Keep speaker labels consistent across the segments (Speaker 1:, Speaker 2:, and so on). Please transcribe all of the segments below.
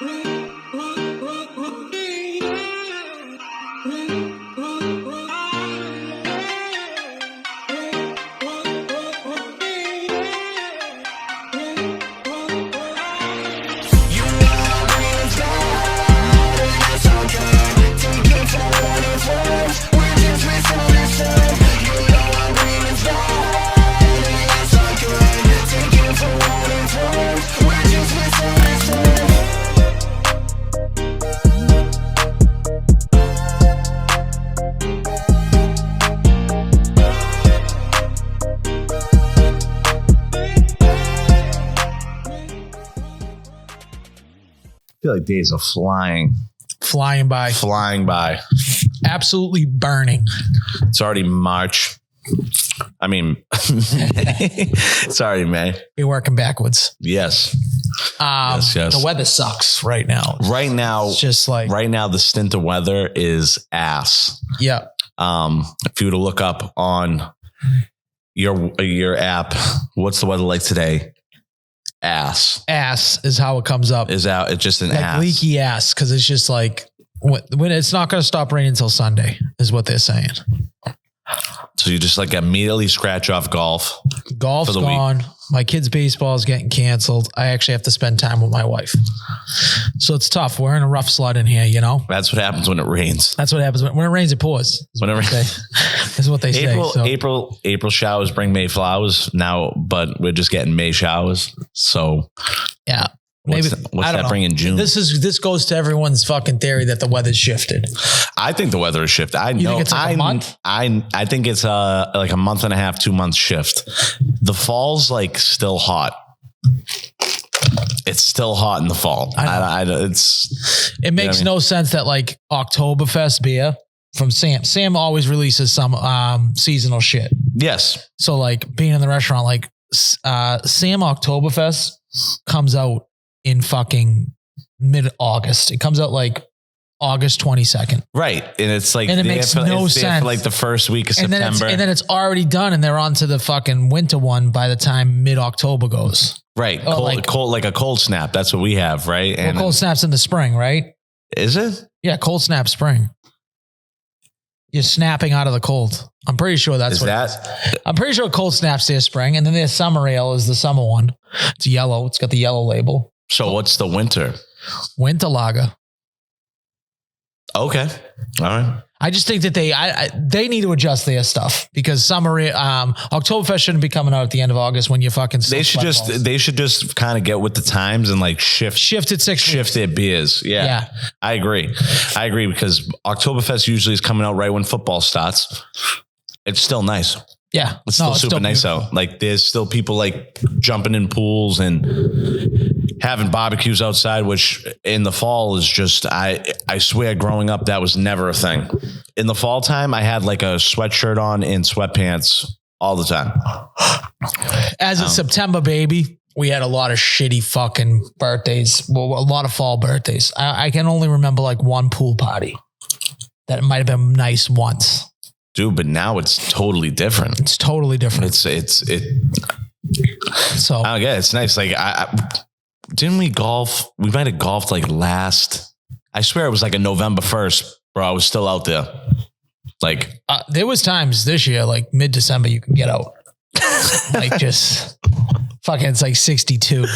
Speaker 1: I feel like days are flying by,
Speaker 2: absolutely burning.
Speaker 1: It's already March. I mean, it's already May.
Speaker 2: You're working backwards.
Speaker 1: Yes.
Speaker 2: Yes. The weather sucks right now.
Speaker 1: It's
Speaker 2: just like
Speaker 1: right now, the stint of weather is ass.
Speaker 2: Yeah.
Speaker 1: If you were to look up on your app, what's the weather like today? Ass
Speaker 2: is how it comes up.
Speaker 1: It's just an
Speaker 2: like
Speaker 1: ass.
Speaker 2: Leaky ass, because it's just like when it's not going to stop raining until Sunday is what they're saying.
Speaker 1: So you just like immediately scratch off golf.
Speaker 2: Golf's gone. Week. My kids' baseball is getting canceled. I actually have to spend time with my wife. So it's tough. We're in a rough slot in here, you know?
Speaker 1: That's what happens when it rains.
Speaker 2: That's what happens when it rains, it pours.
Speaker 1: When it rains.
Speaker 2: That's what they say.
Speaker 1: April showers bring May flowers now, but we're just getting May showers. So
Speaker 2: yeah.
Speaker 1: What's that bring in June?
Speaker 2: This goes to everyone's fucking theory that the weather's shifted.
Speaker 1: I think the weather has shifted.
Speaker 2: You think it's like a month?
Speaker 1: I think it's like a month and a half, 2 months shift. The fall's like still hot. It's still hot in the fall.
Speaker 2: It makes no sense that like Oktoberfest beer from Sam. Sam always releases some seasonal shit.
Speaker 1: Yes.
Speaker 2: So like being in the restaurant, like Sam Oktoberfest comes out in fucking mid-August. It comes out like August 22nd.
Speaker 1: Right. And it's like,
Speaker 2: and it makes no sense.
Speaker 1: For like the first week of September.
Speaker 2: And then it's already done and they're on to the fucking winter one by the time mid-October goes.
Speaker 1: Right. Cold, like a cold snap. That's what we have. Right.
Speaker 2: And cold snap's in the spring, right?
Speaker 1: Is it?
Speaker 2: Yeah. Cold snap spring. You're snapping out of the cold. I'm pretty sure that's what it is. I'm pretty sure cold snaps their spring. And then their summer ale is the summer one. It's yellow. It's got the yellow label.
Speaker 1: So what's the winter?
Speaker 2: Winter lager.
Speaker 1: Okay. All right.
Speaker 2: I just think that they need to adjust their stuff because summer, Oktoberfest shouldn't be coming out at the end of August when you fucking.
Speaker 1: They should just kind of get with the times and like shift their beers. Yeah. I agree because Oktoberfest usually is coming out right when football starts. It's still nice.
Speaker 2: Yeah.
Speaker 1: It's still super nice out. Like there's still people like jumping in pools and having barbecues outside, which in the fall is just, I swear growing up, that was never a thing. In the fall time, I had like a sweatshirt on and sweatpants all the time.
Speaker 2: As of September, baby, we had a lot of shitty fucking birthdays. Well, a lot of fall birthdays. I can only remember like one pool party that might have been nice once.
Speaker 1: Dude, but now it's totally different.
Speaker 2: It's totally different.
Speaker 1: So
Speaker 2: I
Speaker 1: don't get it. It's nice. Like didn't we golf? We might have golfed like I swear it was like a November 1st, bro. I was still out there. Like
Speaker 2: there was times this year, like mid-December, you can get out. Like just fucking, it's like 62. You know?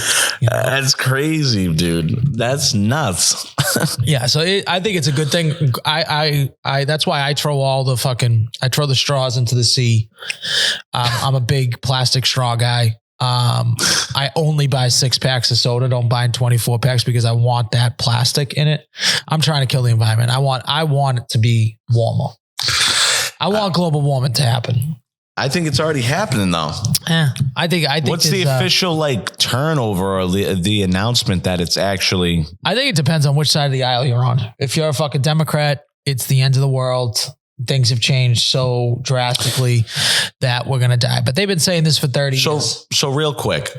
Speaker 1: That's crazy, dude. That's nuts.
Speaker 2: Yeah. So I think it's a good thing. I that's why I throw the straws into the sea. I'm a big plastic straw guy. I only buy 6 packs of soda. Don't buy 24 packs because I want that plastic in it. I'm trying to kill the environment. I want it to be warmer. I want global warming to happen.
Speaker 1: I think it's already happening though.
Speaker 2: I think.
Speaker 1: What's the official like turnover or the announcement that it's actually?
Speaker 2: I think it depends on which side of the aisle you're on. If you're a fucking Democrat, it's the end of the world. Things have changed so drastically that we're going to die. But they've been saying this for 30 years.
Speaker 1: So real quick,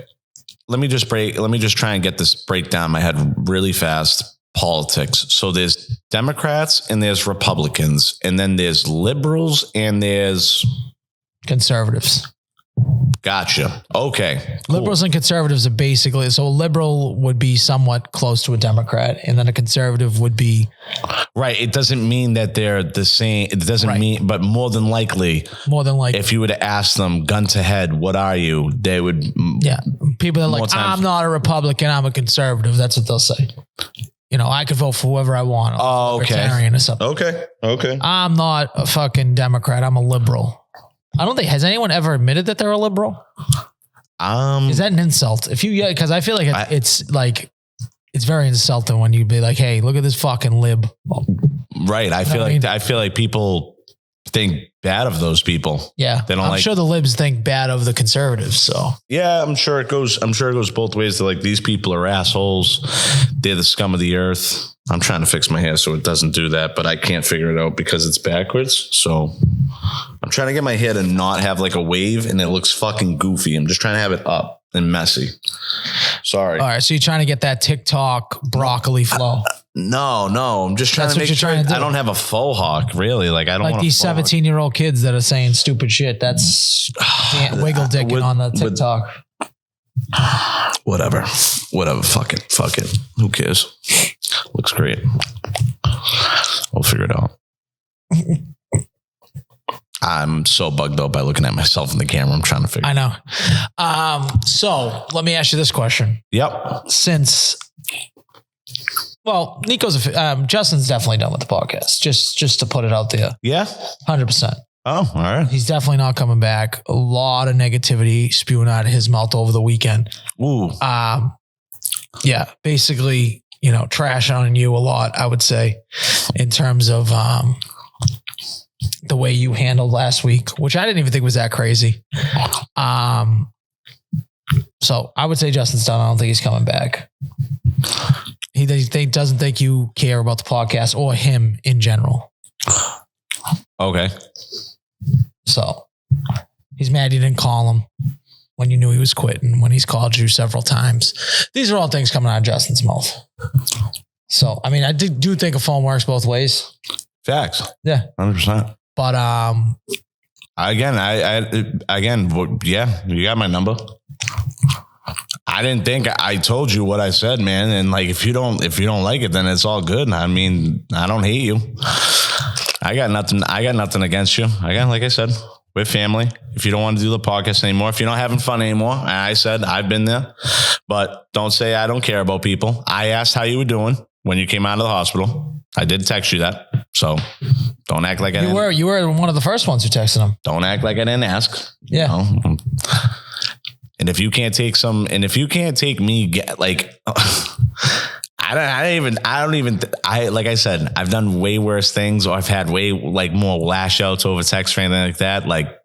Speaker 1: let me just try and get this breakdown in my head really fast. Politics. So there's Democrats and there's Republicans and then there's liberals and there's
Speaker 2: conservatives.
Speaker 1: Gotcha. Okay. Cool.
Speaker 2: Liberals and conservatives are basically, so a liberal would be somewhat close to a Democrat, and then a conservative would be.
Speaker 1: Right. It doesn't mean that they're the same. It doesn't mean, but more than likely, if you were to ask them gun to head, what are you? They would.
Speaker 2: Yeah. People are like, I'm not a Republican, I'm a conservative. That's what they'll say. I could vote for whoever I want.
Speaker 1: Oh, okay.
Speaker 2: Libertarian or something.
Speaker 1: Okay.
Speaker 2: I'm not a fucking Democrat. I'm a liberal. I don't think, has anyone ever admitted that they're a liberal? Is that an insult? Because I feel like it's very insulting when you be like, hey, look at this fucking lib.
Speaker 1: Right. I feel like people think bad of those people.
Speaker 2: Yeah. I'm sure the libs think bad of the conservatives. So
Speaker 1: yeah, I'm sure it goes both ways. They're like, these people are assholes. They're the scum of the earth. I'm trying to fix my hair so it doesn't do that, but I can't figure it out because it's backwards. So I'm trying to get my hair to not have like a wave and it looks fucking goofy. I'm just trying to have it up and messy. Sorry.
Speaker 2: All right. So you're trying to get that TikTok broccoli flow.
Speaker 1: No. I'm just trying to make sure I don't have a faux hawk, really. Like, I don't want
Speaker 2: these 17-year-old kids that are saying stupid shit. That's wiggle dicking on the TikTok.
Speaker 1: Whatever. Fuck it. Who cares? Looks great. We'll figure it out. I'm so bugged out by looking at myself in the camera. I'm trying to figure.
Speaker 2: I know. So let me ask you this question.
Speaker 1: Yep.
Speaker 2: Justin's definitely done with the podcast. Just to put it out there.
Speaker 1: Yeah.
Speaker 2: 100%.
Speaker 1: Oh, all right.
Speaker 2: He's definitely not coming back. A lot of negativity spewing out of his mouth over the weekend.
Speaker 1: Ooh.
Speaker 2: Yeah. Basically, trash on you a lot, I would say, in terms of the way you handled last week, which I didn't even think was that crazy. So I would say Justin's done. I don't think he's coming back. He doesn't think you care about the podcast or him in general.
Speaker 1: Okay.
Speaker 2: So he's mad you didn't call him when you knew he was quitting, when he's called you several times. These are all things coming out of Justin's mouth. So, I mean, I do think a phone works both ways.
Speaker 1: Facts.
Speaker 2: Yeah.
Speaker 1: 100%.
Speaker 2: But,
Speaker 1: yeah, you got my number. I didn't think I told you what I said, man. And like, if you don't like it, then it's all good. I mean, I don't hate you. I got nothing against you. Like I said, we're family. If you don't want to do the podcast anymore, if you're not having fun anymore, I said, I've been there, but don't say I don't care about people. I asked how you were doing when you came out of the hospital. I did text you that. So don't act like
Speaker 2: you were one of the first ones who texted him.
Speaker 1: Don't act like I didn't ask.
Speaker 2: Yeah.
Speaker 1: And if you can't take me, like, like I said, I've done way worse things, or I've had way like more lash outs over text or anything like that. Like,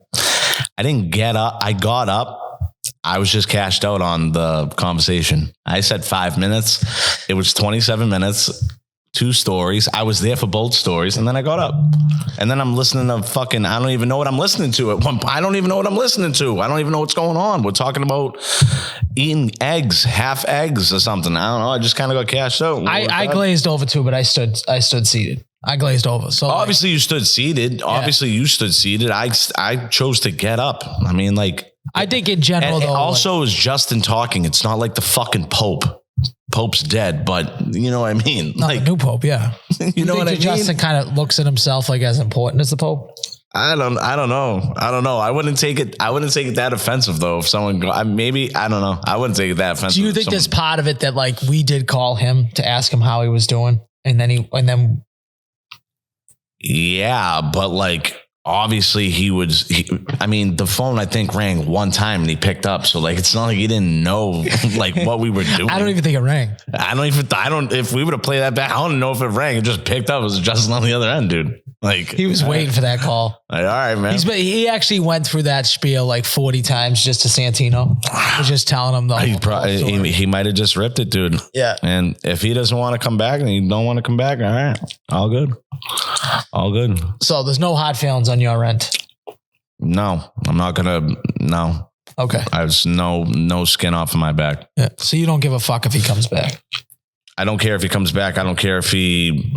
Speaker 1: I didn't get up. I got up. I was just cashed out on the conversation. I said 5 minutes. It was 27 minutes. 2 stories. I was there for both stories, and then I got up. And then I'm listening to fucking, I don't even know what I'm listening to. I don't even know what I'm listening to. I don't even know what's going on. We're talking about eating eggs, half eggs or something. I don't know. I just kind of got cashed out.
Speaker 2: I glazed over too, but I stood seated. I glazed over. So
Speaker 1: obviously you stood seated. Yeah. Obviously you stood seated. I chose to get up. I mean, like,
Speaker 2: I think in general, though,
Speaker 1: also is Justin talking. It's not like the fucking Pope. Pope's dead, but you know what I mean?
Speaker 2: Not like the new Pope, yeah.
Speaker 1: You know what I mean?
Speaker 2: Justin kind of looks at himself like as important as the Pope.
Speaker 1: I don't know. I wouldn't take it that offensive though. If someone I don't know. I wouldn't take it that offensive.
Speaker 2: Do you think there's part of it that like we did call him to ask him how he was doing, and then
Speaker 1: yeah, but like obviously the phone I think rang one time and he picked up. So like, it's not like he didn't know like what we were doing.
Speaker 2: I don't even think it rang.
Speaker 1: If we would have played that back, I don't know if it rang. It just picked up. It was Justin on the other end, dude. Like
Speaker 2: he was waiting for that call.
Speaker 1: Like, all right, man.
Speaker 2: He actually went through that spiel like 40 times just to Santino. Was just telling him
Speaker 1: he might have just ripped it, dude.
Speaker 2: Yeah.
Speaker 1: And if he doesn't want to come back and you don't want to come back, all right. All good.
Speaker 2: So there's no hard feelings on your end?
Speaker 1: No, I'm not gonna. No.
Speaker 2: Okay.
Speaker 1: I was no skin off of my back.
Speaker 2: Yeah. So you don't give a fuck if he comes back?
Speaker 1: I don't care if he comes back. I don't care if he.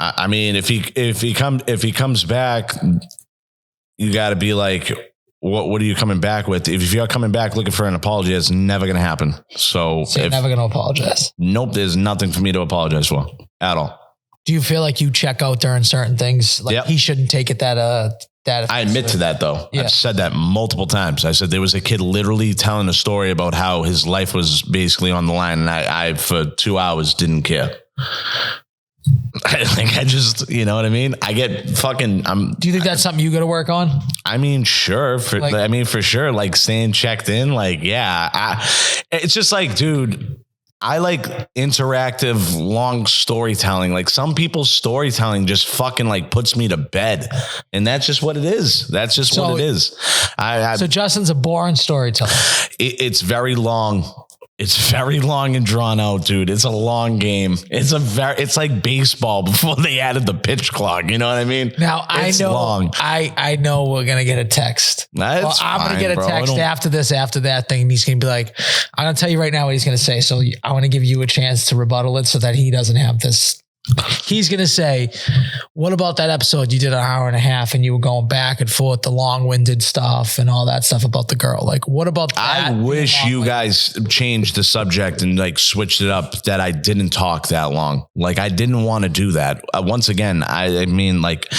Speaker 1: I mean, if he comes back, you got to be like, what are you coming back with? If you're coming back looking for an apology, it's never going to happen. So
Speaker 2: you're never going to apologize.
Speaker 1: Nope. There's nothing for me to apologize for at all.
Speaker 2: Do you feel like you check out during certain things? Like he shouldn't take it that
Speaker 1: I admit to that though.
Speaker 2: Yeah.
Speaker 1: I've said that multiple times. I said there was a kid literally telling a story about how his life was basically on the line, and I for 2 hours didn't care. I just, you know what I mean? I get fucking.
Speaker 2: Do you think that's something you got to work on?
Speaker 1: I mean, sure. For sure. Like staying checked in. Like, yeah. It's just like, dude. I like interactive, long storytelling. Like some people's storytelling just fucking like puts me to bed, and that's just what it is. That's just what it is.
Speaker 2: So Justin's a boring storyteller.
Speaker 1: It's very long. It's very long and drawn out, dude. It's a long game. It's like baseball before they added the pitch clock. You know what I mean?
Speaker 2: Now I know we're going to get a text. I'm going to get a text after that thing. And he's going to be like, I'm going to tell you right now what he's going to say. So I want to give you a chance to rebuttal it so that he doesn't have this. He's going to say, what about that episode you did an hour and a half and you were going back and forth, the long-winded stuff and all that stuff about the girl? Like, what about that?
Speaker 1: I wish you guys changed the subject and like switched it up that I didn't talk that long. Like I didn't want to do that. Once again, I mean, like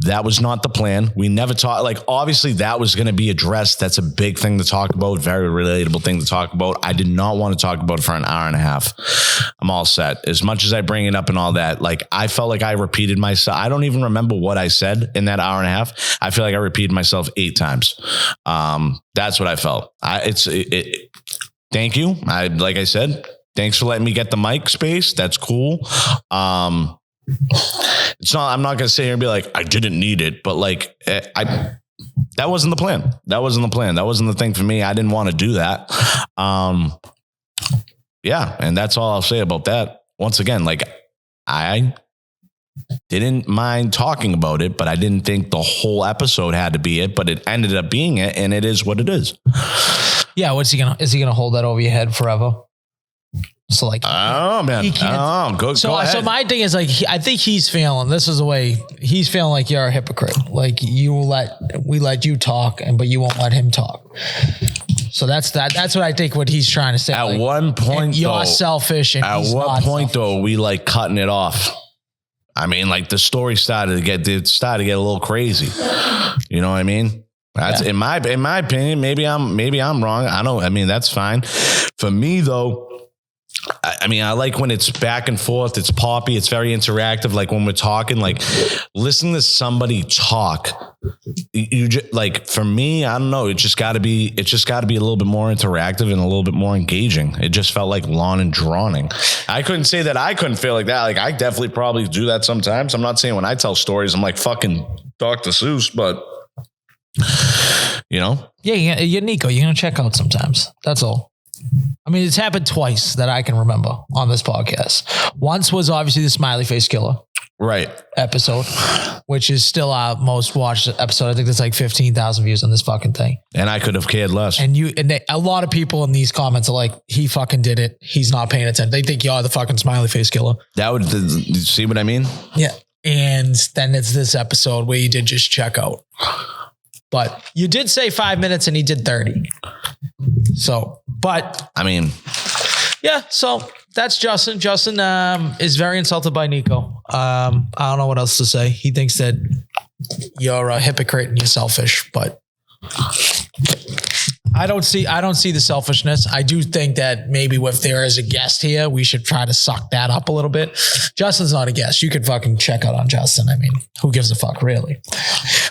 Speaker 1: that was not the plan. We never talked, like obviously that was going to be addressed. That's a big thing to talk about. Very relatable thing to talk about. I did not want to talk about it for an hour and a half. I'm all set. As much as I bring it up and all that, like I felt like I repeated myself. I don't even remember what I said in that hour and a half. I feel like I repeated myself 8 times. That's what I felt. Thank you. Like I said, thanks for letting me get the mic space. That's cool. It's not, I'm not going to sit here and be like, I didn't need it, but like, that wasn't the plan. That wasn't the plan. That wasn't the thing for me. I didn't want to do that. Yeah. And that's all I'll say about that. Once again, like I didn't mind talking about it, but I didn't think the whole episode had to be it, but it ended up being it. And it is what it is.
Speaker 2: Yeah. Is he going to hold that over your head forever? So like,
Speaker 1: oh man, go ahead.
Speaker 2: So my thing is like, I think he's feeling, this is the way he's feeling like you're a hypocrite. Like we let you talk but you won't let him talk. So that's what I think what he's trying to say.
Speaker 1: At like, one point
Speaker 2: you're selfish. And
Speaker 1: at what point though, we like cutting it off? I mean, like the story started to get a little crazy. You know what I mean? That's in my opinion, maybe I'm wrong. I mean, that's fine. For me though, I mean, I like when it's back and forth. It's poppy. It's very interactive. Like when we're talking, like listening to somebody talk, you just like, for me, I don't know. It just got to be a little bit more interactive and a little bit more engaging. It just felt like long and drawing. I couldn't say that I couldn't feel like that. Like I definitely probably do that sometimes. I'm not saying when I tell stories, I'm like fucking Dr. Seuss, but you know?
Speaker 2: Yeah, you're Nico. You're going to check out sometimes. That's all. I mean, it's happened twice that I can remember on this podcast. Once was obviously the Smiley Face Killer episode, which is still our most watched episode. I think there's like 15,000 views on this fucking thing.
Speaker 1: And I could have cared less.
Speaker 2: And a lot of people in these comments are like, he fucking did it. He's not paying attention. They think you're the fucking Smiley Face Killer.
Speaker 1: That would, see what I mean?
Speaker 2: Yeah. And then it's this episode where you did just check out. But you did say 5 minutes and he did 30. So, but
Speaker 1: I mean,
Speaker 2: yeah, so that's Justin. Justin is very insulted by Nico. I don't know what else to say. He thinks that you're a hypocrite and you're selfish, but I don't see the selfishness. I do think that maybe if there is a guest here, we should try to suck that up a little bit. Justin's not a guest. You could fucking check out on Justin. I mean, who gives a fuck, really?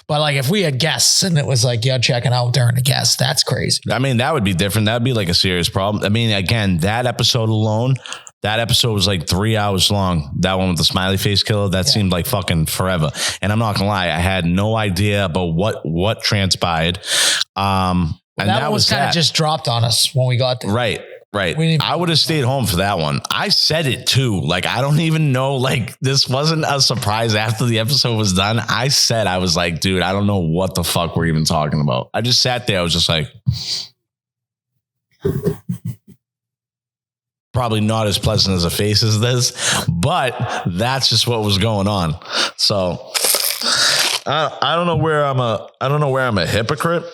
Speaker 2: But like if we had guests and it was like, you're checking out during a guest, that's crazy.
Speaker 1: I mean, that would be different. That'd be like a serious problem. I mean, again, that episode alone, that episode was like 3 hours long. That one with the Smiley Face Killer, that seemed like fucking forever. And I'm not gonna lie, I had no idea about what transpired. And that was kind of
Speaker 2: just dropped on us when we got there.
Speaker 1: Right. I would have stayed home for that one. I said it too. Like, I don't even know, like this wasn't a surprise after the episode was done. I was like, dude, I don't know what the fuck we're even talking about. I just sat there. I was just like, probably not as pleasant as a face as this, but that's just what was going on. So I don't know where I'm a hypocrite,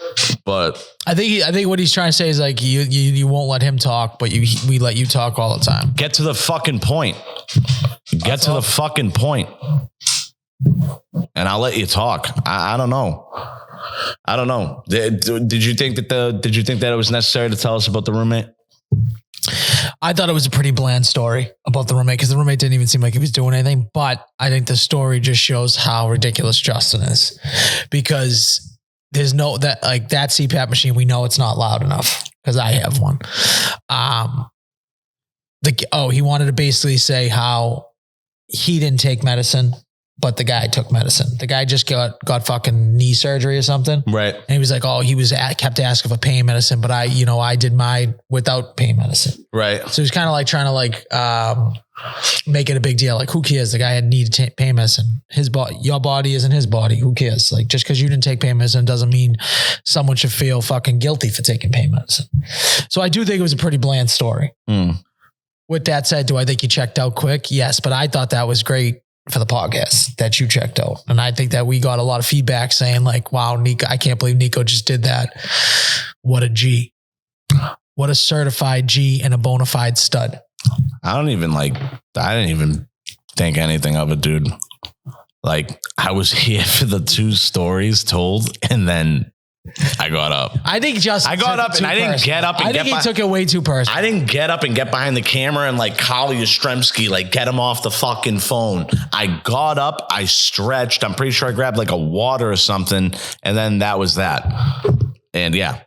Speaker 1: But
Speaker 2: I think what he's trying to say is like you won't let him talk, but we let you talk all the time.
Speaker 1: get to the fucking point. The fucking point. And I'll let you talk. I don't know. Did you think that it was necessary to tell us about the roommate?
Speaker 2: I thought it was a pretty bland story about the roommate because the roommate didn't even seem like he was doing anything. But I think the story just shows how ridiculous Justin is, because there's that CPAP machine. We know it's not loud enough because I have one. He wanted to basically say how he didn't take medicine, but the guy took medicine. The guy just got fucking knee surgery or something.
Speaker 1: Right.
Speaker 2: And he was like, kept asking for pain medicine, but I did mine without pain medicine.
Speaker 1: Right.
Speaker 2: So he's kind of like trying to make it a big deal. Like, who cares? The guy had needed pain medicine. Your body isn't his body. Who cares? Like, just because you didn't take pain medicine doesn't mean someone should feel fucking guilty for taking pain medicine. So I do think it was a pretty bland story. With that said, do I think he checked out quick? Yes, but I thought that was great for the podcast that you checked out. And I think that we got a lot of feedback saying like, wow, Nico, I can't believe Nico just did that. What a G. What a certified G and a bona fide stud.
Speaker 1: I didn't even think anything of it, dude. Like, I was here for the 2 stories told, and then I got up.
Speaker 2: I think
Speaker 1: I got up and I didn't get up and
Speaker 2: I think he took it way too personal.
Speaker 1: I didn't get up and get behind the camera and like Kali Yastrzemski, like get him off the fucking phone. I got up, I stretched. I'm pretty sure I grabbed like a water or something, and then that was that. And yeah.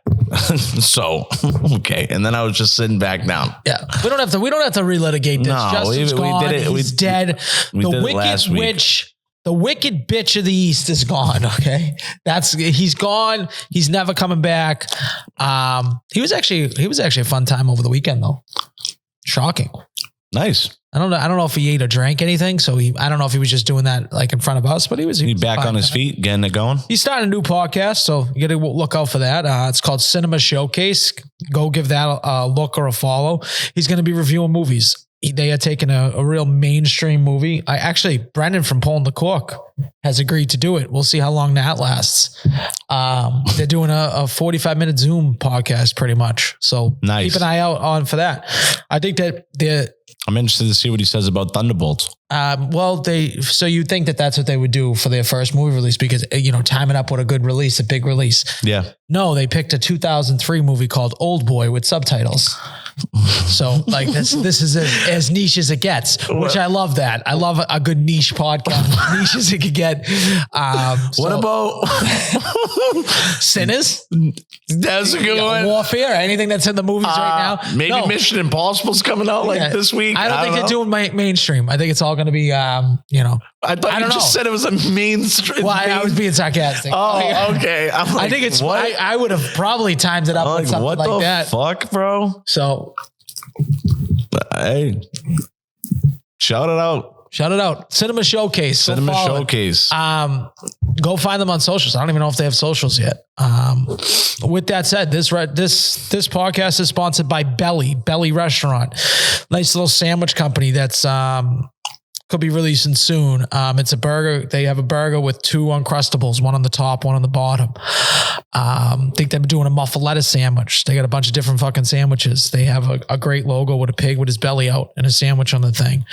Speaker 1: So okay. And then I was just sitting back down.
Speaker 2: Yeah. We don't have to relitigate this.
Speaker 1: No,
Speaker 2: Justin's gone.
Speaker 1: we did it.
Speaker 2: He's dead. The wicked witch. The wicked bitch of the East is gone. Okay. He's gone. He's never coming back. He was actually a fun time over the weekend though. Shocking.
Speaker 1: Nice.
Speaker 2: I don't know if he ate or drank anything. So I don't know if he was just doing that like in front of us, but he was
Speaker 1: back on his feet, getting it going.
Speaker 2: He's starting a new podcast. So you got to look out for that. It's called Cinema Showcase. Go give that a look or a follow. He's going to be reviewing movies. They are taking a real mainstream movie. Brendan from Pulling the Cork has agreed to do it. We'll see how long that lasts. They're doing a 45-minute Zoom podcast pretty much. So
Speaker 1: nice.
Speaker 2: Keep an eye out on for that. I think that
Speaker 1: I'm interested to see what he says about Thunderbolts.
Speaker 2: So you think that that's what they would do for their first movie release because, time it up with a good release, a big release.
Speaker 1: Yeah.
Speaker 2: No, they picked a 2003 movie called Old Boy with subtitles. So like this is as niche as it gets, which I love that. I love a good niche podcast, niche as it could get.
Speaker 1: What about
Speaker 2: Sinners?
Speaker 1: That's a good one.
Speaker 2: Warfare, anything that's in the movies right now.
Speaker 1: Maybe Mission Impossible's coming out this week.
Speaker 2: I don't think they're doing mainstream. I think it's all going to be,
Speaker 1: I thought you just said it was a mainstream.
Speaker 2: Well, I was being sarcastic.
Speaker 1: Oh, okay. I'm like,
Speaker 2: I think it's what I would have probably timed it up with something like that.
Speaker 1: What the fuck, bro?
Speaker 2: So,
Speaker 1: hey, shout it out. Cinema Showcase. Showcase.
Speaker 2: Go find them on socials. I don't even know if they have socials yet. With that said, this podcast is sponsored by Belly Restaurant. Nice little sandwich company that's could be releasing soon. It's a burger. They have a burger with 2 Uncrustables, one on the top, one on the bottom. I think they've been doing a muffaletta sandwich. They got a bunch of different fucking sandwiches. They have a great logo with a pig with his belly out and a sandwich on the thing.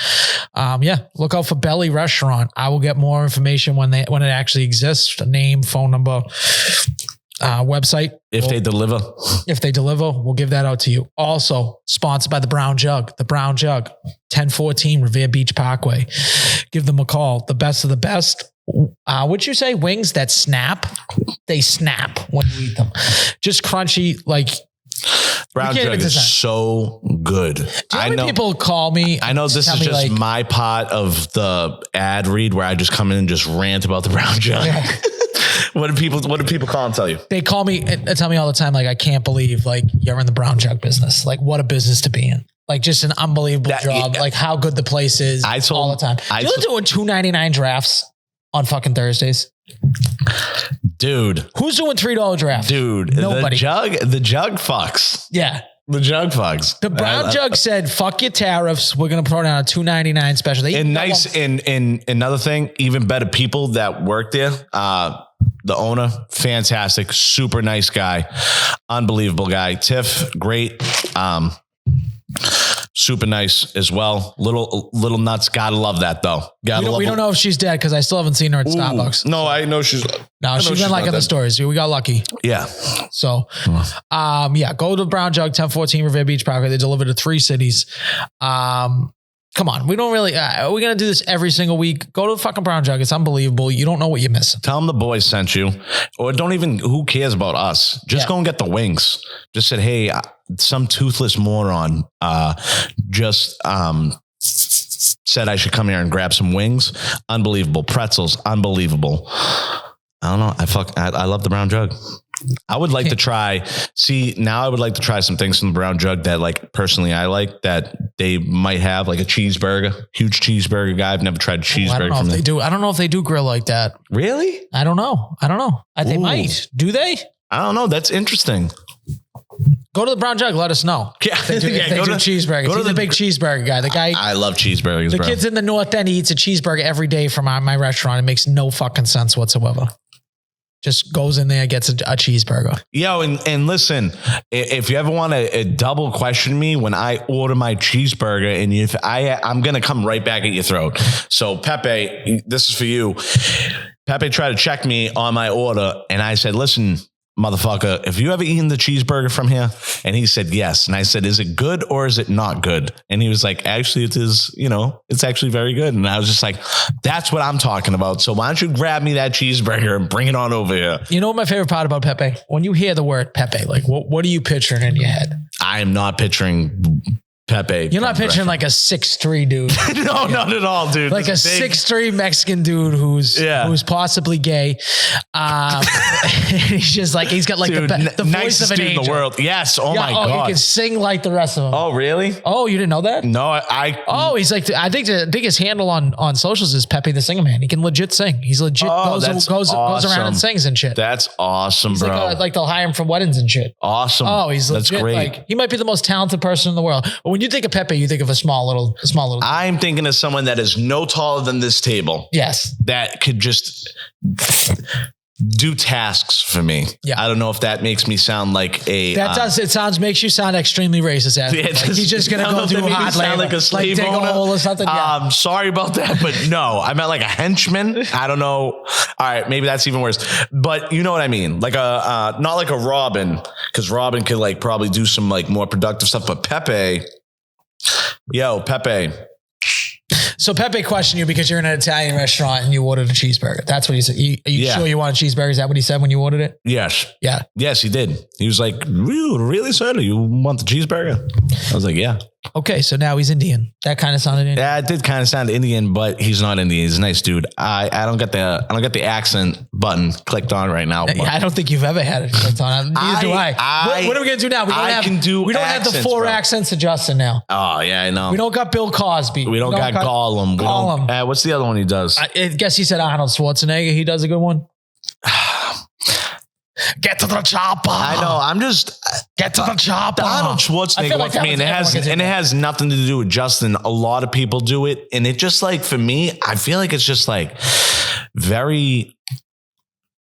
Speaker 2: Look out for Belly Restaurant. I will get more information when it actually exists. A name, phone number, website.
Speaker 1: If they deliver,
Speaker 2: we'll give that out to you. Also sponsored by the Brown Jug, 1014 Revere Beach Parkway. Give them a call. The best of the best. Would you say wings that snap? They snap when you eat them. Just crunchy, like
Speaker 1: Brown Jug is so good.
Speaker 2: I know people call me.
Speaker 1: I know this is just my part of the ad read where I just come in and just rant about the Brown Jug. Yeah. What do people call and tell you? They call me and tell me all the time, like, I can't believe like you're in the Brown Jug business. Like, what a business to be in. Like, just an unbelievable job. Like, how good the place is all the time. You're doing $2.99 drafts on fucking Thursdays. Dude. Who's doing $3 draft? Dude. Nobody. The jug fucks. Yeah. The jug fucks. The Brown Jug said, fuck your tariffs. We're going to put down a $2.99 special. And another thing, even better people that work there, the owner, fantastic, super nice guy, unbelievable guy. Tiff, great. Super nice as well. Little nuts. Gotta love that though.
Speaker 2: We don't know if she's dead because I still haven't seen her at Starbucks.
Speaker 1: No, I know she's.
Speaker 2: No, she's been like in the stories. We got lucky.
Speaker 1: Yeah.
Speaker 2: So, go to Brown Jug, 1014 Revere Beach Parkway. They deliver to 3 cities. Come on. We don't really, are we going to do this every single week? Go to the fucking Brown Jug. It's unbelievable. You don't know what you're missing.
Speaker 1: Tell them the boys sent you, or don't even, who cares about us? Just go and get the wings. Just said, hey, some toothless moron, said I should come here and grab some wings. Unbelievable. Pretzels. Unbelievable. I don't know. I love the Brown Jug. I would like to try. See, now I would like to try some things from the Brown Jug that, like, personally I like that they might have, like a cheeseburger. Huge cheeseburger guy. I've never tried a cheeseburger.
Speaker 2: I don't know if they do. I don't know if they do grill like that.
Speaker 1: Really?
Speaker 2: I don't know. They might. Do they?
Speaker 1: I don't know. That's interesting.
Speaker 2: Go to the Brown Jug. Let us know.
Speaker 1: Yeah,
Speaker 2: if they do cheeseburgers. He's a big cheeseburger guy. The guy.
Speaker 1: I love cheeseburgers.
Speaker 2: The kid's in the North End. He eats a cheeseburger every day from my restaurant. It makes no fucking sense whatsoever. Just goes in there, gets a cheeseburger.
Speaker 1: Yo, and listen, if you ever want to double question me when I order my cheeseburger, and if I'm going to come right back at your throat. So Pepe, this is for you. Pepe tried to check me on my order, and I said, listen, motherfucker, have you ever eaten the cheeseburger from here? And he said, yes. And I said, is it good or is it not good? And he was like, actually, it is, it's actually very good. And I was just like, that's what I'm talking about. So why don't you grab me that cheeseburger and bring it on over here?
Speaker 2: You know what my favorite part about Pepe? When you hear the word Pepe, like what are you picturing in your head?
Speaker 1: I am not picturing Pepe.
Speaker 2: You're not picturing like a 6'3" dude.
Speaker 1: No, not at all, dude.
Speaker 2: Like a 6'3" Mexican dude who's possibly gay. He's just like, he's got like
Speaker 1: dude,
Speaker 2: the voice of an angel
Speaker 1: in the world. Yes. Oh my God.
Speaker 2: He can sing like the rest of them.
Speaker 1: Oh, really?
Speaker 2: Oh, you didn't know that?
Speaker 1: No,
Speaker 2: he's like, I think his handle on socials is Pepe the Singer Man. He can legit sing. He's legit goes around and sings and shit.
Speaker 1: That's awesome,
Speaker 2: he's
Speaker 1: bro.
Speaker 2: Like they'll hire him for weddings and shit.
Speaker 1: Awesome.
Speaker 2: Oh, he's legit.
Speaker 1: That's great.
Speaker 2: Like, he might be the most talented person in the world. But when you think of Pepe, you think of a small little.
Speaker 1: I'm thinking of someone that is no taller than this table.
Speaker 2: Yes.
Speaker 1: That could just do tasks for me.
Speaker 2: Yeah.
Speaker 1: I don't know if that makes me sound like a.
Speaker 2: That does. It makes you sound extremely racist.
Speaker 1: Yeah,
Speaker 2: like he's just going to go do hard labor.
Speaker 1: Like a slave
Speaker 2: dig
Speaker 1: owner.
Speaker 2: A hole or something. Yeah.
Speaker 1: Sorry about that, but no, I meant like a henchman. I don't know. All right. Maybe that's even worse, but you know what I mean? Like not like a Robin, because Robin could like probably do some like more productive stuff, but Pepe. Yo, Pepe.
Speaker 2: So Pepe questioned you because you're in an Italian restaurant and you ordered a cheeseburger. That's what he said. Are you sure you want a cheeseburger? Is that what he said when you ordered it?
Speaker 1: Yes.
Speaker 2: Yeah.
Speaker 1: Yes, he did. He was like, really, sir? You want the cheeseburger? I was like, yeah.
Speaker 2: Okay, so now he's Indian. That kind of sounded Indian.
Speaker 1: Yeah, it did kind of sound Indian, but he's not Indian. He's a nice dude. I don't get the accent button clicked on right now.
Speaker 2: I don't think you've ever had it clicked on. Neither do I. What are we gonna do now? We don't have the 4 accents of Justin now.
Speaker 1: Oh yeah, I know.
Speaker 2: We don't got Bill Cosby.
Speaker 1: We don't got Gollum.
Speaker 2: Gollum.
Speaker 1: What's the other one he does?
Speaker 2: I guess he said Arnold Schwarzenegger. He does a good one. Get to the chopper.
Speaker 1: I know. I'm just
Speaker 2: get to the chopper.
Speaker 1: Arnold Schwarzenegger like it has nothing to do with Justin. A lot of people do it, and it just like for me, I feel like it's just like very.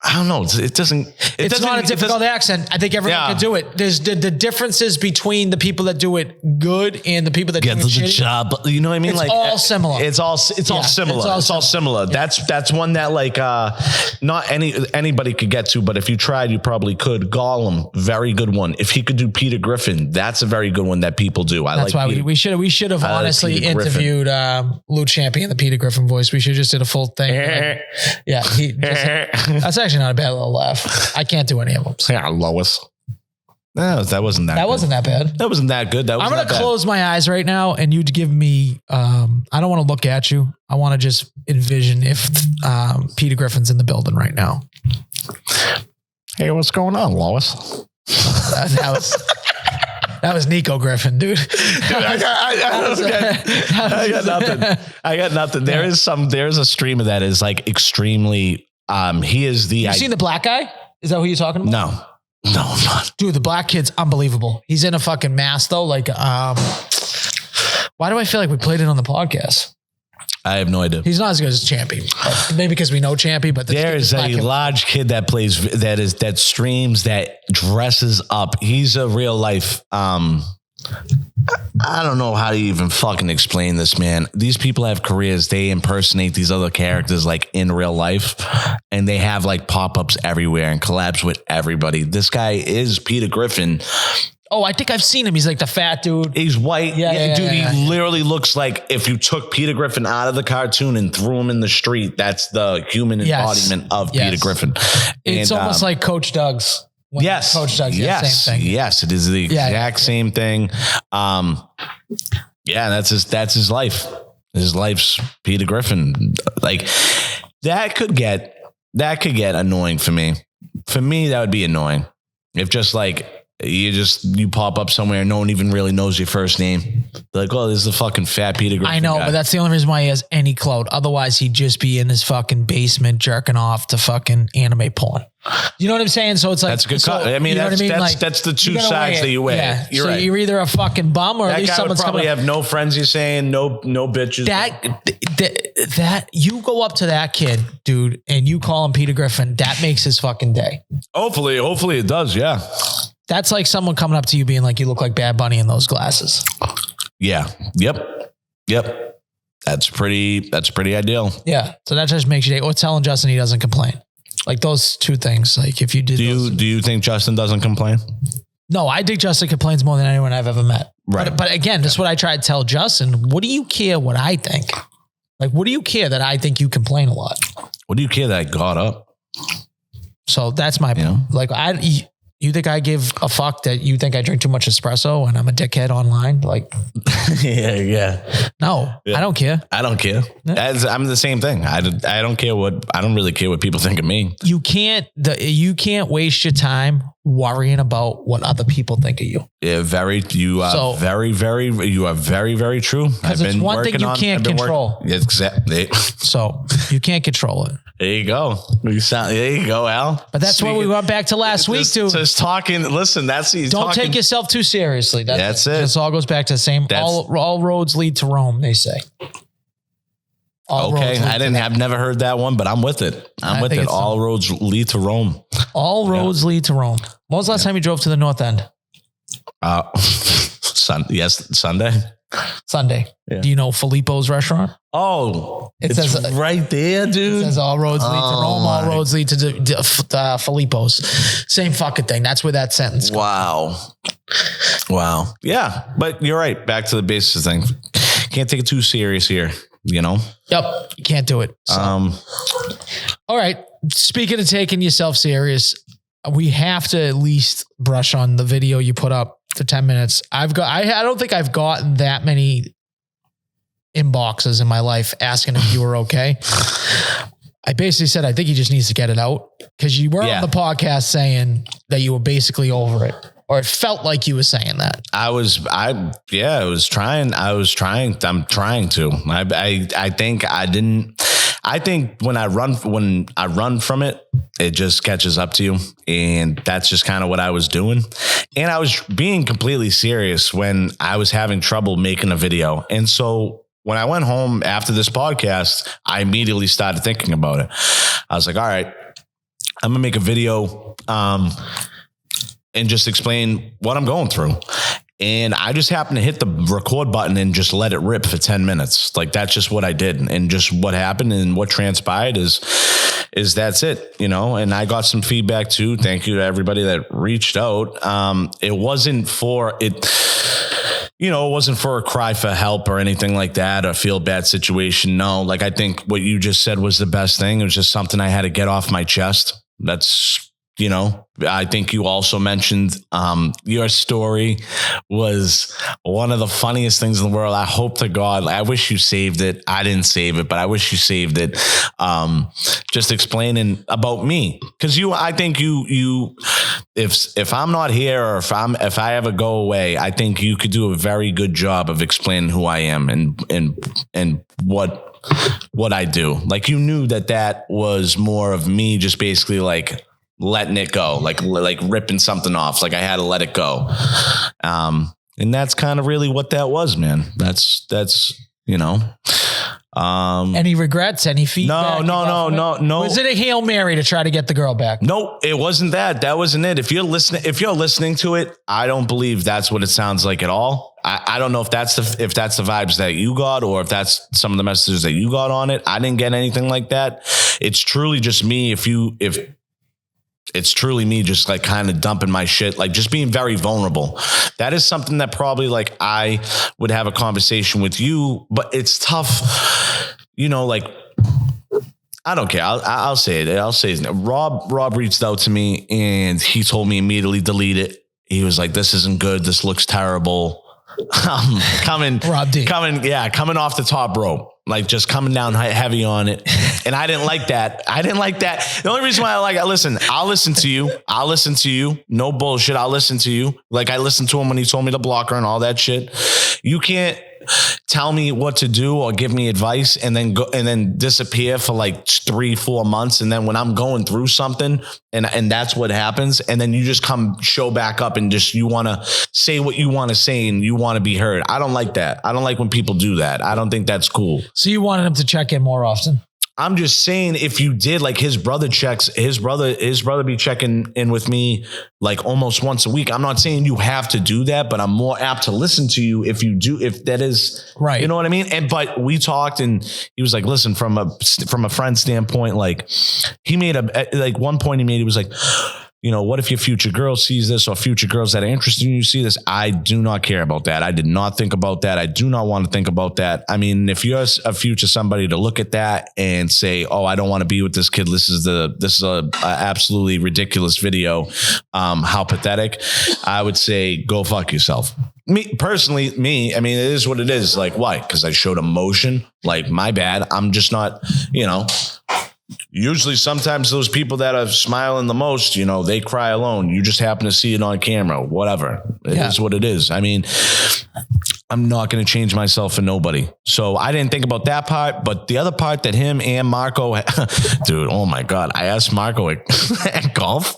Speaker 1: I don't know. It's
Speaker 2: not a difficult accent. I think everyone can do it. There's the differences between the people that do it good and the people that
Speaker 1: get
Speaker 2: do
Speaker 1: to
Speaker 2: it
Speaker 1: the
Speaker 2: shitty.
Speaker 1: job. You know what I mean?
Speaker 2: It's
Speaker 1: like
Speaker 2: all similar.
Speaker 1: It's all similar. It's all similar. Yeah. That's one that like not anybody could get to, but if you tried, you probably could. Gollum, very good one. If he could do Peter Griffin, that's a very good one that people do.
Speaker 2: That's why we should have honestly interviewed Lou Champion, the Peter Griffin voice. We should have just did a full thing. That's actually not a bad little laugh. I can't do any of them.
Speaker 1: Yeah, Lois. No, that wasn't that.
Speaker 2: That wasn't that bad.
Speaker 1: That wasn't that good.
Speaker 2: I'm going to close my eyes right now, and you'd give me. I don't want to look at you. I want to just envision if Peter Griffin's in the building right now.
Speaker 1: Hey, what's going on, Lois?
Speaker 2: That was Nico Griffin, dude.
Speaker 1: I got nothing. There's a streamer that is like extremely. He is the.
Speaker 2: You seen the black guy? Is that who you're talking about?
Speaker 1: No, I'm not.
Speaker 2: Dude, the black kid's unbelievable. He's in a fucking mask though. Like, why do I feel like we played it on the podcast?
Speaker 1: I have no idea.
Speaker 2: He's not as good as Champy. Maybe because we know Champy, but
Speaker 1: there is a large kid that plays that streams, that dresses up. He's a real life. I don't know how to even fucking explain this, man. These people have careers. They impersonate these other characters like in real life, and they have like pop-ups everywhere and collabs with everybody. This guy is Peter Griffin.
Speaker 2: Oh, I think I've seen him. He's like the fat dude.
Speaker 1: He's white. Dude, he literally looks like if you took Peter Griffin out of the cartoon and threw him in the street, that's the human embodiment of Peter Griffin.
Speaker 2: It's almost like Coach Doug's.
Speaker 1: Yes.
Speaker 2: Coach Doug's same thing.
Speaker 1: Yes, it is the exact same thing. That's his life. His life's Peter Griffin. Like that could get annoying for me. For me, that would be annoying. If just like you pop up somewhere and no one even really knows your first name. They're like, oh, this is the fucking fat Peter Griffin.
Speaker 2: I know,
Speaker 1: guy.
Speaker 2: but that's the only reason why he has any clout. Otherwise, he'd just be in his fucking basement jerking off to fucking anime porn. You know what I'm saying? So it's like,
Speaker 1: that's a good cut. I mean, that's the two sides that you weigh.
Speaker 2: Yeah.
Speaker 1: You're right.
Speaker 2: You're either a fucking bum or
Speaker 1: that
Speaker 2: at least
Speaker 1: guy
Speaker 2: someone's
Speaker 1: would probably
Speaker 2: coming
Speaker 1: have no friends. You're saying no bitches.
Speaker 2: That you go up to that kid, dude, and you call him Peter Griffin. That makes his fucking day. Hopefully
Speaker 1: it does. Yeah.
Speaker 2: That's like someone coming up to you being like, you look like Bad Bunny in those glasses.
Speaker 1: Yeah. Yep. That's pretty ideal.
Speaker 2: Yeah. So that just makes you, or telling Justin he doesn't complain. Like those two things. Like if you did,
Speaker 1: do you think Justin doesn't complain?
Speaker 2: No, I think Justin complains more than anyone I've ever met.
Speaker 1: Right.
Speaker 2: But again, this is what I try to tell Justin. What do you care what I think? Like, what do you care that I think you complain a lot?
Speaker 1: What do you care that I got up?
Speaker 2: So that's my point. Like you think I give a fuck that you think I drink too much espresso and I'm a dickhead online? Like, No, I don't care.
Speaker 1: I don't care. Yeah. I'm the same thing. I don't care I don't really care what people think of me.
Speaker 2: You can't waste your time worrying about what other people think of you.
Speaker 1: Yeah, you are very, very true.
Speaker 2: Because it's one thing you can't control.
Speaker 1: Exactly.
Speaker 2: So you can't control it.
Speaker 1: There you go. There you go, Al.
Speaker 2: But that's what we went back to last week, too.
Speaker 1: Just talking. Listen,
Speaker 2: don't take yourself too seriously.
Speaker 1: That's it.
Speaker 2: This all goes back to the same. All roads lead to Rome, they say.
Speaker 1: I've never heard that one, but I'm with it. I'm with it. All roads lead to Rome.
Speaker 2: All roads lead to Rome. When was the last time you drove to the North End?
Speaker 1: Sunday.
Speaker 2: Sunday. Yeah. Do you know Filippo's restaurant?
Speaker 1: Oh, it says right there, dude.
Speaker 2: It says all roads lead to Rome. All roads lead to Filippo's. Same fucking thing. That's where that sentence comes.
Speaker 1: Wow. Yeah, but you're right. Back to the basis thing. Can't take it too serious here. You know?
Speaker 2: Yep. You can't do it. So. All right. Speaking of taking yourself serious, we have to at least brush on the video you put up for 10 minutes. I don't think I've gotten that many inboxes in my life asking if you were okay. I basically said, I think he just needs to get it out because you were on the podcast saying that you were basically over it. Or it felt like you were saying that. I'm trying to. I think when I run from it, it just catches up to you. And that's just kind of what I was doing. And I was being completely serious when I was having trouble making a video. And so when I went home after this podcast, I immediately started thinking about it. I was like, all right, I'm gonna make a video, and just explain what I'm going through. And I just happened to hit the record button and just let it rip for 10 minutes. Like that's just what I did. And just what happened and what transpired is that's it, you know? And I got some feedback too. Thank you to everybody that reached out. It wasn't for a cry for help or anything like that, or feel bad situation. No, like I think what you just said was the best thing. It was just something I had to get off my chest. That's, I think you also mentioned your story was one of the funniest things in the world. I hope to God, I wish you saved it. I didn't save it, but I wish you saved it. Just explaining about me. Cause I think if I'm not here or if I ever go away, I think you could do a very good job of explaining who I am and what I do. Like you knew that was more of me just basically like letting it go, like ripping something off. Like I had to let it go. And that's kind of really what that was, man. That's, Any regrets? Any feedback?
Speaker 1: No.
Speaker 2: Was it a Hail Mary to try to get the girl back?
Speaker 1: No, it wasn't that. That wasn't it. If you're listening to it, I don't believe that's what it sounds like at all. I don't know if that's the vibes that you got, or if that's some of the messages that you got on it. I didn't get anything like that. It's truly just me. If it's truly me just like kind of dumping my shit, like just being very vulnerable. That is something that probably like I would have a conversation with you, but it's tough, like I don't care. I'll say it. I'll say his name. Rob reached out to me and he told me immediately delete it. He was like, this isn't good. This looks terrible. Coming off the top rope, like just coming down heavy on it. And I didn't like that. The only reason why I'll listen to you. No bullshit. I'll listen to you. Like I listened to him when he told me to block her and all that shit. You can't tell me what to do or give me advice and then disappear for like 3-4 months. And then when I'm going through something and that's what happens. And then you just show back up and just, you want to say what you want to say and you want to be heard. I don't like that. I don't like when people do that. I don't think that's cool.
Speaker 2: So you wanted him to check in more often?
Speaker 1: I'm just saying, if you did, like his brother be checking in with me like almost once a week. I'm not saying you have to do that, but I'm more apt to listen to you if you do, if that is right. You know what I mean? But we talked and he was like, listen, from a friend standpoint, like he made one point he was like, what if your future girl sees this, or future girls that are interested in you see this? I do not care about that. I did not think about that. I do not want to think about that. I mean, if you're a future somebody to look at that and say, oh, I don't want to be with this kid. This is a absolutely ridiculous video. How pathetic. I would say go fuck yourself. Me personally, I mean, it is what it is. Like, why? Because I showed emotion. Like, my bad. I'm just not, usually sometimes those people that are smiling the most, they cry alone. You just happen to see it on camera, whatever. It is what it is. I mean, I'm not going to change myself for nobody. So I didn't think about that part, but the other part that him and Marco, dude, oh my God. I asked Marco at golf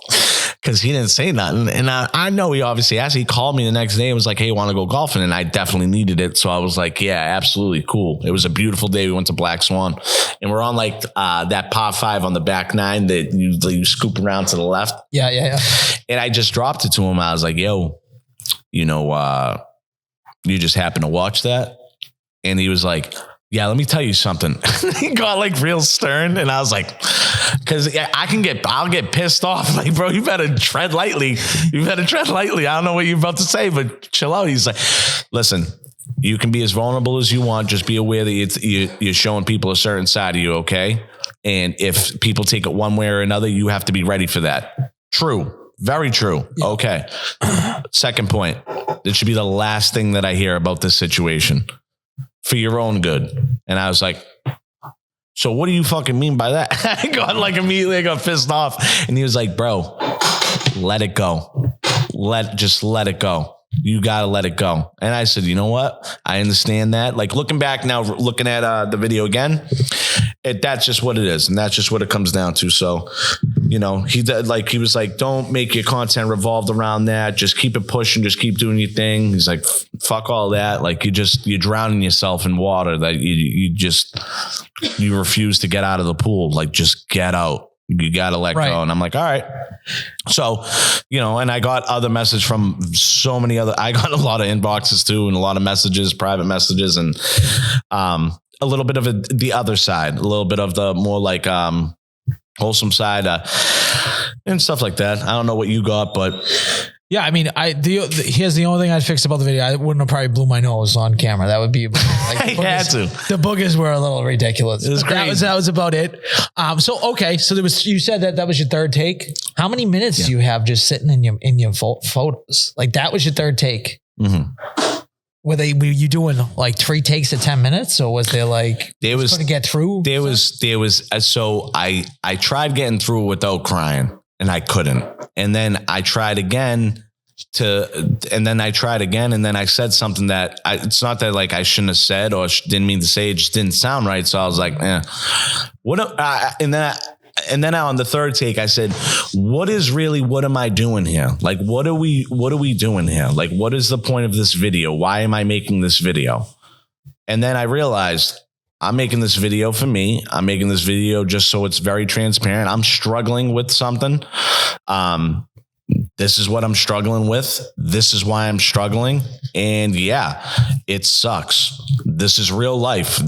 Speaker 1: because he didn't say nothing. And I know he obviously asked. He called me the next day and was like, hey, want to go golfing? And I definitely needed it. So I was like, yeah, absolutely cool. It was a beautiful day. We went to Black Swan and we're on like that par 5 on the back 9 that you scoop around to the left.
Speaker 2: Yeah.
Speaker 1: And I just dropped it to him. I was like, yo, you just happen to watch that? And he was like, yeah, let me tell you something. He got like real stern. And I was like, because I'll get pissed off. Like, bro, you better tread lightly. I don't know what you're about to say, but chill out. He's like, listen, you can be as vulnerable as you want. Just be aware that you're showing people a certain side of you, okay? And if people take it one way or another, you have to be ready for that. True. Very true. Yeah. Okay. Second point. It should be the last thing that I hear about this situation. For your own good. And I was like, so what do you fucking mean by that? I got pissed off. And he was like, bro, let it go. Just let it go. You got to let it go. And I said, you know what? I understand that. Like looking back now, looking at the video again, that's just what it is. And that's just what it comes down to. So, he was like, don't make your content revolved around that. Just keep it pushing. Just keep doing your thing. He's like, fuck all that. Like you're drowning yourself in water that you refuse to get out of the pool. Like just get out. You got to let go. And I'm like, all right. So, and I got other message from so many I got a lot of inboxes too, and a lot of messages, private messages, and a little bit of the other side, a little bit of the more like wholesome side and stuff like that. I don't know what you got, but
Speaker 2: yeah, I mean, here's the only thing I'd fix about the video. I wouldn't have probably blew my nose on camera. That would be like the boogers were a little ridiculous. It was crazy. That was about it. So you said that was your third take. How many minutes do you have just sitting in your photos? Like that was your third take. Mm-hmm. Were you doing like 3 takes at 10 minutes, or was there like going to get through? There was. So I tried getting through without crying. And I couldn't. And then I tried again and then I said something that it's not that like I shouldn't have said or didn't mean to say, it just didn't sound right. So I was like, and then on the third take, I said, what am I doing here? Like, what are we doing here? Like, what is the point of this video? Why am I making this video? And then I realized
Speaker 1: I'm making this video for me. I'm making this video just so it's very transparent. I'm struggling with something. This is what I'm struggling with. This is why I'm struggling. And yeah, it sucks. This is real life.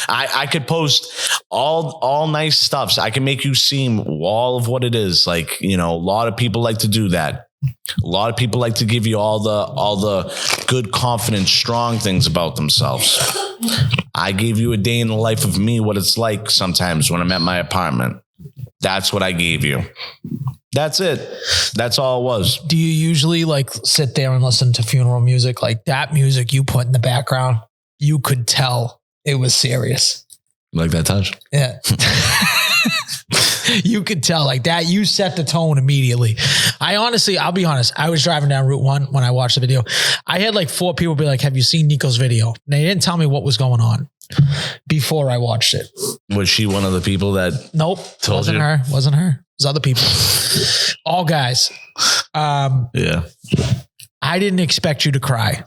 Speaker 1: I could post all nice stuff. I can make you seem all of what it is. Like, a lot of people like to do that. A lot of people like to give you all the good, confident, strong things about themselves. I gave you a day in the life of me, what it's like sometimes when I'm at my apartment. That's what I gave you. That's it. That's all it was.
Speaker 2: Do you usually like sit there and listen to funeral music? Like that music you put in the background, you could tell it was serious.
Speaker 1: Like that touch?
Speaker 2: Yeah. You could tell like that. You set the tone immediately. I'll be honest. I was driving down Route 1 when I watched the video. I had like 4 people be like, have you seen Nico's video? And they didn't tell me what was going on before I watched it.
Speaker 1: Was she one of the people that?
Speaker 2: Nope. Wasn't her. It was other people. All guys.
Speaker 1: Yeah.
Speaker 2: I didn't expect you to cry.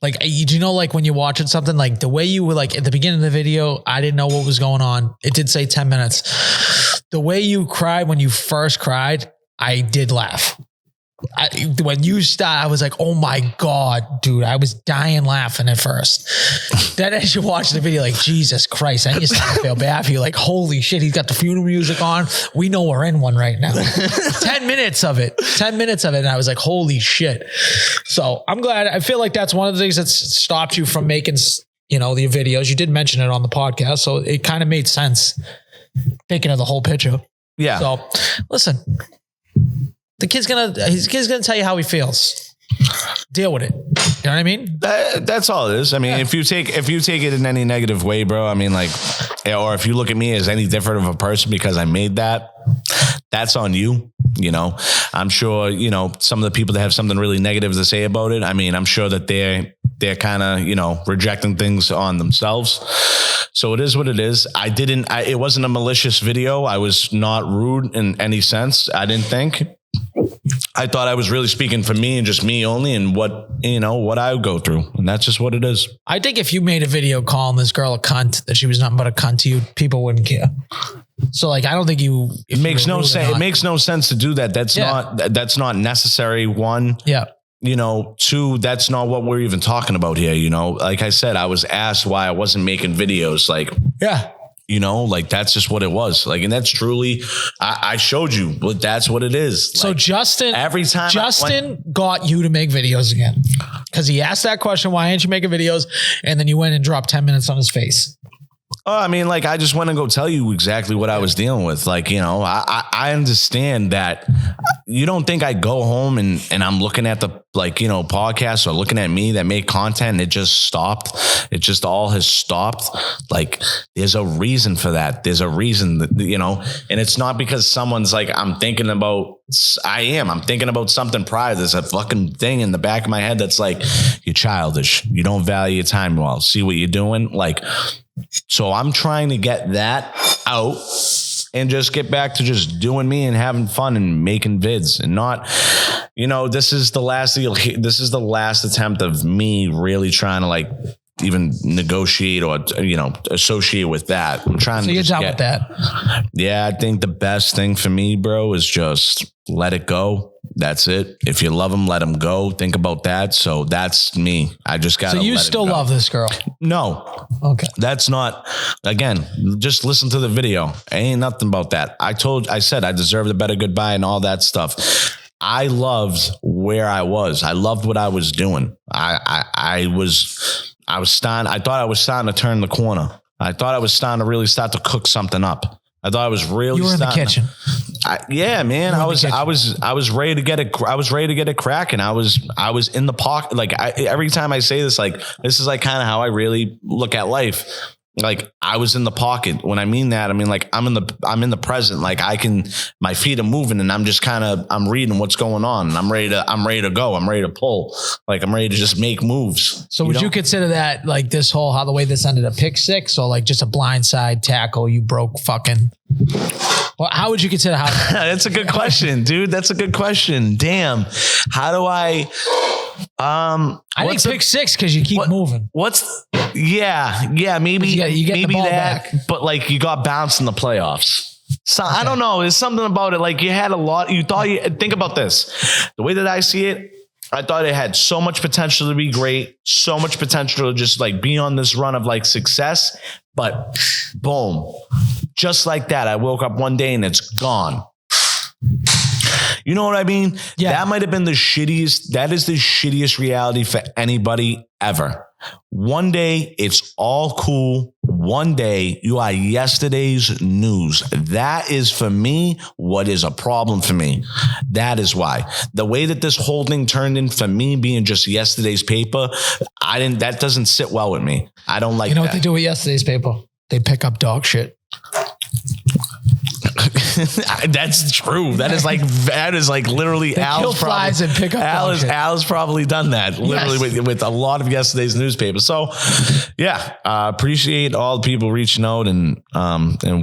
Speaker 2: Like, do you know, like when you're watching something, like the way you were like at the beginning of the video, I didn't know what was going on. It did say 10 minutes. The way you cried when you first cried, I did laugh. When you started, I was like, oh my God, dude, I was dying laughing at first. Then as you watch the video, like, Jesus Christ, I just start to feel bad for you. Like, holy shit, he's got the funeral music on. We know we're in one right now. 10 minutes of it. And I was like, holy shit. So I'm glad. I feel like that's one of the things that stopped you from making, the videos. You did mention it on the podcast. So it kind of made sense thinking of the whole picture.
Speaker 1: Yeah.
Speaker 2: So listen. The kid's gonna tell you how he feels. Deal with it. You know what I mean?
Speaker 1: That's all it is. I mean, if you take it in any negative way, bro, I mean, like, or if you look at me as any different of a person because I made that, that's on you. I'm sure, some of the people that have something really negative to say about it. I mean, I'm sure that they're kind of, rejecting things on themselves. So it is what it is. It wasn't a malicious video. I was not rude in any sense. I didn't think. I thought I was really speaking for me and just me only and what I would go through. And that's just what it is. I
Speaker 2: think if you made a video calling this girl a cunt, that she was nothing but a cunt to you, people wouldn't care. So like, I don't think it makes no sense.
Speaker 1: It makes no sense to do that. That's not necessary. One.
Speaker 2: Yeah.
Speaker 1: 2, that's not what we're even talking about here. Like I said, I was asked why I wasn't making videos. Like,
Speaker 2: yeah.
Speaker 1: Like that's just what it was. Like, and that's truly, I showed you, but that's what it is.
Speaker 2: So
Speaker 1: like,
Speaker 2: Justin
Speaker 1: Justin
Speaker 2: got you to make videos again because he asked that question, why aren't you making videos? And then you went and dropped 10 minutes on his face.
Speaker 1: Oh, I mean, like, I just want to go tell you exactly what I was dealing with. Like, I understand that you don't think I go home and I'm looking at the, podcast or looking at me that made content and it just stopped. It just all has stopped. Like, there's a reason for that. There's a reason that, and it's not because someone's like, I'm thinking about something prior. There's a fucking thing in the back of my head that's like, you're childish. You don't value your time well. See what you're doing? Like, so I'm trying to get that out and just get back to just doing me and having fun and making vids and not, this is the last attempt of me really trying to like even negotiate or, associate with that. I'm trying to.
Speaker 2: So you're done with that?
Speaker 1: Yeah. I think the best thing for me, bro, is just let it go. That's it. If you love them, let them go. Think about that. So that's me. I just got to.
Speaker 2: So you still love this girl?
Speaker 1: No.
Speaker 2: Okay.
Speaker 1: That's not, again, just listen to the video. Ain't nothing about that. I said I deserved a better goodbye and all that stuff. I loved where I was. I loved what I was doing. I thought I was starting to turn the corner. I thought I was starting to really start to cook something up. I thought I was really.
Speaker 2: You were in the kitchen.
Speaker 1: Yeah, man. I was ready to get it. I was ready to get it cracking. I was in the pocket. Like every time I say this, like this is like kind of how I really look at life. Like I was in the pocket. When I mean that, I mean like I'm in the present. Like my feet are moving and I'm just I'm reading what's going on. And I'm ready to go. I'm ready to pull. Like I'm ready to just make moves.
Speaker 2: So would you consider that like the way this ended up pick 6 or like just a blindside tackle? You broke fucking. Well, how would you consider how?
Speaker 1: That's a good question, dude. That's a good question. Damn. How do I
Speaker 2: I think pick 6 because you keep moving.
Speaker 1: Maybe
Speaker 2: you get the ball
Speaker 1: that,
Speaker 2: back.
Speaker 1: but like you got bounced in the playoffs. So I don't know. There's something about it. Like you had a lot. You thought think about this. The way that I see it, I thought it had so much potential to be great, so much potential to just like be on this run of like success. But boom, just like that, I woke up one day and it's gone. You know what I mean?
Speaker 2: Yeah.
Speaker 1: That might have been the shittiest. That is the shittiest reality for anybody ever. One day it's all cool. One day you are yesterday's news. That is for me what is a problem for me. That is why the way that this whole thing turned in for me being just yesterday's paper, that doesn't sit well with me. I don't like that.
Speaker 2: You know what they do with yesterday's paper? They pick up dog shit.
Speaker 1: That's true. That is like literally
Speaker 2: Al's flies and pick up
Speaker 1: Al's probably done that literally with a lot of yesterday's newspapers. So yeah, appreciate all the people reaching out and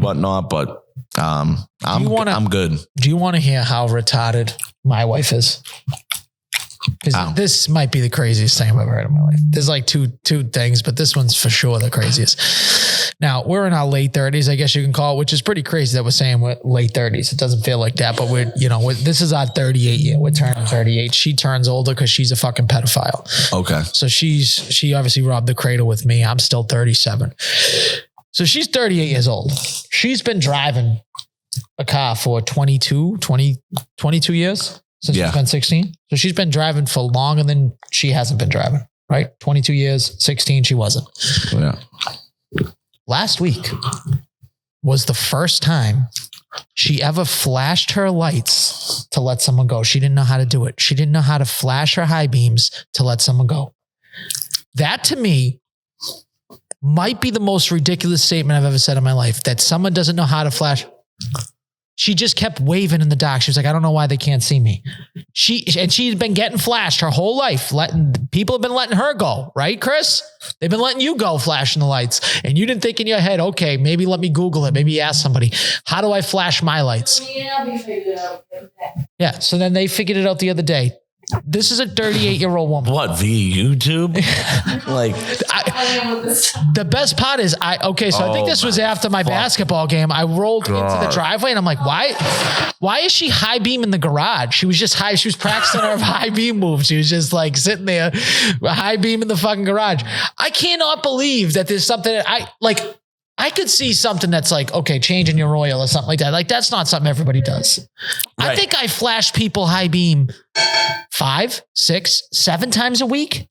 Speaker 1: whatnot, but I'm good.
Speaker 2: Do you want to hear how retarded my wife is? Because this might be the craziest thing I've ever heard in my life. There's like two things, but this one's for sure the craziest. Now, we're in our late 30s, I guess you can call it, which is pretty crazy that we're saying we're late 30s. It doesn't feel like that, but this is our 38 year. We're turning 38. She turns older because she's a fucking pedophile.
Speaker 1: Okay.
Speaker 2: So she obviously robbed the cradle with me. I'm still 37. So she's 38 years old. She's been driving a car for 22 years. Since she's been 16. So she's been driving for longer than she hasn't been driving, right? 22 years, 16, she wasn't.
Speaker 1: Yeah.
Speaker 2: Last week was the first time she ever flashed her lights to let someone go. She didn't know how to do it. She didn't know how to flash her high beams to let someone go. That to me might be the most ridiculous statement I've ever said in my life, that someone doesn't know how to flash. She just kept waving in the dark. She was like, I don't know why they can't see me. She's been getting flashed her whole life. People have been letting her go, right, Chris? They've been letting you go flashing the lights. And you didn't think in your head, okay, maybe let me Google it. Maybe ask somebody, how do I flash my lights? Yeah. So then they figured it out the other day. This is a 38-year-old woman.
Speaker 1: What, via YouTube?
Speaker 2: The best part is I think this was after my basketball game. I rolled into the driveway and I'm like, why is she high beam in the garage? She was just high. She was practicing her high beam move. She was just like sitting there, high beam in the fucking garage. I cannot believe that there's something I could see something that's like, okay, changing your oil or something like that. Like that's not something everybody does. Right. I think I flash people high beam 5, 6, 7 times a week.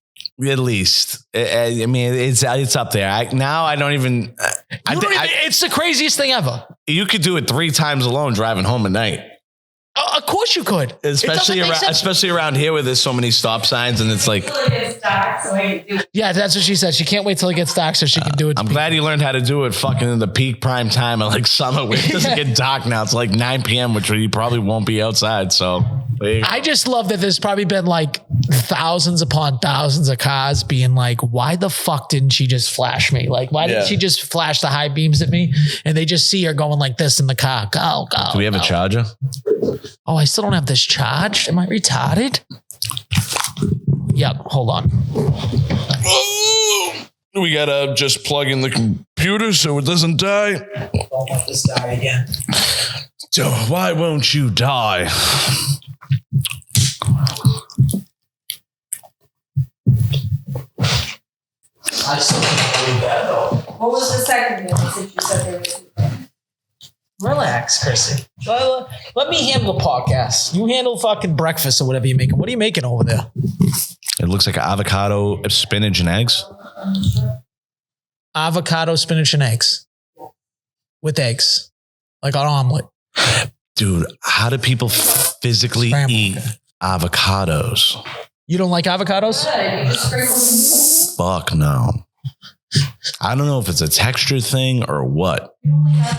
Speaker 1: At least. I mean, it's up there. I don't even.
Speaker 2: It's the craziest thing ever.
Speaker 1: You could do it 3 times alone driving home at night.
Speaker 2: Of course you could.
Speaker 1: Especially around here where there's so many stop signs and it's like.
Speaker 2: Yeah, that's what she said. She can't wait till it gets dark so she can do it.
Speaker 1: I'm glad you learned how to do it fucking in the peak prime time of like summer where it doesn't get dark now. It's like 9 p.m., which you probably won't be outside. So I just love that there's probably been like thousands upon thousands of cars being like, why the fuck didn't she just flash me? Like, why didn't she just flash the high beams at me? And they just see her going like this in the car. Go. Do we have a charger?
Speaker 2: Oh, I still don't have this charged. Am I retarded? Yep. Hold on.
Speaker 1: We gotta just plug in the computer so it doesn't die.
Speaker 2: Don't let this die again.
Speaker 1: So why won't you die?
Speaker 2: I still can't believe that though.
Speaker 3: What was the second thing since you said there was?
Speaker 2: Relax, Chrissy. Let me handle the podcast. You handle fucking breakfast or whatever you're making. What are you making over there?
Speaker 1: It looks like avocado, spinach, and eggs.
Speaker 2: Avocado, spinach, and eggs. With eggs. Like an omelet.
Speaker 1: Dude, how do people physically eat avocados?
Speaker 2: You don't like avocados?
Speaker 1: Fuck no. I don't know if it's a texture thing or what.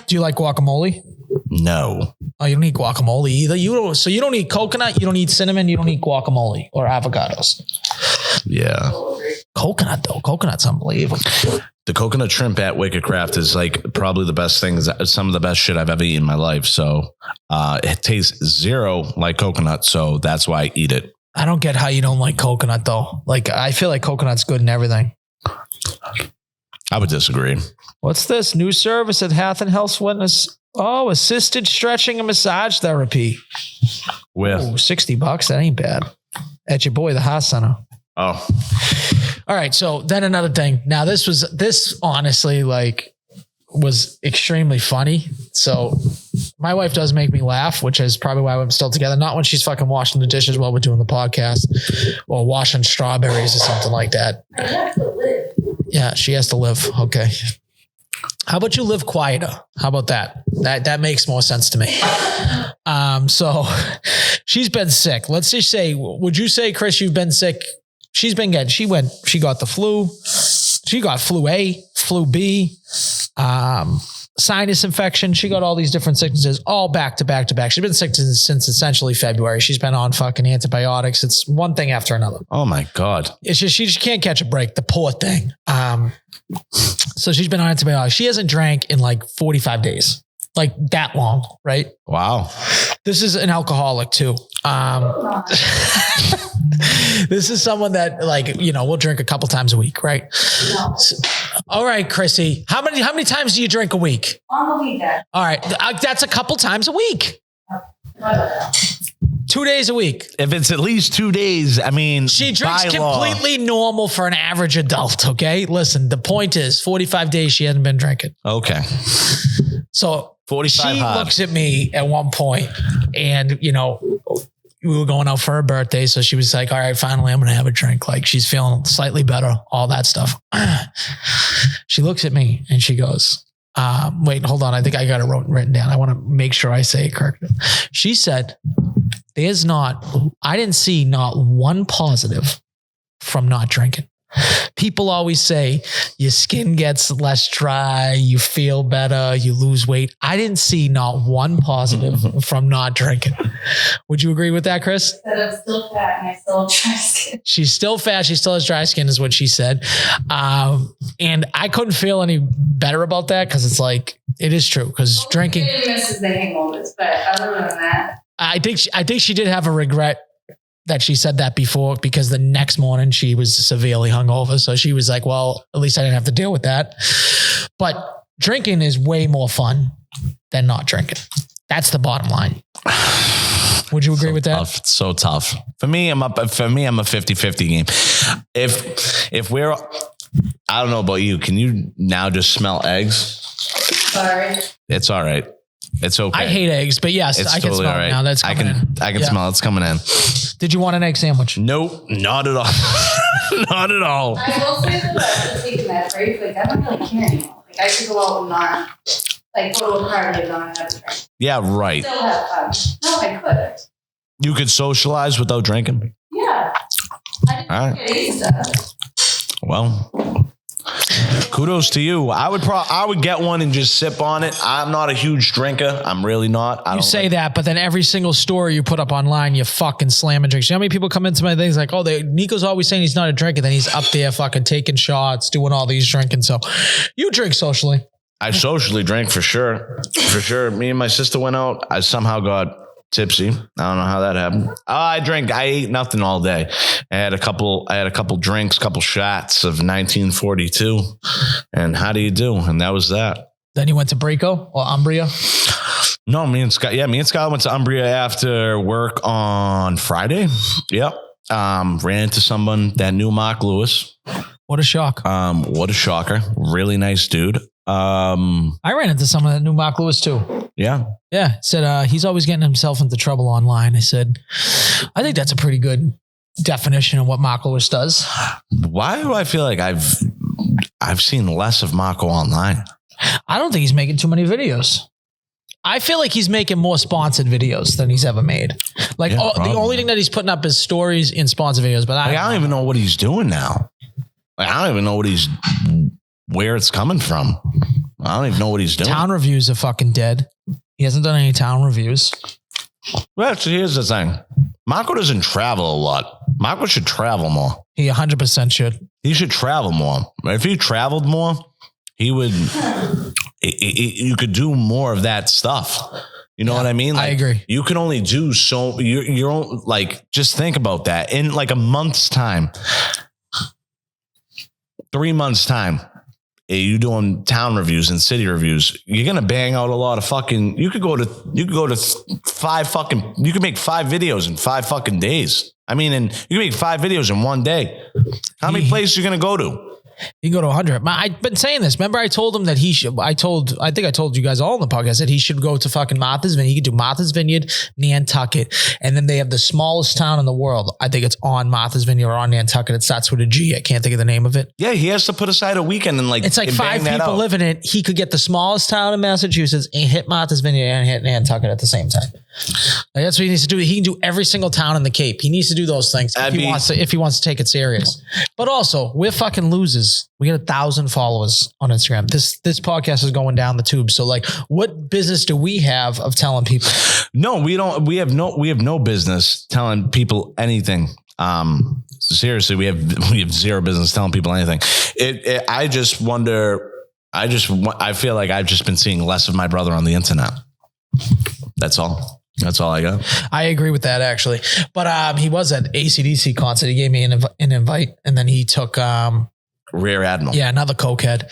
Speaker 2: Do you like guacamole?
Speaker 1: No.
Speaker 2: Oh, you don't eat guacamole either. So you don't eat coconut, you don't eat cinnamon, you don't eat guacamole or avocados.
Speaker 1: Yeah.
Speaker 2: Coconut though. Coconut's unbelievable.
Speaker 1: The coconut shrimp at Wicked Craft is like probably the best thing. Some of the best shit I've ever eaten in my life. So it tastes zero like coconut. So that's why I eat it.
Speaker 2: I don't get how you don't like coconut though. Like, I feel like coconut's good in everything.
Speaker 1: I would disagree.
Speaker 2: What's this? New service at Hath and Health Witness. Oh, assisted stretching and massage therapy.
Speaker 1: With
Speaker 2: Ooh, $60. That ain't bad. At your boy, the Heart Center.
Speaker 1: Oh.
Speaker 2: All right. So then another thing. Now this honestly like was extremely funny. So my wife does make me laugh, which is probably why I'm still together. Not when she's fucking washing the dishes while we're doing the podcast or washing strawberries or something like that.
Speaker 3: I have to live.
Speaker 2: Yeah, she has to live. Okay. How about you live quieter? How about that? That makes more sense to me. So she's been sick. Let's just say, would you say, Chris, you've been sick? She's been getting, she got the flu. She got flu A, flu B, sinus infection. She got all these different sicknesses all back to back to back. She's been sick since essentially February. She's been on fucking antibiotics. It's one thing after another.
Speaker 1: Oh my God.
Speaker 2: It's just, she just can't catch a break. The poor thing. So she's been on antibiotics. She hasn't drank in like 45 days, like that long, right?
Speaker 1: Wow.
Speaker 2: This is an alcoholic too. This is someone that like, you know, we'll drink a couple times a week, right?
Speaker 3: No.
Speaker 2: So, all right, Chrissy, how many times do you drink a week?
Speaker 3: On the weekend.
Speaker 2: All right. That's a couple times a week. 2 days a week.
Speaker 1: If it's at least 2 days, I mean,
Speaker 2: She drinks
Speaker 1: by law.
Speaker 2: completely normal for an average adult. Okay. Listen, the point is 45 days she hasn't been drinking.
Speaker 1: Okay.
Speaker 2: So
Speaker 1: 45
Speaker 2: she
Speaker 1: hard.
Speaker 2: looks at me at one point and, you know, we were going out for her birthday. So she was like, all right, finally, I'm going to have a drink. Like she's feeling slightly better, all that stuff. She looks at me and she goes, wait, hold on. I think I got it written down. I want to make sure I say it correctly. She said, I didn't see not one positive from not drinking. People always say your skin gets less dry, you feel better, you lose weight. I didn't see not one positive from not drinking. Would you agree with that, Chris?
Speaker 3: That I'm still fat and I still have dry skin.
Speaker 2: She's still fat. She still has dry skin is what she said. And I couldn't feel any better about that because it's like, it is true because drinking.
Speaker 3: It misses the hangovers, but other than that.
Speaker 2: I think she did have a regret that she said that before because the next morning she was severely hungover. So she was like, well, at least I didn't have to deal with that. But drinking is way more fun than not drinking. That's the bottom line. Would you agree with that?
Speaker 1: Tough. It's so tough. For me, I'm a 50-50 game. If we're, I don't know about you. Can you now just smell eggs?
Speaker 3: Sorry.
Speaker 1: It's all right. It's okay.
Speaker 2: I hate eggs, but yes,
Speaker 1: It's
Speaker 2: I can
Speaker 1: totally
Speaker 2: smell
Speaker 1: all right.
Speaker 2: it now. That's
Speaker 1: I
Speaker 2: coming in.
Speaker 1: can
Speaker 2: Yeah.
Speaker 1: smell it's coming in.
Speaker 2: Did you want an egg sandwich?
Speaker 1: Nope, not at all. Not at all.
Speaker 3: I will say that after taking that break, like I don't really care anymore. Like I could go out and not, like go to a party and not have a drink.
Speaker 1: Yeah, right.
Speaker 3: Still have fun. No, I could.
Speaker 1: You could socialize without drinking.
Speaker 3: Yeah. I didn't
Speaker 1: All right.
Speaker 3: get Easter.
Speaker 1: Well, kudos to you. I would get one and just sip on it. I'm not a huge drinker. I'm really not.
Speaker 2: You say that, but then every single story you put up online, you fucking slamming drinks. You know how many people come into my things like, oh, Nico's always saying he's not a drinker. Then he's up there fucking taking shots, doing all these drinking. So you drink socially.
Speaker 1: I socially drink for sure. For sure. Me and my sister went out. I somehow got tipsy. I don't know how that happened. I ate nothing all day. I had a couple drinks, couple shots of 1942. And how do you do? And that was that.
Speaker 2: Then you went to Brico or Umbria.
Speaker 1: No, me and Scott went to Umbria after work on Friday. Yep. Ran into someone that knew Mark Lewis.
Speaker 2: What a shock.
Speaker 1: What a shocker. Really nice dude.
Speaker 2: I ran into someone that knew Mark Lewis too.
Speaker 1: Yeah.
Speaker 2: Yeah. Said he's always getting himself into trouble online. I said, I think that's a pretty good definition of what Mark Lewis does.
Speaker 1: Why do I feel like I've seen less of Marco online?
Speaker 2: I don't think he's making too many videos. I feel like he's making more sponsored videos than he's ever made. Like
Speaker 1: Yeah,
Speaker 2: the only thing that he's putting up is stories in sponsored videos. But
Speaker 1: I don't even know what he's doing now. Like, I don't even know where it's coming from. I don't even know what he's doing.
Speaker 2: Town reviews are fucking dead. He hasn't done any town reviews.
Speaker 1: Well, actually, here's the thing. Marco doesn't travel a lot. Marco should travel more.
Speaker 2: He 100% should.
Speaker 1: He should travel more. If he traveled more, he would. You could do more of that stuff. You know what I mean?
Speaker 2: I agree.
Speaker 1: You can only do so. You're like, just think about that. In like a month's time, 3 months time, you doing town reviews and city reviews. You're gonna bang out a lot of fucking. You could make 5 videos in 5 fucking days. I mean, and you can make 5 videos in 1 day. How many places are you gonna go to?
Speaker 2: You can go to 100. I've been saying this. Remember, I told him that he should. I think I told you guys all in the podcast that he should go to fucking Martha's Vineyard. He could do Martha's Vineyard, Nantucket, and then they have the smallest town in the world. I think it's on Martha's Vineyard or on Nantucket. It starts with a G. I can't think of the name of it.
Speaker 1: Yeah, he has to put aside a weekend and like.
Speaker 2: It's like 5 people live in it. He could get the smallest town in Massachusetts and hit Martha's Vineyard and hit Nantucket at the same time. Like, that's what he needs to do. He can do every single town in the Cape. He needs to do those things if he wants to take it serious. But also, we're fucking losers. We got 1,000 followers on Instagram. This podcast is going down the tube. So like, what business do we have of telling people?
Speaker 1: No, we don't. We have no business telling people anything. Seriously, we have zero business telling people anything. I just wonder. I feel like I've just been seeing less of my brother on the internet. That's all. That's all I got.
Speaker 2: I agree with that actually. But he was at AC/DC concert. He gave me an invite, and then he took
Speaker 1: Rear Admiral.
Speaker 2: Yeah, another cokehead.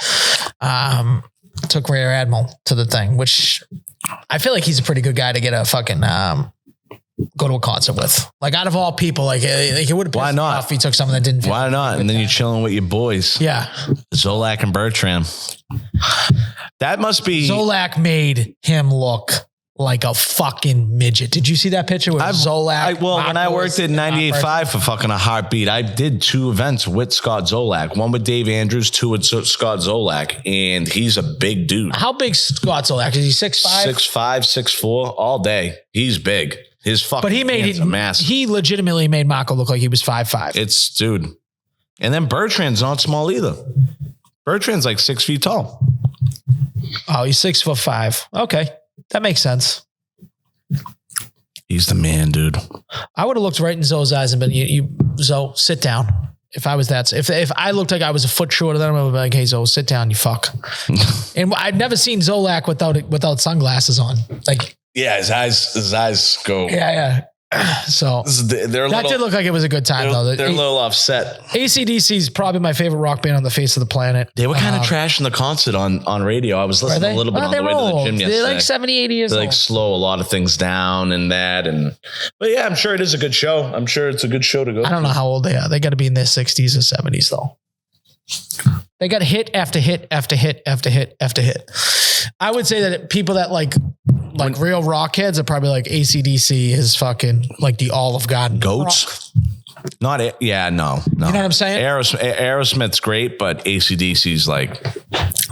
Speaker 2: Took Rear Admiral to the thing, which I feel like he's a pretty good guy to get a fucking go to a concert with. Like, out of all people, like it would have pissed me off if he took someone that didn't.
Speaker 1: Why not? And then you're chilling with your boys.
Speaker 2: Yeah,
Speaker 1: Zolak and Bertram. That must be
Speaker 2: Zolak made him look like a fucking midget. Did you see that picture with Zolak?
Speaker 1: When I worked at 98.5 for fucking a heartbeat, I did 2 events with Scott Zolak. One with Dave Andrews, 2 with Scott Zolak. And he's a big dude.
Speaker 2: How big's Scott Zolak? Is he 6'5"?
Speaker 1: 6'5", 6'4", all day. He's big. His fucking hands are massive.
Speaker 2: He legitimately made Marco look like he was 5'5".
Speaker 1: It's, dude. And then Bertrand's not small either. Bertrand's like 6 feet tall.
Speaker 2: Oh, he's 6'5". Okay. That makes sense.
Speaker 1: He's the man, dude.
Speaker 2: I would have looked right in Zoe's eyes and been, Zoe, sit down. If I was that, if I looked like I was a foot shorter than him, I would be like, hey, Zoe, sit down, you fuck. And I'd never seen Zolak without sunglasses on. Like,
Speaker 1: yeah, his eyes go.
Speaker 2: Yeah. So did look like it was a good time though.
Speaker 1: They're a little offset.
Speaker 2: AC/DC is probably my favorite rock band on the face of the planet.
Speaker 1: They were kind of trashing the concert on radio. I was listening a little bit on the way to the gym yesterday.
Speaker 2: They're like 70, 80 years old.
Speaker 1: They like slow a lot of things down and that. But yeah, I'm sure it is a good show. I'm sure it's a good show to go.
Speaker 2: I don't know how old they are. They got to be in their 60s or 70s though. They got hit after hit after hit after hit after hit. I would say that people that like real rock heads are probably like AC/DC is fucking like the Olive Garden.
Speaker 1: Goats? Rock. No.
Speaker 2: You know what I'm saying?
Speaker 1: Aerosmith's great, but AC/DC's like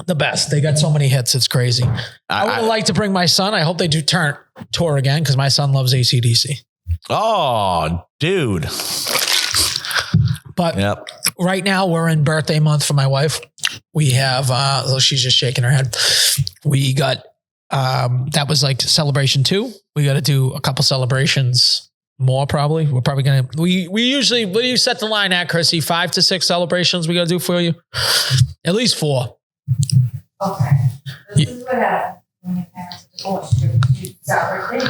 Speaker 2: the best. They got so many hits. It's crazy. I would like to bring my son. I hope they do tour again because my son loves AC/DC.
Speaker 1: Oh, dude.
Speaker 2: But right now we're in birthday month for my wife. We have, she's just shaking her head. We got, that was like celebration 2. We got to do a couple celebrations more probably. We're probably going to, we usually, what do you set the line at, Chrissy? 5 to 6 celebrations we got to do for you? At least 4.
Speaker 3: Okay. This is what happens when your parents are divorced. You start birthday.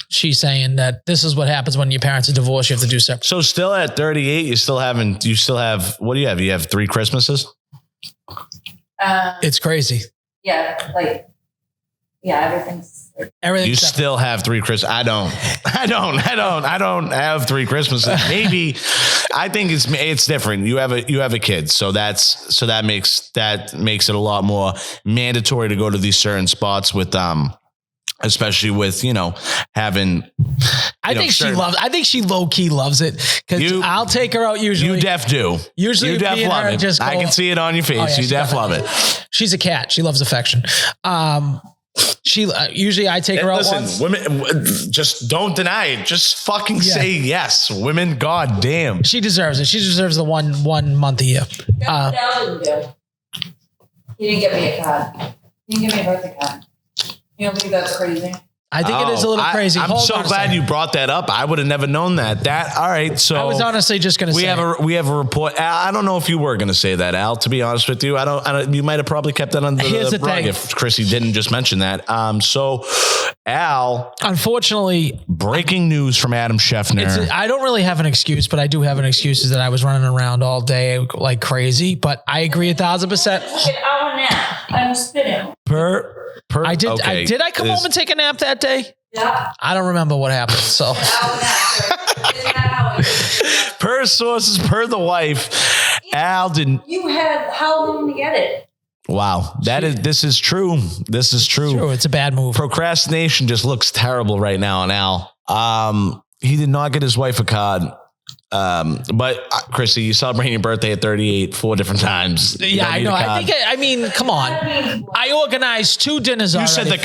Speaker 2: She's saying that this is what happens when your parents are divorced. You have to do separate.
Speaker 1: So still at 38, you still have, what do you have? You have 3 Christmases?
Speaker 2: It's crazy.
Speaker 3: Yeah. Everything's.
Speaker 1: You still have 3 Christmas. I don't have 3 Christmases. Maybe I think it's different. You have a kid. So that makes it a lot more mandatory to go to these certain spots with, especially with, having.
Speaker 2: I think she low key loves it because I'll take her out usually.
Speaker 1: You def do.
Speaker 2: Usually
Speaker 1: you def love it. I can see it on your face. Oh, yeah, you def love it.
Speaker 2: She's a cat. She loves affection. She usually I take her out once.
Speaker 1: Women, just don't deny it. Just fucking say yes. Women, god damn.
Speaker 2: She deserves it. She deserves the one month a year.
Speaker 3: He didn't get me a card. He didn't give me a birthday card. You don't think that's crazy?
Speaker 2: I think it is a little crazy.
Speaker 1: I'm so glad you brought that up. I would have never known that. All right. So
Speaker 2: I was honestly just going to say.
Speaker 1: We have a report. Al, I don't know if you were going to say that, Al, to be honest with you. I don't you might have probably kept that under the rug if Chrissy didn't just mention that. So Al.
Speaker 2: Unfortunately.
Speaker 1: Breaking news from Adam Scheffner.
Speaker 2: I don't really have an excuse, but I do have an excuse is that I was running around all day like crazy, but I agree 1,000%.
Speaker 3: An hour nap. I was spitting.
Speaker 2: I did.
Speaker 1: Okay.
Speaker 2: Did I come home and take a nap that day?
Speaker 3: Yeah.
Speaker 2: I don't remember what happened. So,
Speaker 1: per sources, per the wife, Al didn't.
Speaker 3: You had how long to get it?
Speaker 1: Wow, this is true. This is true.
Speaker 2: It's true. It's a bad move.
Speaker 1: Procrastination just looks terrible right now on Al. He did not get his wife a card. But Chrissy, you celebrating your birthday at 38 4 different times.
Speaker 2: Yeah, I know. I mean, come on. I organized 2 dinners already.
Speaker 1: You said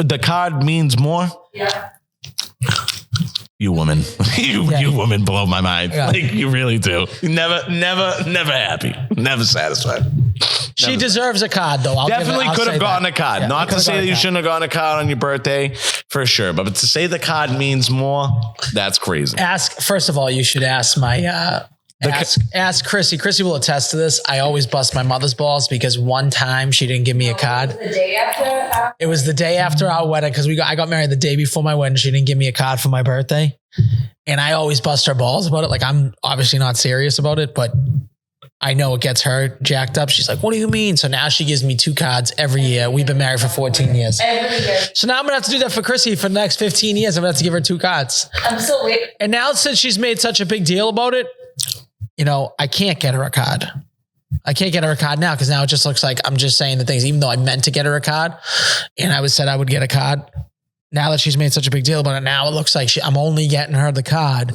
Speaker 1: the card means more?
Speaker 3: Yeah.
Speaker 1: You woman. You woman blow my mind.
Speaker 2: Yeah.
Speaker 1: Like you really do. Never happy. Never satisfied.
Speaker 2: She deserves a card though.
Speaker 1: Definitely could have gotten a card.
Speaker 2: Yeah,
Speaker 1: Not to say that you shouldn't have gotten a card on your birthday for sure. But to say the card means more, that's crazy.
Speaker 2: First of all, you should ask my ask Chrissy. Chrissy will attest to this. I always bust my mother's balls because one time she didn't give me a card.
Speaker 3: The day after?
Speaker 2: It was the day after our wedding because I got married the day before my wedding. She didn't give me a card for my birthday. And I always bust her balls about it. Like I'm obviously not serious about it, but I know it gets her jacked up. She's like, what do you mean? So now she gives me 2 cards every year. We've been married for 14 years.
Speaker 3: Every year.
Speaker 2: So now I'm going to have to do that for Chrissy for the next 15 years. I'm going to have to give her 2 cards.
Speaker 3: I'm still waiting.
Speaker 2: And now since she's made such a big deal about it, I can't get her a card. I can't get her a card now because now it just looks like I'm just saying the things, even though I meant to get her a card and I said I would get a card. Now that she's made such a big deal about it, now it looks like I'm only getting her the card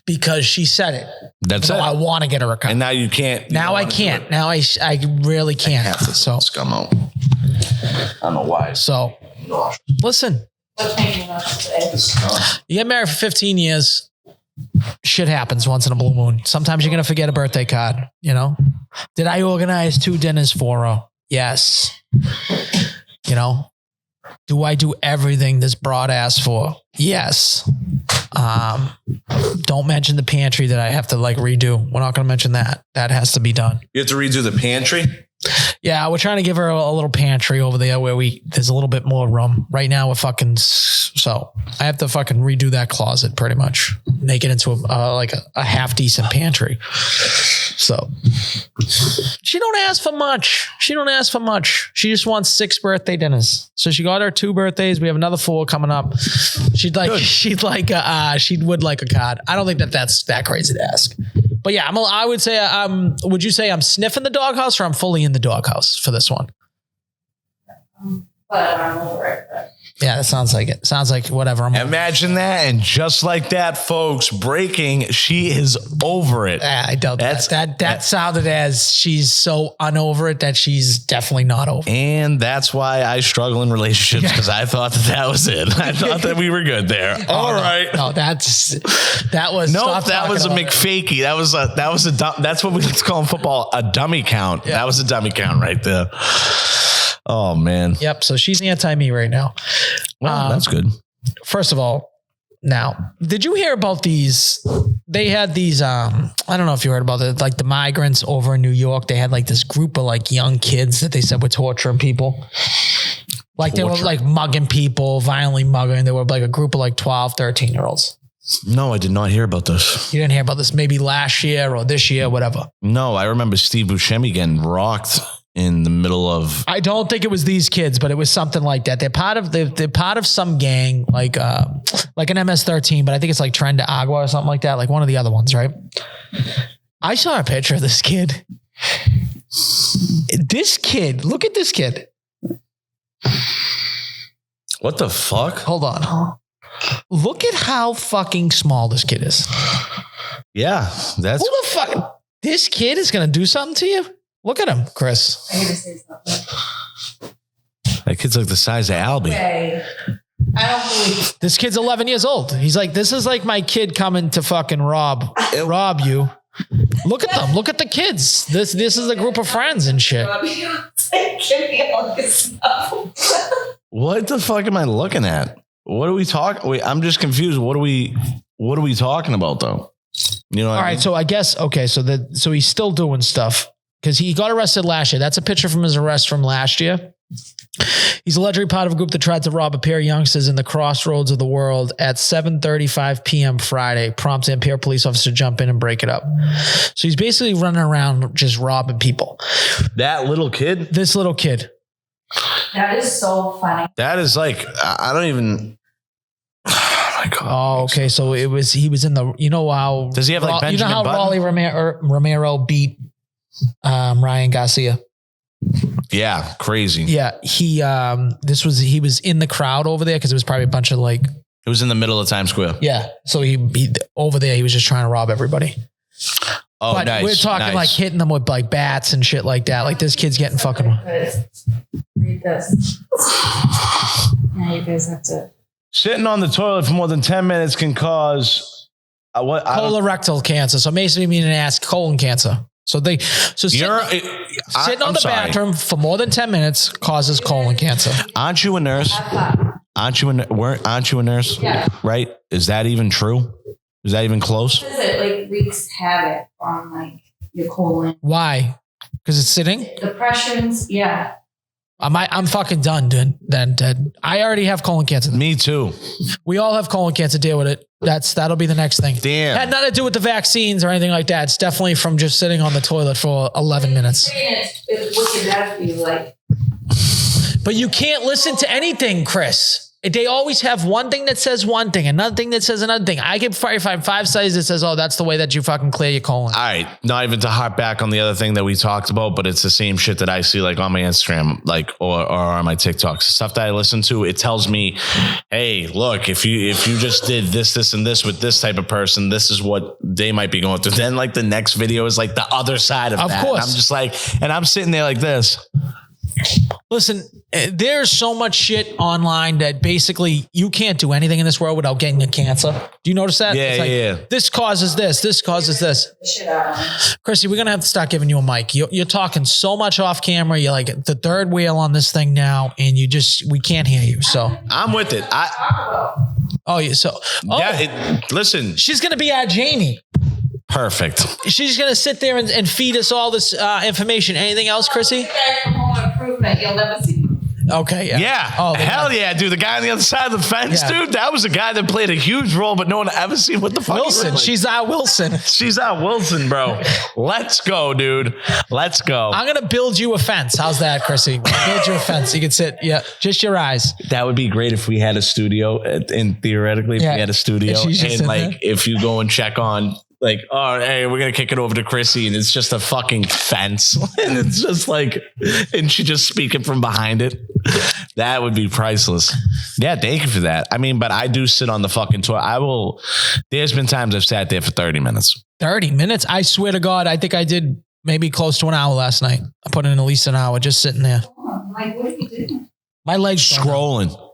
Speaker 2: because she said it.
Speaker 1: That's it.
Speaker 2: I want to get her a card.
Speaker 1: And now you can't.
Speaker 2: Now I can't. Now I really can't.
Speaker 1: I have to scum out. I don't know why.
Speaker 2: So, listen. You get married for 15 years. Shit happens once in a blue moon. Sometimes you're going to forget a birthday card, Did I organize 2 dinners for her? Yes. Do I do everything this broad asked for? Yes. Don't mention the pantry that I have to redo. We're not going to mention that. That has to be done.
Speaker 1: You have to redo the pantry?
Speaker 2: Yeah, we're trying to give her a little pantry over there where there's a little bit more room. Right now so I have to fucking redo that closet pretty much. Make it into a half decent pantry. So she don't ask for much. She just wants 6 birthday dinners. So she got her 2 birthdays. We have another 4 coming up. She would like a card. I don't think that's that crazy to ask. But yeah, I would say, would you say I'm sniffing the doghouse or I'm fully in the doghouse for this one?
Speaker 3: But I'm over it.
Speaker 2: Yeah, that sounds like it. Sounds like whatever.
Speaker 1: Imagine that. And just like that, folks, breaking, she is over it.
Speaker 2: I doubt that sounded as she's so unover it that she's definitely not over it.
Speaker 1: And that's why I struggle in relationships because I thought that was it. I thought that we were good there. All right.
Speaker 2: No, that was
Speaker 1: a McFakey. That's what we like to call in football a dummy count. Yeah. That was a dummy count right there. Oh man.
Speaker 2: Yep. So she's anti-me right now.
Speaker 1: Well, that's good.
Speaker 2: First of all, now, did you hear about these? They had these, I don't know if you heard about it, like the migrants over in New York. They had this group of young kids that they said were torturing people. They were mugging people, violently mugging. They were a group of 12, 13-year-olds.
Speaker 1: No, I did not hear about this.
Speaker 2: You didn't hear about this maybe last year or this year, whatever.
Speaker 1: No, I remember Steve Buscemi getting rocked in the middle of.
Speaker 2: I don't think it was these kids, but it was something like that. They're part of some gang, like an MS-13, but I think it's Tren de Agua or something like that, one of the other ones, right? I saw a picture of this kid. Look at this kid.
Speaker 1: What the fuck?
Speaker 2: Hold on. Look at how fucking small this kid is.
Speaker 1: Yeah, that's.
Speaker 2: Who the fuck? This kid is going to do something to you? Look at him, Chris.
Speaker 3: I need to say something.
Speaker 1: That kid's the size of Albie.
Speaker 3: Okay. I don't believe
Speaker 2: this kid's 11 years old. He's this is my kid coming to fucking rob you. Look at them. Look at the kids. This is a group of friends and shit.
Speaker 1: What the fuck am I looking at? What are we talking? Wait, I'm just confused. What are we talking about though? You know what
Speaker 2: All
Speaker 1: I
Speaker 2: right,
Speaker 1: mean?
Speaker 2: so I guess so he's still doing stuff because he got arrested last year. That's a picture from his arrest from last year. He's allegedly part of a group that tried to rob a pair of youngsters in the crossroads of the world at 7:35 p.m. Friday, prompting a pair of police officers to jump in and break it up. So he's basically running around just robbing people.
Speaker 1: That little kid?
Speaker 2: This little kid.
Speaker 3: That is so funny.
Speaker 1: That is like, I don't even. Oh my God.
Speaker 2: Oh, okay. So he was in the, you know how.
Speaker 1: Does he have like Benjamin
Speaker 2: how
Speaker 1: Button?
Speaker 2: Rolly Romero beat Ryan Garcia?
Speaker 1: Yeah, crazy.
Speaker 2: Yeah, he was in the crowd over there because it was probably a bunch of like.
Speaker 1: It was in the middle of Times Square.
Speaker 2: Yeah, so he over there he was just trying to rob everybody.
Speaker 1: Oh,
Speaker 2: but
Speaker 1: nice.
Speaker 2: we're talking like hitting them with like bats and shit like that. Like this kid's getting fucking.
Speaker 3: Read this. Now you guys have to.
Speaker 1: Sitting on the toilet for more than 10 minutes can cause
Speaker 2: colorectal cancer. So basically meaning ask colon cancer. So sitting on the bathroom for more than 10 minutes causes colon cancer.
Speaker 1: Aren't you a nurse? Aren't you a nurse?
Speaker 3: Yeah.
Speaker 1: Right? Is that even true? Is that even close?
Speaker 3: Because it like wreaks havoc on like your colon.
Speaker 2: Why? Because it's sitting?
Speaker 3: Depressions, yeah.
Speaker 2: I'm fucking done, dude. Then I already have colon cancer.
Speaker 1: Me too.
Speaker 2: We all have colon cancer. Deal with it. That'll be the next thing.
Speaker 1: Damn.
Speaker 2: Had nothing to do with the vaccines or anything like that. It's definitely from just sitting on the toilet for 11 minutes.
Speaker 3: It's wicked bad for you, like.
Speaker 2: But you can't listen to anything, Chris. They always have one thing that says one thing, another thing that says another thing. I can find 5 studies that says, oh, that's the way that you fucking clear your colon.
Speaker 1: All right. Not even to harp back on the other thing that we talked about, but it's the same shit that I see like on my Instagram, like, or on my TikToks. Stuff that I listen to, it tells me, hey, look, if you just did this, and this with this type of person, this is what they might be going through. Then like the next video is like the other side of that.
Speaker 2: Of course.
Speaker 1: And I'm just like, and I'm sitting there like this.
Speaker 2: Listen, there's so much shit online that basically you can't do anything in this world without getting a cancer. Do you notice that?
Speaker 1: Yeah,
Speaker 2: It's like,
Speaker 1: yeah.
Speaker 2: This causes this. This causes this.
Speaker 3: Shit out of me.
Speaker 2: Chrissy, we're going to have to start giving you a mic. You're talking so much off camera. You're like the third wheel on this thing now, and we can't hear you. So
Speaker 1: I'm with it. Listen.
Speaker 2: She's going to be our Jamie.
Speaker 1: Perfect.
Speaker 2: She's going to sit there and feed us all this information. Anything else, Chrissy?
Speaker 3: From Home Improvement, you'll never see.
Speaker 2: Okay, yeah.
Speaker 1: Yeah.
Speaker 2: Oh,
Speaker 1: hell yeah, dude. The guy on the other side of the fence,
Speaker 2: Yeah.
Speaker 1: dude. That was a guy that played a huge role, but no one ever seen what the fuck.
Speaker 2: Wilson. She's our Wilson.
Speaker 1: She's our Wilson, bro. Let's go, dude. Let's go.
Speaker 2: I'm going to build you a fence. How's that, Chrissy? Build you a fence. You can sit. Yeah. Just your eyes.
Speaker 1: That would be great if we had a studio, and theoretically, if we had a studio,
Speaker 2: She's just
Speaker 1: and
Speaker 2: in
Speaker 1: like
Speaker 2: there.
Speaker 1: if you go and check on. Like, oh, hey, we're going to kick it over to Chrissy, and it's just a fucking fence. And it's just like, and she just speaking from behind it. That would be priceless. Yeah, thank you for that. I mean, but I do sit on the fucking toilet. There's been times I've sat there for 30 minutes.
Speaker 2: 30 minutes? I swear to God, I think I did maybe close to an hour last night. I put in at least an hour just sitting there.
Speaker 3: Like, what are you doing?
Speaker 2: My legs
Speaker 1: Scrolling.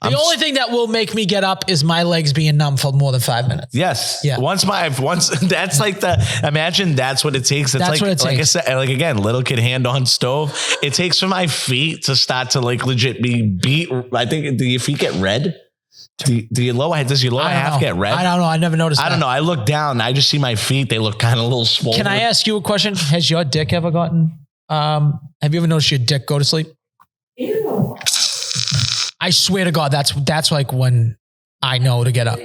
Speaker 2: The only thing that will make me get up is my legs being numb for more than 5 minutes.
Speaker 1: Yes.
Speaker 2: Yeah.
Speaker 1: Once that's like imagine that's what it takes. It's
Speaker 2: That's
Speaker 1: like,
Speaker 2: what it
Speaker 1: like
Speaker 2: takes.
Speaker 1: I said, like again, little kid hand on stove. It takes for my feet to start to like legit be beat. I think, do your feet get red? Does your lower half get red?
Speaker 2: I don't know. I never noticed
Speaker 1: I don't know. I look down. I just see my feet. They look kind of a little swollen.
Speaker 2: Can I ask you a question? Has your dick ever gotten, have you ever noticed your dick go to sleep?
Speaker 3: Ew.
Speaker 2: I swear to God, that's like when I know to get up.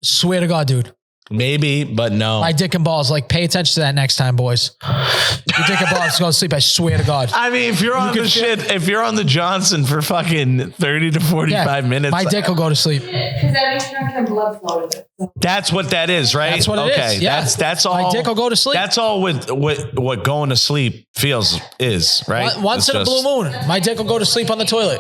Speaker 2: Swear to God, dude.
Speaker 1: Maybe, but no.
Speaker 2: My dick and balls, like, pay attention to that next time, boys. Your dick and balls go to sleep, I swear to God.
Speaker 1: I mean, if you're on if you're on the Johnson for fucking 30 to 45 minutes.
Speaker 2: My dick will go to sleep.
Speaker 3: Because that means you're not getting blood flow to it. So.
Speaker 1: That's what that is, right?
Speaker 2: That's what it
Speaker 1: okay.
Speaker 2: is. Yeah.
Speaker 1: That's all.
Speaker 2: My dick will go to sleep.
Speaker 1: That's all with what going to sleep is, right?
Speaker 2: Once in a blue moon, my dick will go to sleep on the toilet.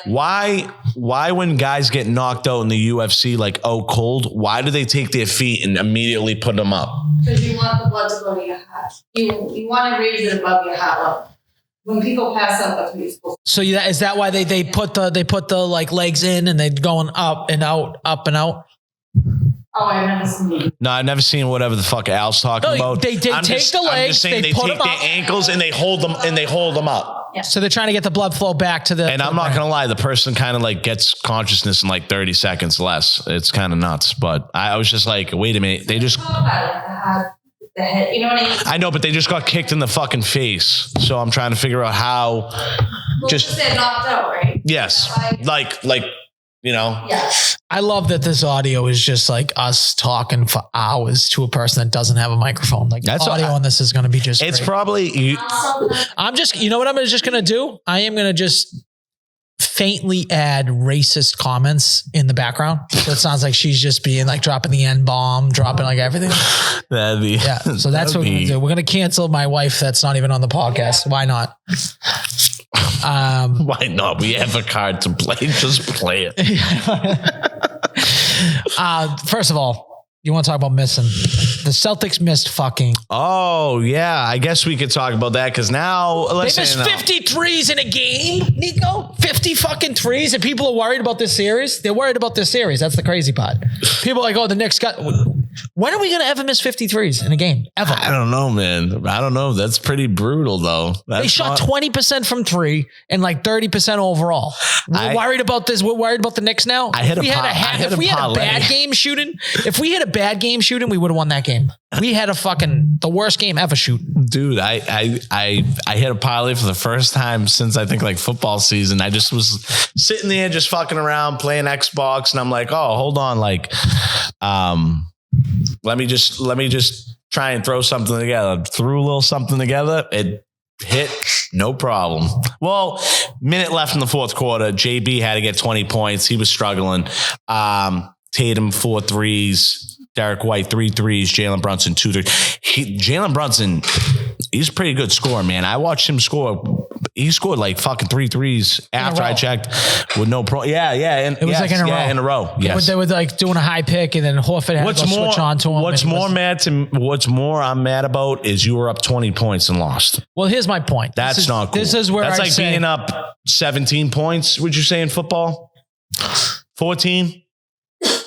Speaker 1: Why when guys get knocked out in the UFC, like out cold, why do they take their feet and immediately put them up?
Speaker 3: Because you want the blood to go to your heart. You want to raise it above your heart level. When people pass out, that's what you're supposed to.
Speaker 2: So is that why they put the like legs in and they're going up and out, up and out?
Speaker 3: Oh, I've never seen it.
Speaker 1: No, I've never seen whatever the fuck Al's talking about.
Speaker 2: They take the legs, they
Speaker 1: take
Speaker 2: put them
Speaker 1: their
Speaker 2: up.
Speaker 1: ankles and they hold them up.
Speaker 2: So they're trying to get the blood flow back to the.
Speaker 1: And I'm not gonna lie, the person kind of like gets consciousness in like 30 seconds less. It's kind of nuts. But I was just like, wait a minute, they just.
Speaker 3: The head, you know what I mean?
Speaker 1: I know, but they just got kicked in the fucking face. So I'm trying to figure out how.
Speaker 3: Well, just said knocked out, right?
Speaker 1: Yes, like you know.
Speaker 3: Yeah.
Speaker 2: I love that this audio is just like us talking for hours to a person that doesn't have a microphone. Like
Speaker 1: That's
Speaker 2: audio on this is going to be just.
Speaker 1: It's
Speaker 2: great.
Speaker 1: probably.
Speaker 2: I'm just. You know what I'm just going to do? I am going to just faintly add racist comments in the background. So it sounds like she's just being like dropping the N-bomb, dropping like everything.
Speaker 1: That'd be,
Speaker 2: yeah. So that's what we're going to do. We're going to cancel my wife. That's not even on the podcast. Why not?
Speaker 1: Why not? We have a card to play. Just play it.
Speaker 2: First of all, you want to talk about missing? The Celtics missed fucking.
Speaker 1: Oh, yeah. I guess we could talk about that because now.
Speaker 2: They missed 50 threes in a game, Nico. 50 fucking threes. And people are worried about this series. They're worried about this series. That's the crazy part. People are like, oh, the Knicks got. When are we going to ever miss 50 threes in a game? Ever?
Speaker 1: I don't know, man. I don't know. That's pretty brutal, though.
Speaker 2: They shot 20% from three and like 30% overall. We're worried about this. We're worried about the Knicks now.
Speaker 1: If we had a
Speaker 2: bad game shooting, we would have won that game. We had the worst game ever shooting.
Speaker 1: Dude, I hit a parlay for the first time since I think like football season. I just was sitting there just fucking around playing Xbox, and I'm like, oh, hold on, like, let me just try and throw something together. Threw a little something together. It hit, no problem. Well, minute left in the fourth quarter. JB had to get 20 points. He was struggling. Tatum 4 threes. Derek White 3 threes. Jalen Brunson 2 threes. Jalen Brunson, he's a pretty good scorer, man. I watched him score. He scored like fucking 3 threes after I checked with no pro. Yeah. And
Speaker 2: it was like in a row.
Speaker 1: In a row. Yes.
Speaker 2: They were like doing a high pick, and then Horford had to switch on to him.
Speaker 1: What's more I'm mad about is you were up 20 points and lost.
Speaker 2: Well, here's my point.
Speaker 1: That's not cool.
Speaker 2: This is where
Speaker 1: that's like being up 17 points. Would you say in football? 14?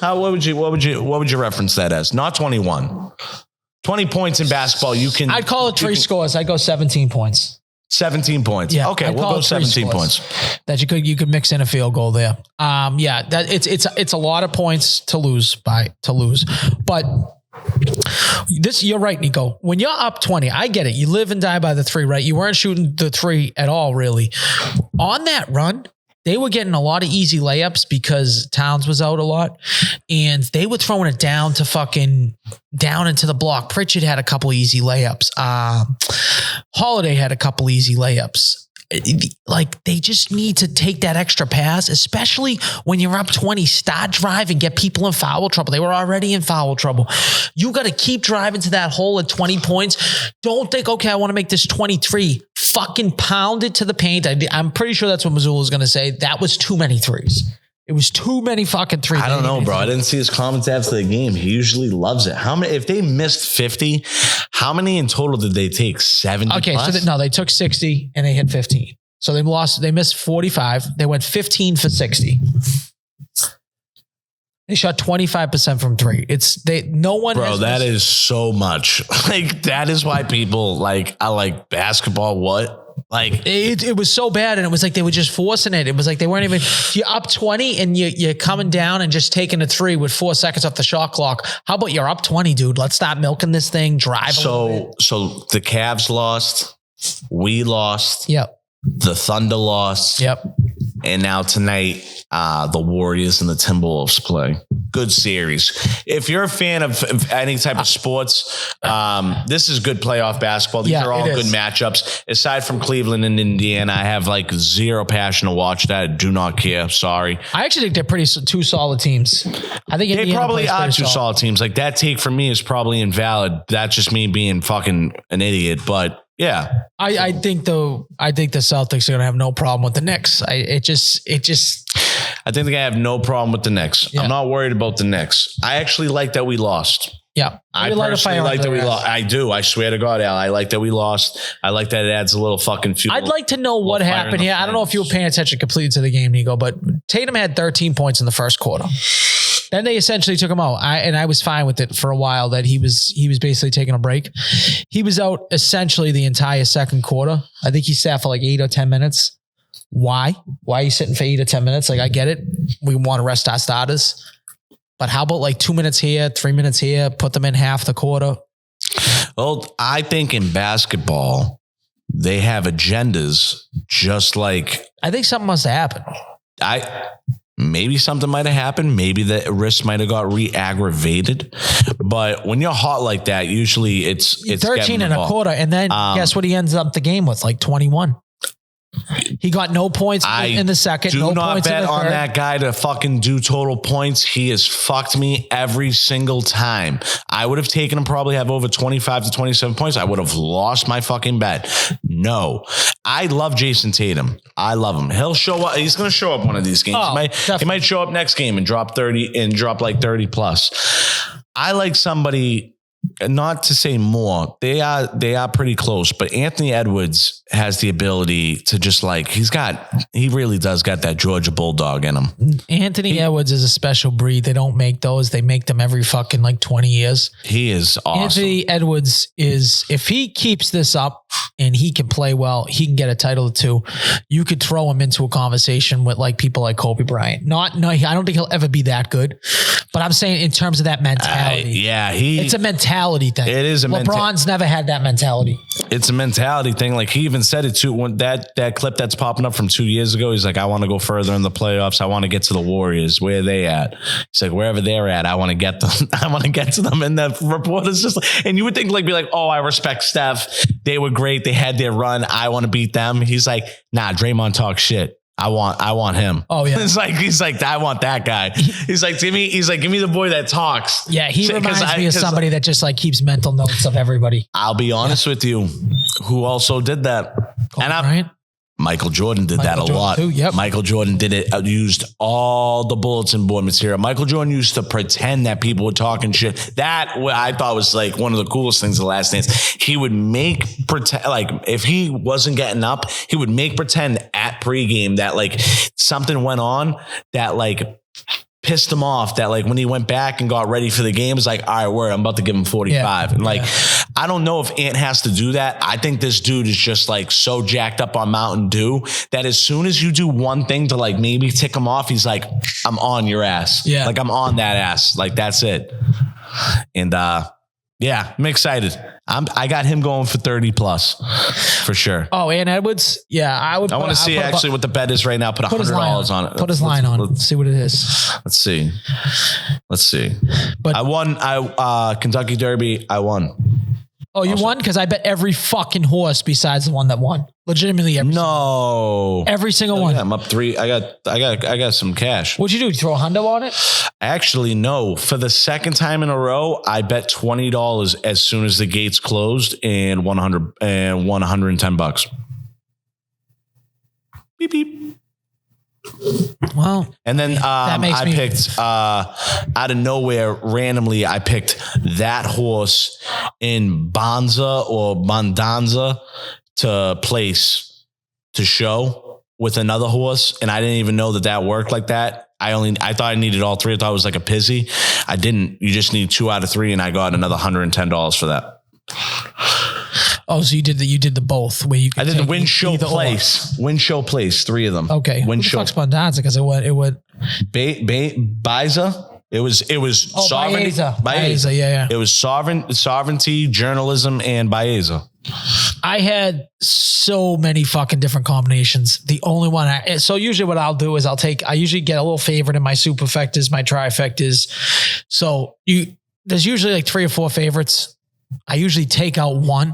Speaker 1: What would you reference that as? Not 21. 20 points in basketball.
Speaker 2: I'd call it 3 scores. I'd go 17 points.
Speaker 1: 17 points. Yeah. Okay, we'll go 17 points.
Speaker 2: That you could mix in a field goal there. Yeah, that it's a lot of points to lose. But this, you're right, Nico. When you're up 20, I get it. You live and die by the 3, right? You weren't shooting the 3 at all, really. On that run, they were getting a lot of easy layups because Towns was out a lot, and they were throwing it down into the block. Pritchard had a couple easy layups. Holiday had a couple easy layups. Like, they just need to take that extra pass, especially when you're up 20, start driving, get people in foul trouble. They were already in foul trouble. You got to keep driving to that hole at 20 points. Don't think, okay, I want to make this 23. Fucking pound it to the paint. I'm pretty sure that's what Missoula is going to say. That was too many threes. It was too many fucking threes.
Speaker 1: I don't know, bro. I didn't see his comments after the game. He usually loves it. How many? If they missed 50, how many in total did they take? 70
Speaker 2: Okay,
Speaker 1: plus?
Speaker 2: So they took 60 and they hit 15. So they missed 45. They went 15 for 60. They shot 25% from 3.
Speaker 1: Bro, that is so much. Like, that is why people I like basketball. What? Like,
Speaker 2: it was so bad, and it was like they were just forcing it. It was like they weren't even. You're up 20 and you're coming down and just taking a 3 with 4 seconds off the shot clock. How about you're up 20, dude? Let's stop milking this thing. Drive.
Speaker 1: So the Cavs lost. We lost.
Speaker 2: Yep.
Speaker 1: The Thunder lost.
Speaker 2: Yep.
Speaker 1: And now tonight, the Warriors and the Timberwolves play. Good series. If you're a fan of any type of sports, this is good playoff basketball. These are all good matchups. Aside from Cleveland and Indiana, I have like zero passion to watch that. Do not care. Sorry.
Speaker 2: I actually think they're two solid teams. I think
Speaker 1: they probably are two solid teams. Like, that take from me is probably invalid. That's just me being fucking an idiot. But yeah,
Speaker 2: I think the Celtics are gonna have no problem with the Knicks. I think
Speaker 1: they're gonna have no problem with the Knicks. Yeah. I'm not worried about the Knicks. I actually like that we lost.
Speaker 2: Yeah,
Speaker 1: I personally like that we lost. I do. I swear to God, Al. I like that we lost. I like that it adds a little fucking fuel.
Speaker 2: I'd like to know what happened here. I don't know if you were paying attention completely to the game, Nico, but Tatum had 13 points in the first quarter. Then they essentially took him out. I was fine with it for a while that he was basically taking a break. He was out essentially the entire second quarter. I think he sat for like 8 or 10 minutes. Why? Why are you sitting for 8 or 10 minutes? Like, I get it. We want to rest our starters. But how about like 2 minutes here, 3 minutes here, put them in half the quarter?
Speaker 1: Well, I think in basketball, they have agendas just like...
Speaker 2: I think something must have happened.
Speaker 1: Maybe something might have happened. Maybe the wrist might have got re-aggravated. But when you're hot like that, usually it's
Speaker 2: 13 and a quarter. And then guess what he ends up the game with? Like 21. He got no points in the second.
Speaker 1: Do not bet on that guy to fucking do total points. He has fucked me every single time. I would have taken him, probably have over 25 to 27 points. I would have lost my fucking bet. No. I love Jason Tatum. I love him. He'll show up. He's going to show up one of these games. He might show up next game and drop 30 and drop like 30 plus. I like somebody, not to say more, they are pretty close, but Anthony Edwards has the ability to just like, he really does got that Georgia Bulldog in him.
Speaker 2: Anthony Edwards is a special breed. They don't make those. They make them every fucking like 20 years.
Speaker 1: He is awesome.
Speaker 2: Anthony Edwards is, if he keeps this up and he can play well, he can get a title or two. You could throw him into a conversation with like people like Kobe Bryant. I don't think he'll ever be that good, but I'm saying in terms of that mentality.
Speaker 1: It's
Speaker 2: a mentality thing.
Speaker 1: It is a
Speaker 2: LeBron's never had that mentality.
Speaker 1: It's a mentality thing. Like, he even said it too, when that clip that's popping up from 2 years ago, he's like, I want to go further in the playoffs. I want to get to the Warriors. Where are they at? He's like, wherever they're at, I want to get them. I want to get to them. And the reporter's just like, and you would think like, be like, oh, I respect Steph. They were great. They had their run. I want to beat them. He's like, nah, Draymond talks shit. I want him.
Speaker 2: Oh yeah.
Speaker 1: He's like, I want that guy. He's like, give me the boy that talks.
Speaker 2: Yeah. He reminds me of somebody that just like keeps mental notes of everybody.
Speaker 1: I'll be honest with you. Who also did that? Michael Jordan did that a lot.
Speaker 2: Too, yep.
Speaker 1: Michael Jordan did it, used all the bulletin board material. Michael Jordan used to pretend that people were talking shit. That I thought was like one of the coolest things of The Last Dance. He would make pretend, like if he wasn't getting up, he would make pretend at pregame that like something went on that like pissed him off, that like when he went back and got ready for the game, it's like, all right, word, I'm about to give him 45. Yeah. And like, I don't know if Ant has to do that. I think this dude is just like so jacked up on Mountain Dew that as soon as you do one thing to like maybe tick him off, he's like, I'm on your ass. Yeah. Like, I'm on that ass. Like, that's it. And yeah, I'm excited. I got him going for 30 plus for sure.
Speaker 2: Oh, and Edwards. Yeah, I want
Speaker 1: to see actually what the bet is right now. Put $100 on it.
Speaker 2: Put his line on. Let's see what it is.
Speaker 1: Let's see. But I won. Kentucky Derby. I won.
Speaker 2: Oh, you won? Because I bet every fucking horse besides the one that won. Legitimately every every single one.
Speaker 1: Yeah, I'm up 3. I got some cash.
Speaker 2: What'd you do? Did you throw a hundo on it?
Speaker 1: Actually, no. For the second time in a row, I bet $20 as soon as the gates closed and won $110. Beep beep.
Speaker 2: Well,
Speaker 1: and then I picked out of nowhere randomly. I picked that horse in Bonza or Bondanza to place to show with another horse, and I didn't even know that worked like that. I thought I needed all 3. I thought it was like a pizzy. I didn't. You just need 2 out of 3, and I got another $110 for that.
Speaker 2: Oh, so you did the both where you could
Speaker 1: I did the win show place. Win show place, 3 of them.
Speaker 2: Okay.
Speaker 1: Win show.
Speaker 2: Fuck's Bondanza because it would
Speaker 1: Biza. It was sovereignty.
Speaker 2: Baeza, yeah.
Speaker 1: It was sovereignty, journalism, and Baeza.
Speaker 2: I had so many fucking different combinations. The only one so usually what I'll do is I usually get a little favorite in my superfectas, my trifectas. So there's usually like 3 or 4 favorites. I usually take out one.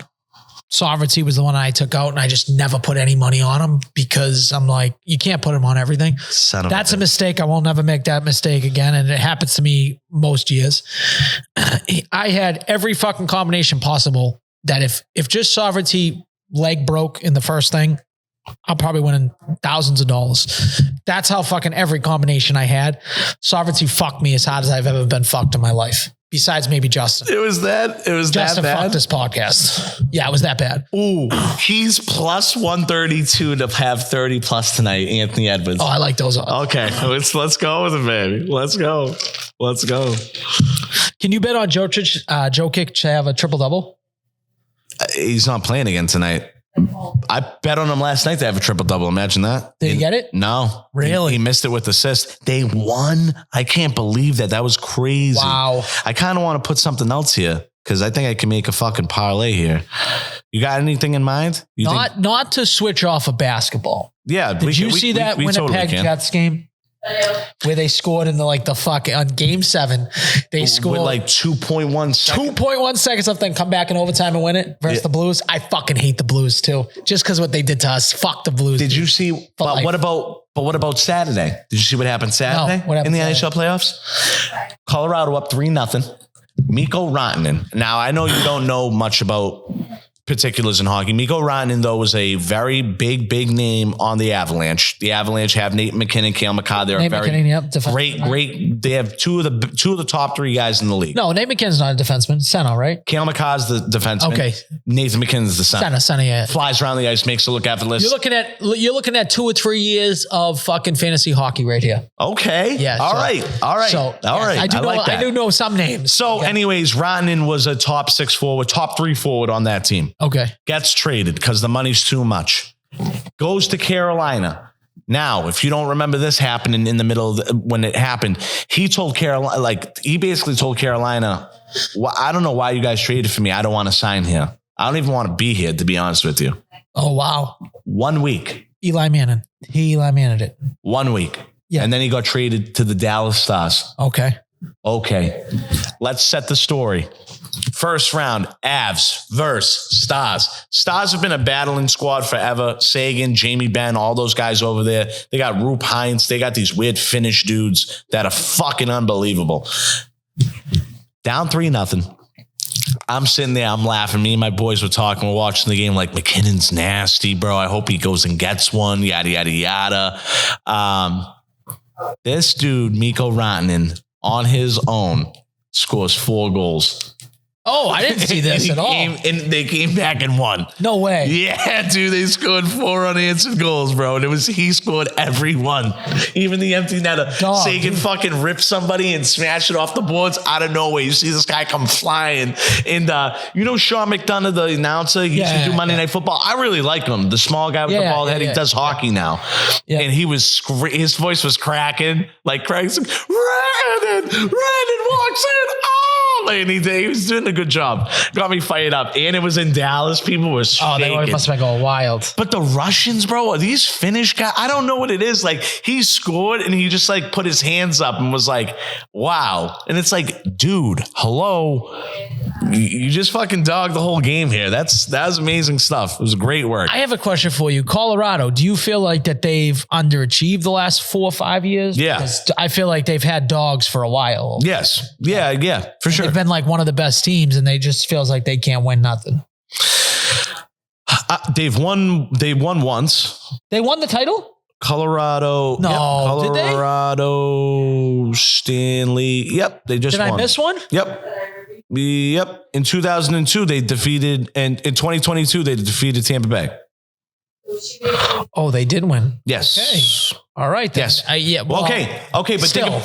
Speaker 2: Sovereignty was the one I took out, and I just never put any money on him because I'm like, you can't put him on everything. That's a mistake. I will never make that mistake again. And it happens to me most years. I had every fucking combination possible that if just Sovereignty leg broke in the first thing, I'll probably win thousands of dollars. That's how fucking every combination I had. Sovereignty fucked me as hard as I've ever been fucked in my life. Besides maybe Justin.
Speaker 1: It was that
Speaker 2: Justin
Speaker 1: bad?
Speaker 2: Fucked this podcast. Yeah, it was that bad.
Speaker 1: Ooh, he's plus 132 to have 30 plus tonight, Anthony Edwards.
Speaker 2: Oh, I like those odds.
Speaker 1: Okay, let's go with it, baby. Let's go. Let's go.
Speaker 2: Can you bet on Joe Kick to have a triple double?
Speaker 1: He's not playing again tonight. I bet on him last night to have a triple double. Imagine that.
Speaker 2: Did he get it?
Speaker 1: No.
Speaker 2: Really?
Speaker 1: He missed it with assist. They won. I can't believe that. That was crazy.
Speaker 2: Wow.
Speaker 1: I kind of want to put something else here because I think I can make a fucking parlay here. You got anything in mind?
Speaker 2: Not to switch off of basketball.
Speaker 1: Yeah.
Speaker 2: Did you see that Winnipeg Jets game? Where they scored in on game 7, they scored
Speaker 1: with like 2.1 seconds.
Speaker 2: 2.1 seconds left, then come back in overtime and win it versus the Blues. I fucking hate the Blues too, just because what they did to us. Fuck the Blues.
Speaker 1: Did you see? But what about Saturday? Did you see what happened Saturday
Speaker 2: what happened
Speaker 1: in the
Speaker 2: Saturday?
Speaker 1: NHL playoffs? Colorado up 3-0. Mikko Rantanen. Now I know you don't know much about particulars in hockey. Mikko Rantanen, though, was a very big name on the Avalanche. The Avalanche have Nate McKinnon, Cale Makar. They're
Speaker 2: Nate
Speaker 1: very
Speaker 2: McKinnon,
Speaker 1: great. They have two of the top 3 guys in the league.
Speaker 2: No, Nate McKinnon's not a defenseman. Center, right?
Speaker 1: Cale Makar's the defenseman.
Speaker 2: Okay.
Speaker 1: Nathan McKinnon's the center.
Speaker 2: Center, yeah.
Speaker 1: Flies around the ice, makes it look effortless.
Speaker 2: You're looking at 2 or 3 years of fucking fantasy hockey right here.
Speaker 1: Okay.
Speaker 2: Yeah.
Speaker 1: All right.
Speaker 2: So,
Speaker 1: all right.
Speaker 2: I do know some names.
Speaker 1: So, anyways, Rantanen was a top 6 forward, top 3 forward on that team.
Speaker 2: Okay.
Speaker 1: Gets traded because the money's too much. Goes to Carolina. Now, if you don't remember this happening in the middle of when it happened, he basically told Carolina, well, I don't know why you guys traded for me. I don't want to sign here. I don't even want to be here, to be honest with you.
Speaker 2: Oh, wow.
Speaker 1: 1 week.
Speaker 2: Eli Manning it.
Speaker 1: 1 week.
Speaker 2: Yeah.
Speaker 1: And then he got traded to the Dallas Stars.
Speaker 2: Okay.
Speaker 1: Let's set the story. First round, Avs versus Stars. Stars have been a battling squad forever. Sagan, Jamie Benn, all those guys over there. They got Rupe Heinz. They got these weird Finnish dudes that are fucking unbelievable. Down 3-0. I'm sitting there, I'm laughing. Me and my boys were talking, we're watching the game like, McKinnon's nasty, bro. I hope he goes and gets one, yada, yada, yada. This dude, Mikko Rantanen, on his own, scores 4 goals.
Speaker 2: Oh, I didn't see this at all.
Speaker 1: And they came back and won.
Speaker 2: No way.
Speaker 1: Yeah, dude, they scored 4 unanswered goals, bro. And he scored every one. Even the empty netter. Sagan fucking ripped somebody and smashed it off the boards out of nowhere. You see this guy come flying. And Sean McDonough, the announcer, he used to do Monday Night Football. I really like him. The small guy with the bald head. He does hockey now. Yeah. And his voice was cracking. Like Craig's like, Rantanen walks in. And he was doing a good job. Got me fired up. And it was in Dallas. People were shaking.
Speaker 2: Oh, they must have been going wild.
Speaker 1: But the Russians, bro, are these Finnish guys? I don't know what it is. Like, he scored and he just like put his hands up and was like, wow. And it's like, dude, hello. You just fucking dogged the whole game here. That was amazing stuff. It was great work.
Speaker 2: I have a question for you. Colorado, do you feel like that they've underachieved the last 4 or 5 years?
Speaker 1: Yeah.
Speaker 2: Because I feel like they've had dogs for a while.
Speaker 1: Yes. Yeah, for sure.
Speaker 2: They've been like one of the best teams and they just feels like they can't win nothing.
Speaker 1: They've won once.
Speaker 2: They won the title?
Speaker 1: Colorado.
Speaker 2: No,
Speaker 1: Colorado,
Speaker 2: did they?
Speaker 1: Colorado, Stanley. Yep, they just won.
Speaker 2: Did I miss one?
Speaker 1: Yep. In 2002, they defeated, and in 2022, they defeated Tampa Bay.
Speaker 2: Oh, they did win.
Speaker 1: Yes.
Speaker 2: Okay. All right. Then.
Speaker 1: Yes.
Speaker 2: Well,
Speaker 1: okay. But
Speaker 2: still.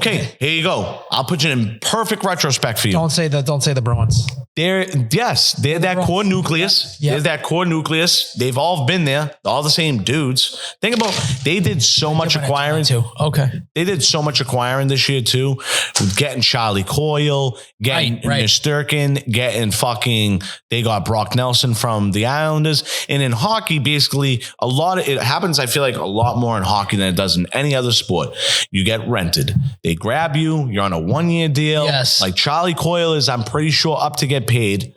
Speaker 1: Here you go. I'll put you in perfect retrospect for you.
Speaker 2: Don't say the Bruins.
Speaker 1: They're that core nucleus.
Speaker 2: Yeah.
Speaker 1: They're that core nucleus. They've all been there. All the same dudes. Think about, they did so much acquiring
Speaker 2: too. Okay.
Speaker 1: They did so much acquiring this year too. With getting Charlie Coyle, getting Nesterkin, they got Brock Nelson from the Islanders. And in hockey, basically it happens, I feel like, a lot more in hockey than it does in any other sport. You get rented. They grab you. You're on a 1-year deal.
Speaker 2: Yes.
Speaker 1: Like Charlie Coyle is, I'm pretty sure, up to get paid.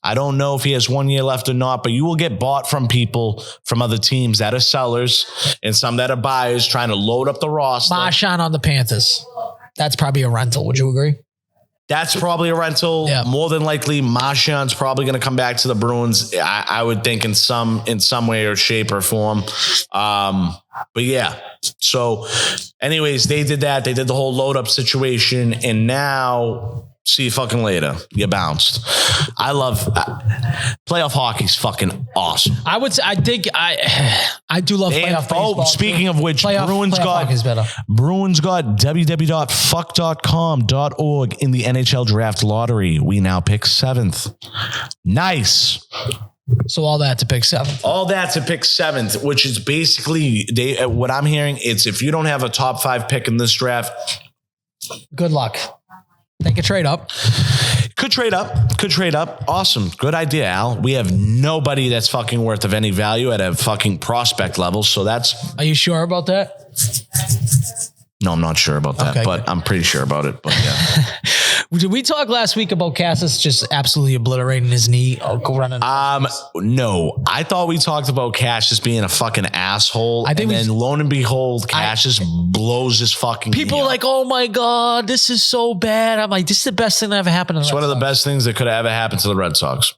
Speaker 1: I don't know if he has 1 year left or not, but you will get bought from people from other teams that are sellers and some that are buyers trying to load up the roster.
Speaker 2: Marchand on the Panthers. That's probably a rental. Would you agree?
Speaker 1: That's probably a rental.
Speaker 2: Yeah.
Speaker 1: More than likely, Marchand's probably going to come back to the Bruins. I would think in some way or shape or form. But yeah. So anyways, they did that. They did the whole load up situation. And now See you fucking later. You bounced. I love playoff hockey's fucking awesome.
Speaker 2: I do love playoff baseball.
Speaker 1: Speaking of which,
Speaker 2: Bruins got
Speaker 1: www.fuck.com.org in the NHL draft lottery. We now pick 7th. Nice.
Speaker 2: So all that to pick 7th.
Speaker 1: All that to pick 7th, which is basically what I'm hearing. It's if you don't have a top 5 pick in this draft,
Speaker 2: good luck. They could trade up.
Speaker 1: Could trade up. Awesome. Good idea, Al. We have nobody that's fucking worth of any value at a fucking prospect level. So that's.
Speaker 2: Are you sure about that?
Speaker 1: No, I'm not sure about that,
Speaker 2: Okay,
Speaker 1: but I'm pretty sure about it. But yeah.
Speaker 2: Did we talk last week about Cassis just absolutely obliterating his knee? Go running.
Speaker 1: No, I thought we talked about Cassius being a fucking asshole.
Speaker 2: I think
Speaker 1: and then lo and behold, Cassius blows his fucking
Speaker 2: people
Speaker 1: knee
Speaker 2: are like, oh my God, this is so bad. I'm like, this is the best thing that ever happened to the
Speaker 1: It's
Speaker 2: Red
Speaker 1: one of the
Speaker 2: Sox.
Speaker 1: best things that could have ever happened to the Red Sox.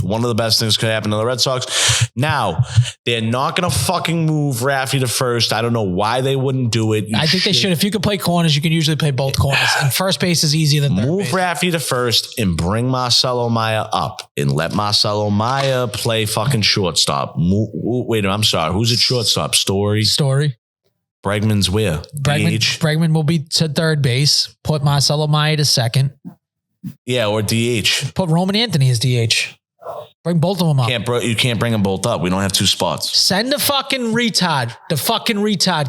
Speaker 1: One of the best things could happen to the Red Sox. Now, they're not going to fucking move Raffy to first. I don't know why they wouldn't do it.
Speaker 2: I think they should. If you could play corners, you can usually play both corners. And first base is easier than third
Speaker 1: Move
Speaker 2: base.
Speaker 1: Raffy to first and bring Marcelo Maya up and let Marcelo Maya play fucking shortstop. Wait, I'm sorry. Who's at shortstop? Story. Bregman's where? DH?
Speaker 2: Bregman will be to third base. Put Marcelo Maya to second.
Speaker 1: Yeah, or DH.
Speaker 2: Put Roman Anthony as DH. Bring both of them up.
Speaker 1: You can't bring them both up. We don't have 2 spots.
Speaker 2: Send the fucking retard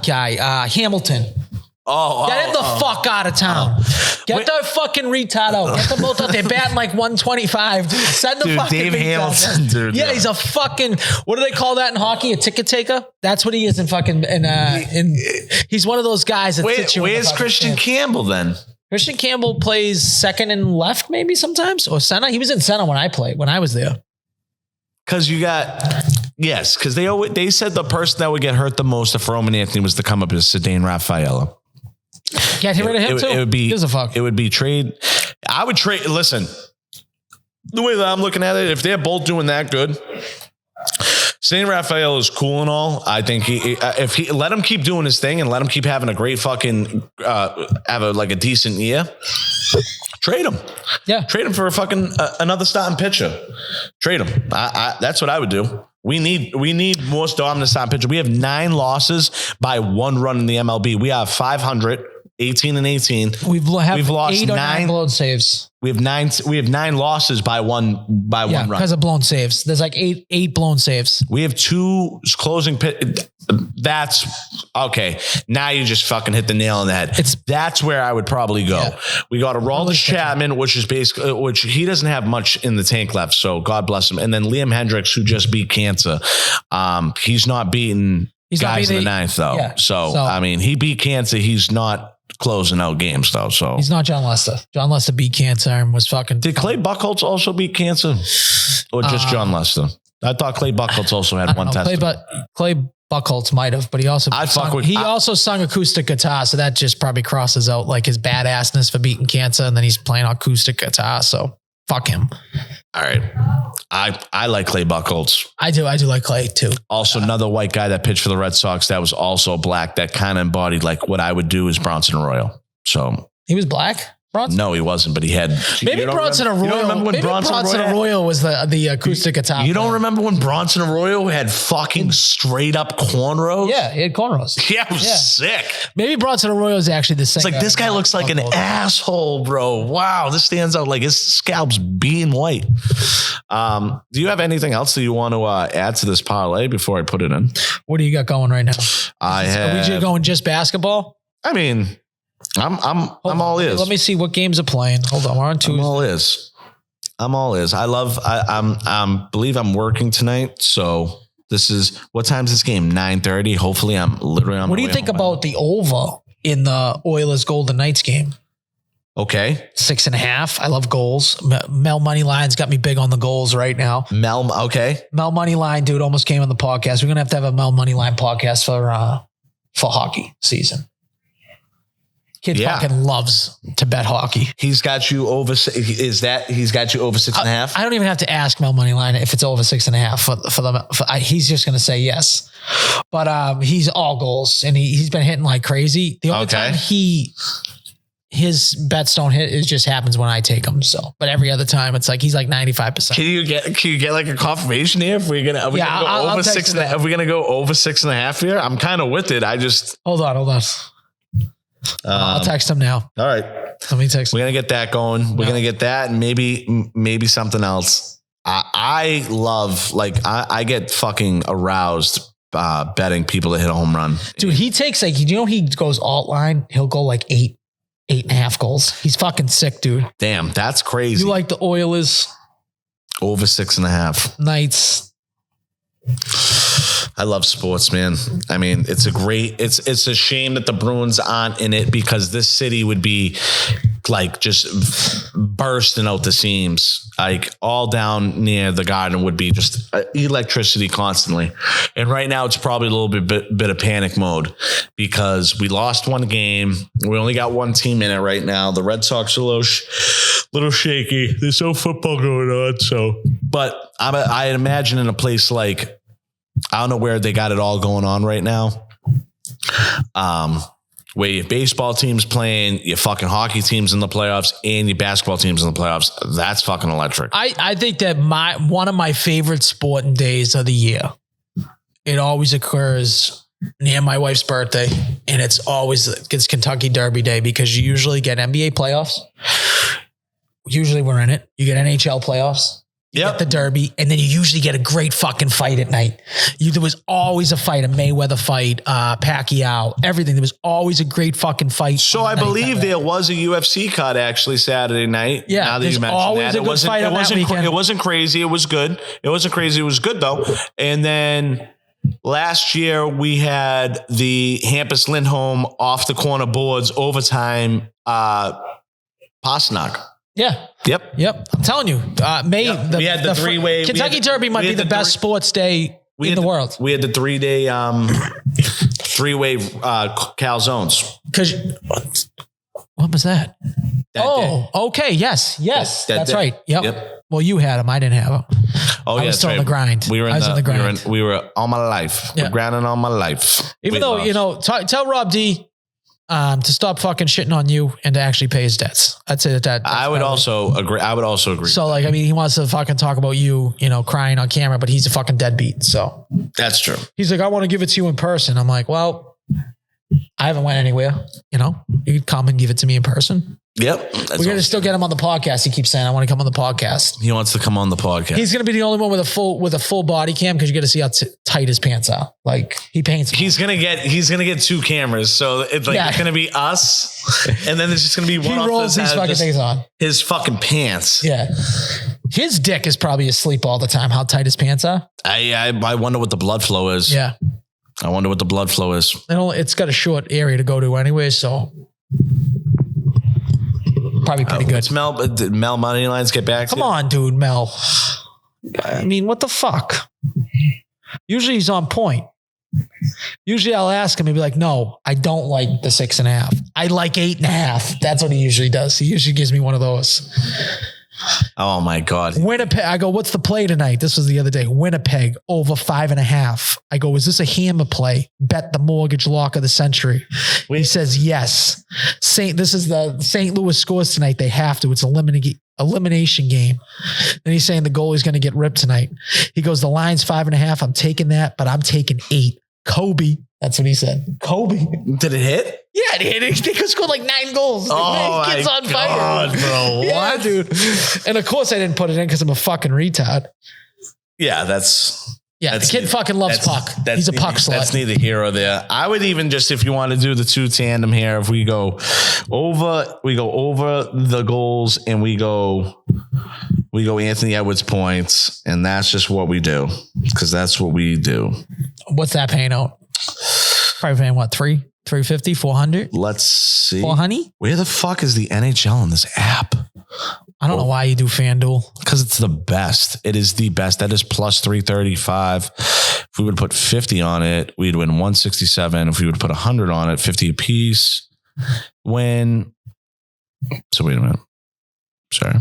Speaker 2: guy, Hamilton. Get him the fuck out of town. Get the fucking retard out. Get them both out. They're batting like 125. Dude. Send the fucking
Speaker 1: Dave
Speaker 2: retard.
Speaker 1: Hamilton, dude.
Speaker 2: Yeah, he's a fucking, what do they call that in hockey? A ticket taker? That's what he is in fucking, he's one of those guys that sits you.
Speaker 1: Where's Christian Campbell then?
Speaker 2: Christian Campbell plays second and left maybe sometimes, or center. He was in center when I was there.
Speaker 1: Because they said the person that would get hurt the most if Roman Anthony was to come up is Cedane Rafaela.
Speaker 2: Get rid of him too.
Speaker 1: It would be.
Speaker 2: Gives a fuck.
Speaker 1: It would be trade. I would trade. Listen, the way that I'm looking at it, if they're both doing that good, Cedane Rafaela is cool and all. I think if he let him keep doing his thing and let him keep having a great fucking have a decent year. Trade him.
Speaker 2: Yeah.
Speaker 1: Trade him for a fucking another starting pitcher. Trade him. That's what I would do. We need more dominant starting pitcher. We have 9 losses by 1 run in the MLB. We have 500, 18 and 18.
Speaker 2: We've lost
Speaker 1: 8 or 9
Speaker 2: blown saves.
Speaker 1: We have 9 losses by one run.
Speaker 2: Because of blown saves. There's like eight blown saves.
Speaker 1: We have 2 closing pit. That's okay. Now you just fucking hit the nail on the head. That's where I would probably go. Yeah. We got Aroldis Chapman, which is basically, which he doesn't have much in the tank left. So God bless him. And then Liam Hendricks, who just beat cancer. He's not beating guys in the 9th though. Yeah. So I mean, he beat cancer. He's not closing out games though. So
Speaker 2: he's not John Lester. John Lester beat cancer and was fucking.
Speaker 1: Did Clay Buchholz also beat cancer, or just John Lester? I thought Clay Buchholz also had one test.
Speaker 2: Clay Buchholz might have, but he also also sung acoustic guitar, so that just probably crosses out like his badassness for beating cancer, and then he's playing acoustic guitar. So fuck him.
Speaker 1: All right, I like Clay Buchholz.
Speaker 2: I do like Clay too.
Speaker 1: Also, another white guy that pitched for the Red Sox that was also black that kind of embodied like what I would do is Bronson Arroyo. So
Speaker 2: he was black. Bronson?
Speaker 1: No, he wasn't, but he had.
Speaker 2: Maybe Bronson Arroyo. You don't remember when Bronson Arroyo was the acoustic guitar.
Speaker 1: You don't remember when Bronson Arroyo had fucking straight up cornrows?
Speaker 2: Yeah, he had cornrows.
Speaker 1: Yeah, it was sick.
Speaker 2: Maybe Bronson Arroyo is actually the same.
Speaker 1: It's like this guy looks like an asshole, bro. Wow, this stands out like his scalp's being white. Do you have anything else that you want to add to this parlay before I put it in?
Speaker 2: What do you got going right now?
Speaker 1: Are
Speaker 2: we going just basketball?
Speaker 1: I mean. I'm all ears.
Speaker 2: Let me see what games are playing. Hold on, we're on Tuesday.
Speaker 1: I'm all ears. Believe I'm working tonight. So this is, what time's this game? 9:30. Hopefully I'm literally on.
Speaker 2: What do you think about the over in the Oilers Golden Knights game?
Speaker 1: Okay.
Speaker 2: 6.5. I love goals. Mel Moneyline's got me big on the goals right now.
Speaker 1: Okay.
Speaker 2: Mel Moneyline, dude, almost came on the podcast. We're going to have a Mel Moneyline podcast for hockey season. Kid fucking loves to bet hockey.
Speaker 1: He's got you over. He's got you over 6.5?
Speaker 2: I don't even have to ask Mel Moneyline if it's over 6.5 he's just going to say yes. But he's all goals and he's been hitting like crazy. The only time he his bets don't hit. It just happens when I take them. So, but every other time it's like he's like 95%.
Speaker 1: Can you get like a confirmation here? If we're gonna, are we gonna go over 6 and a half? Are we gonna go over 6.5 here? I'm kind of with it. I just
Speaker 2: hold on. I'll text him now.
Speaker 1: All right,
Speaker 2: let me text him.
Speaker 1: We're gonna get that going. We're gonna get that, and maybe something else. I love, like, I get fucking aroused betting people to hit a home run.
Speaker 2: Dude, he takes like, you know, he goes alt line. He'll go like 8.5 goals. He's fucking sick, dude.
Speaker 1: Damn, that's crazy.
Speaker 2: You like the Oilers?
Speaker 1: Over 6.5.
Speaker 2: Knights.
Speaker 1: I love sports, man. I mean, it's a shame that the Bruins aren't in it, because this city would be like just bursting out the seams. Like all down near the Garden would be just electricity constantly. And right now it's probably a little bit of panic mode, because we lost one game. We only got one team in it right now. The Red Sox are a little shaky. There's no football going on. So, but I imagine in a place like, I don't know where they got it all going on right now. Where your baseball team's playing, your fucking hockey team's in the playoffs, and your basketball team's in the playoffs. That's fucking electric.
Speaker 2: I think that one of my favorite sporting days of the year, it always occurs near my wife's birthday, and it's Kentucky Derby Day, because you usually get NBA playoffs. Usually we're in it. You get NHL playoffs. You get the Derby, and then you usually get a great fucking fight at night. There was always a fight, a Mayweather fight, Pacquiao, everything. There was always a great fucking fight.
Speaker 1: So I believe there was a UFC card actually Saturday night.
Speaker 2: Yeah,
Speaker 1: now that you mentioned that, it wasn't crazy. It was good. It wasn't crazy. It was good though. And then last year we had the Hampus Lindholm off the corner boards overtime Pasternak.
Speaker 2: Yeah.
Speaker 1: Yep.
Speaker 2: I'm telling you,
Speaker 1: we had the three-way.
Speaker 2: Kentucky Derby might be the best sports day in the world.
Speaker 1: We had the three-way calzones.
Speaker 2: Because what was that? Okay. Yes. That's right. Yep. Well, you had them. I didn't have them. I was still on the grind.
Speaker 1: We were
Speaker 2: on the grind.
Speaker 1: We were all my life.
Speaker 2: Yeah.
Speaker 1: We're grinding all my life.
Speaker 2: Even though, tell Rob D to stop fucking shitting on you and to actually pay his debts. I'd say that.
Speaker 1: I would also agree.
Speaker 2: So like, I mean, he wants to fucking talk about you, crying on camera, but he's a fucking deadbeat. So
Speaker 1: that's true.
Speaker 2: He's like, I want to give it to you in person. I'm like, well, I haven't went anywhere. You could come and give it to me in person.
Speaker 1: Yep.
Speaker 2: We're going to still get him on the podcast. He keeps saying, I want to come on the podcast.
Speaker 1: He wants to come on the podcast.
Speaker 2: He's going to be the only one with a full body cam, because you got to see how tight his pants are. Like he paints.
Speaker 1: He's going to get two cameras. So it's going to be us. And then there's just going to be one.
Speaker 2: He rolls these fucking things on.
Speaker 1: His fucking pants.
Speaker 2: Yeah. His dick is probably asleep all the time. How tight his pants are.
Speaker 1: I wonder what the blood flow is.
Speaker 2: Yeah.
Speaker 1: I wonder what the blood flow is.
Speaker 2: It's got a short area to go to anyway. So probably pretty good.
Speaker 1: Did Mel Money Lines get back?
Speaker 2: Come on, dude, Mel. I mean, what the fuck? Usually he's on point. Usually I'll ask him and be like, no, I don't like the 6.5. I like 8.5. That's what he usually does. He usually gives me one of those.
Speaker 1: Oh my God.
Speaker 2: Winnipeg. I go, what's the play tonight? This was the other day. Winnipeg over 5.5. I go, is this a hammer play? Bet the mortgage lock of the century. He says, yes. This is the St. Louis scores tonight. They have to. It's elimination game. Then he's saying the goalie's going to get ripped tonight. He goes, the line's 5.5. I'm taking that, but I'm taking 8. Kobe. That's what he said. Kobe.
Speaker 1: Did it hit?
Speaker 2: Yeah, it hit. They could score like 9 goals.
Speaker 1: Oh,
Speaker 2: kid's on fire.
Speaker 1: God, bro.
Speaker 2: Yeah,
Speaker 1: what?
Speaker 2: dude. And of course I didn't put it in because I'm a fucking retard.
Speaker 1: Yeah,
Speaker 2: the kid fucking loves puck. He's a puck slut.
Speaker 1: That's neither here or there. I would even just, if you want to do the two tandem here, if we go over the goals and we go Anthony Edwards points, and that's just what we do, because that's what we do.
Speaker 2: What's that paying out? Probably paying what, 350, 400?
Speaker 1: Let's see.
Speaker 2: 400?
Speaker 1: Where the fuck is the NHL in this app?
Speaker 2: I don't know why you do FanDuel.
Speaker 1: Because it's the best. It is the best. That is plus 335. If we would put 50 on it, we'd win 167. If we would put 100 on it, 50 apiece. So wait a minute. Sorry.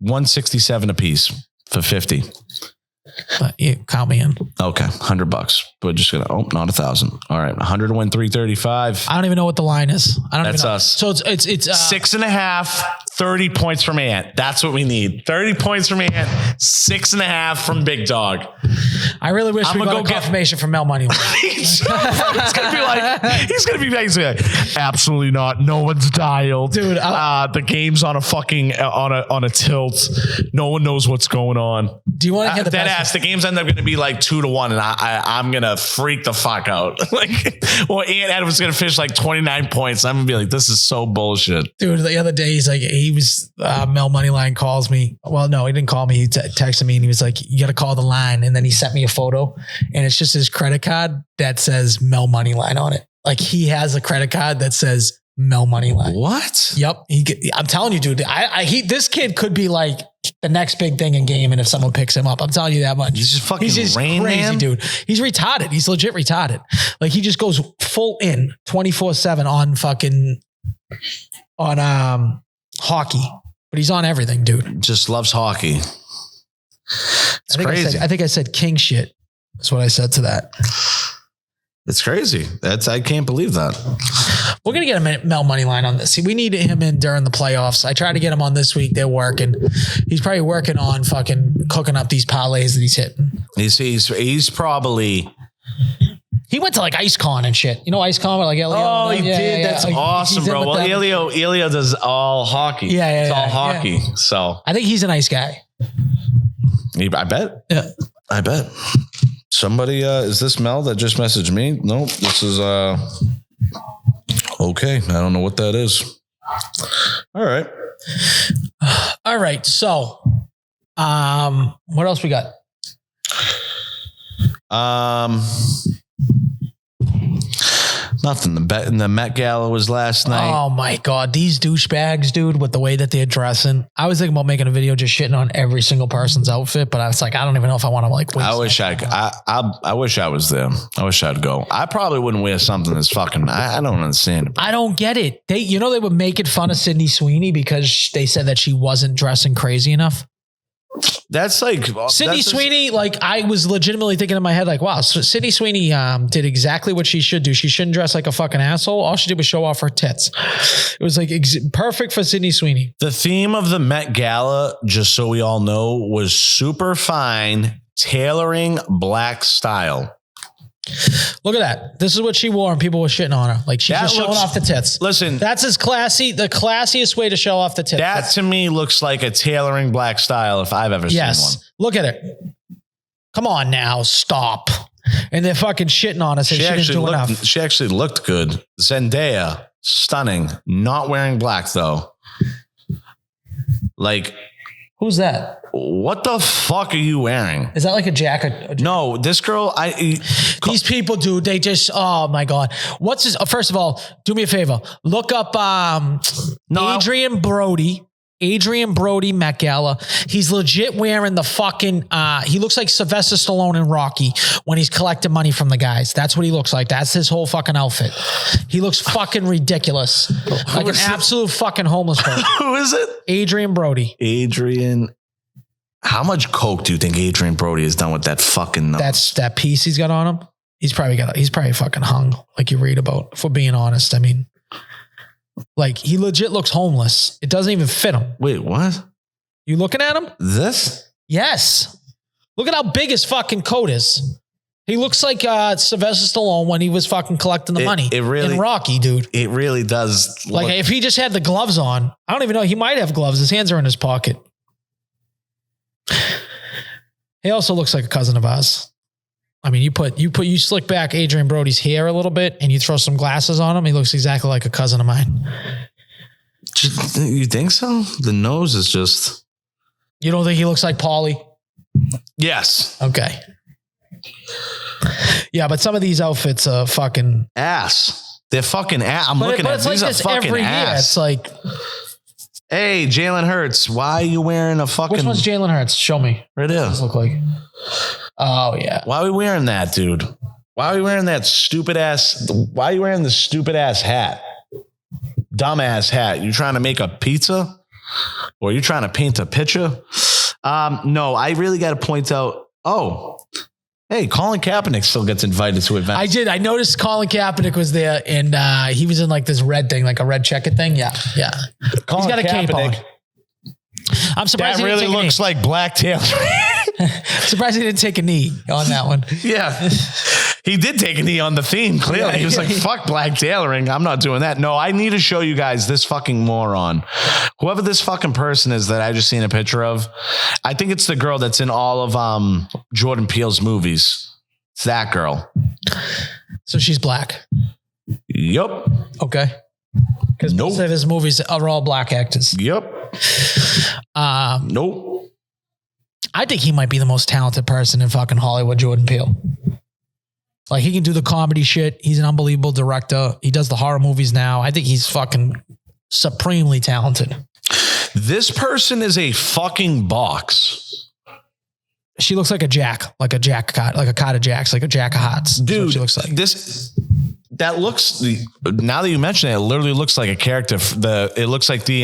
Speaker 1: 167 apiece for 50.
Speaker 2: But you count me in.
Speaker 1: Okay, $100. But just gonna not 1,000. All right, 100 to win 335.
Speaker 2: I don't even know what the line is. I don't
Speaker 1: That's
Speaker 2: even know.
Speaker 1: us.
Speaker 2: So it's
Speaker 1: 6.5, 30 points from Ant. That's what we need. 30 points from Ant, 6.5 from Big Dog.
Speaker 2: I really wish we got a confirmation from Mel Money.
Speaker 1: He's gonna be like, absolutely not. No one's dialed,
Speaker 2: dude.
Speaker 1: The game's on a fucking on a tilt. No one knows what's going on.
Speaker 2: Do you want to hear the
Speaker 1: dead
Speaker 2: best?
Speaker 1: ass? The games end up going to be like 2-1, and I'm gonna freak the fuck out. Like, well, Ant Adams gonna finish like 29 points. I'm gonna be like, this is so bullshit,
Speaker 2: dude. The other day, he was Mel Moneyline calls me. Well, no, he didn't call me. He texted me and he was like, "You got to call the line." And then he sent me a photo, and it's just his credit card that says Mel Moneyline on it. Like he has a credit card that says Mel Moneyline.
Speaker 1: What?
Speaker 2: Yep. I'm telling you, dude. This kid could be like the next big thing in gaming if someone picks him up. I'm telling you that much.
Speaker 1: He's just fucking
Speaker 2: crazy,
Speaker 1: man.
Speaker 2: Dude. He's retarded. He's legit retarded. Like he just goes full in 24/7 on hockey, but he's on everything, dude.
Speaker 1: Just loves hockey. It's crazy.
Speaker 2: I think I said king shit. That's what I said to that.
Speaker 1: It's crazy. I can't believe that.
Speaker 2: We're going to get a Mel Moneyline on this. See, we need him in during the playoffs. I tried to get him on this week. They're working. He's probably working on fucking cooking up these parlays that he's hitting.
Speaker 1: He's probably...
Speaker 2: He went to like IceCon and shit. You know IceCon with like Elio?
Speaker 1: Oh, he did. Yeah. That's awesome, bro. Well, Elio does all hockey.
Speaker 2: Yeah.
Speaker 1: It's all hockey. Yeah. So
Speaker 2: I think he's a nice guy.
Speaker 1: I bet.
Speaker 2: Yeah.
Speaker 1: I bet. Somebody, is this Mel that just messaged me? Nope. This is, okay. I don't know what that is. All right.
Speaker 2: All right. So, what else we got?
Speaker 1: Nothing. The Met Gala was last night.
Speaker 2: Oh my God. These douchebags, dude, with the way that they're dressing. I was thinking about making a video just shitting on every single person's outfit, but I was like, I don't even know if I want to like waste.
Speaker 1: I wish I wish I was there. I wish I'd go. I probably wouldn't wear something that's fucking, I don't understand.
Speaker 2: I don't get it. They were making fun of Sydney Sweeney because they said that she wasn't dressing crazy enough.
Speaker 1: That's like
Speaker 2: Sydney Sweeney. Like I was legitimately thinking in my head, like, wow, so Sydney Sweeney did exactly what she should do. She shouldn't dress like a fucking asshole. All she did was show off her tits. It was like perfect for Sydney Sweeney.
Speaker 1: The theme of the Met Gala, just so we all know, was super fine tailoring black style.
Speaker 2: Look at that. This is what she wore and people were shitting on her. Like she's just showing off the tits.
Speaker 1: Listen.
Speaker 2: That's the classiest way to show off the tits.
Speaker 1: That to me looks like a tailoring black style if I've ever seen one.
Speaker 2: Look at it. Come on now. Stop. And they're fucking shitting on us. And she didn't do enough.
Speaker 1: She actually looked good. Zendaya, stunning. Not wearing black though. Like.
Speaker 2: Who's that?
Speaker 1: What the fuck are you wearing?
Speaker 2: Is that like a jacket?
Speaker 1: No, this girl,
Speaker 2: these people, dude, they just, oh my God. What's his, first of all, do me a favor. Look up Adrian Brody Met Gala. He's legit wearing the fucking, he looks like Sylvester Stallone in Rocky when he's collecting money from the guys. That's what he looks like. That's his whole fucking outfit. He looks fucking ridiculous. Like an absolute fucking homeless person.
Speaker 1: Who is it?
Speaker 2: Adrian Brody.
Speaker 1: How much coke do you think Adrian Brody has done with that fucking?
Speaker 2: That's that piece he's got on him. He's probably fucking hung, like you read about. If we're being honest, I mean, like he legit looks homeless. It doesn't even fit him.
Speaker 1: Wait, what?
Speaker 2: You looking at him?
Speaker 1: This?
Speaker 2: Yes. Look at how big his fucking coat is. He looks like Sylvester Stallone when he was fucking collecting the money in Rocky, dude.
Speaker 1: It really does.
Speaker 2: Like if he just had the gloves on, I don't even know. He might have gloves. His hands are in his pocket. He also looks like a cousin of ours. I mean, you slick back Adrian Brody's hair a little bit and you throw some glasses on him. He looks exactly like a cousin of mine.
Speaker 1: You think so? The nose is just.
Speaker 2: You don't think he looks like Paulie?
Speaker 1: Yes.
Speaker 2: Okay. Yeah, but some of these outfits are fucking
Speaker 1: ass. They're fucking ass. I'm looking at these are fucking every ass.
Speaker 2: Year. It's like.
Speaker 1: Hey, Jalen Hurts, why are you wearing a fucking...
Speaker 2: Which one's Jalen Hurts? Show me.
Speaker 1: Right there.
Speaker 2: What does it look like? Oh, yeah.
Speaker 1: Why are we wearing that, dude? Why are we wearing that stupid ass... Why are you wearing the stupid ass hat? Dumbass hat. You trying to make a pizza? Or you trying to paint a picture? No, I really got to point out Oh, hey, Colin Kaepernick still gets invited to events.
Speaker 2: I did. I noticed Colin Kaepernick was there, and he was in like this red thing, like a red checkered thing. Yeah.
Speaker 1: Colin
Speaker 2: He's got a cape on. I'm surprised
Speaker 1: That
Speaker 2: he
Speaker 1: really
Speaker 2: didn't take
Speaker 1: looks like Black Taylor.
Speaker 2: surprised he didn't take a knee on that one.
Speaker 1: Yeah. He did take a knee on the theme, clearly.
Speaker 2: Yeah.
Speaker 1: He was like, fuck black tailoring. I'm not doing that. No, I need to show you guys this fucking moron. Whoever this fucking person is that I just seen a picture of, I think it's the girl that's in all of Jordan Peele's movies. It's that girl.
Speaker 2: So she's black.
Speaker 1: Yup.
Speaker 2: Okay. Because most of his movies are all black actors.
Speaker 1: Yup. Nope.
Speaker 2: I think he might be the most talented person in fucking Hollywood, Jordan Peele. Like, he can do the comedy shit. He's an unbelievable director. He does the horror movies now. I think he's fucking supremely talented.
Speaker 1: This person is a fucking box.
Speaker 2: She looks like a jack of jacks, like a jack of hearts.
Speaker 1: Dude,
Speaker 2: she looks like.
Speaker 1: Now that you mention it, it literally looks like a character. It looks like the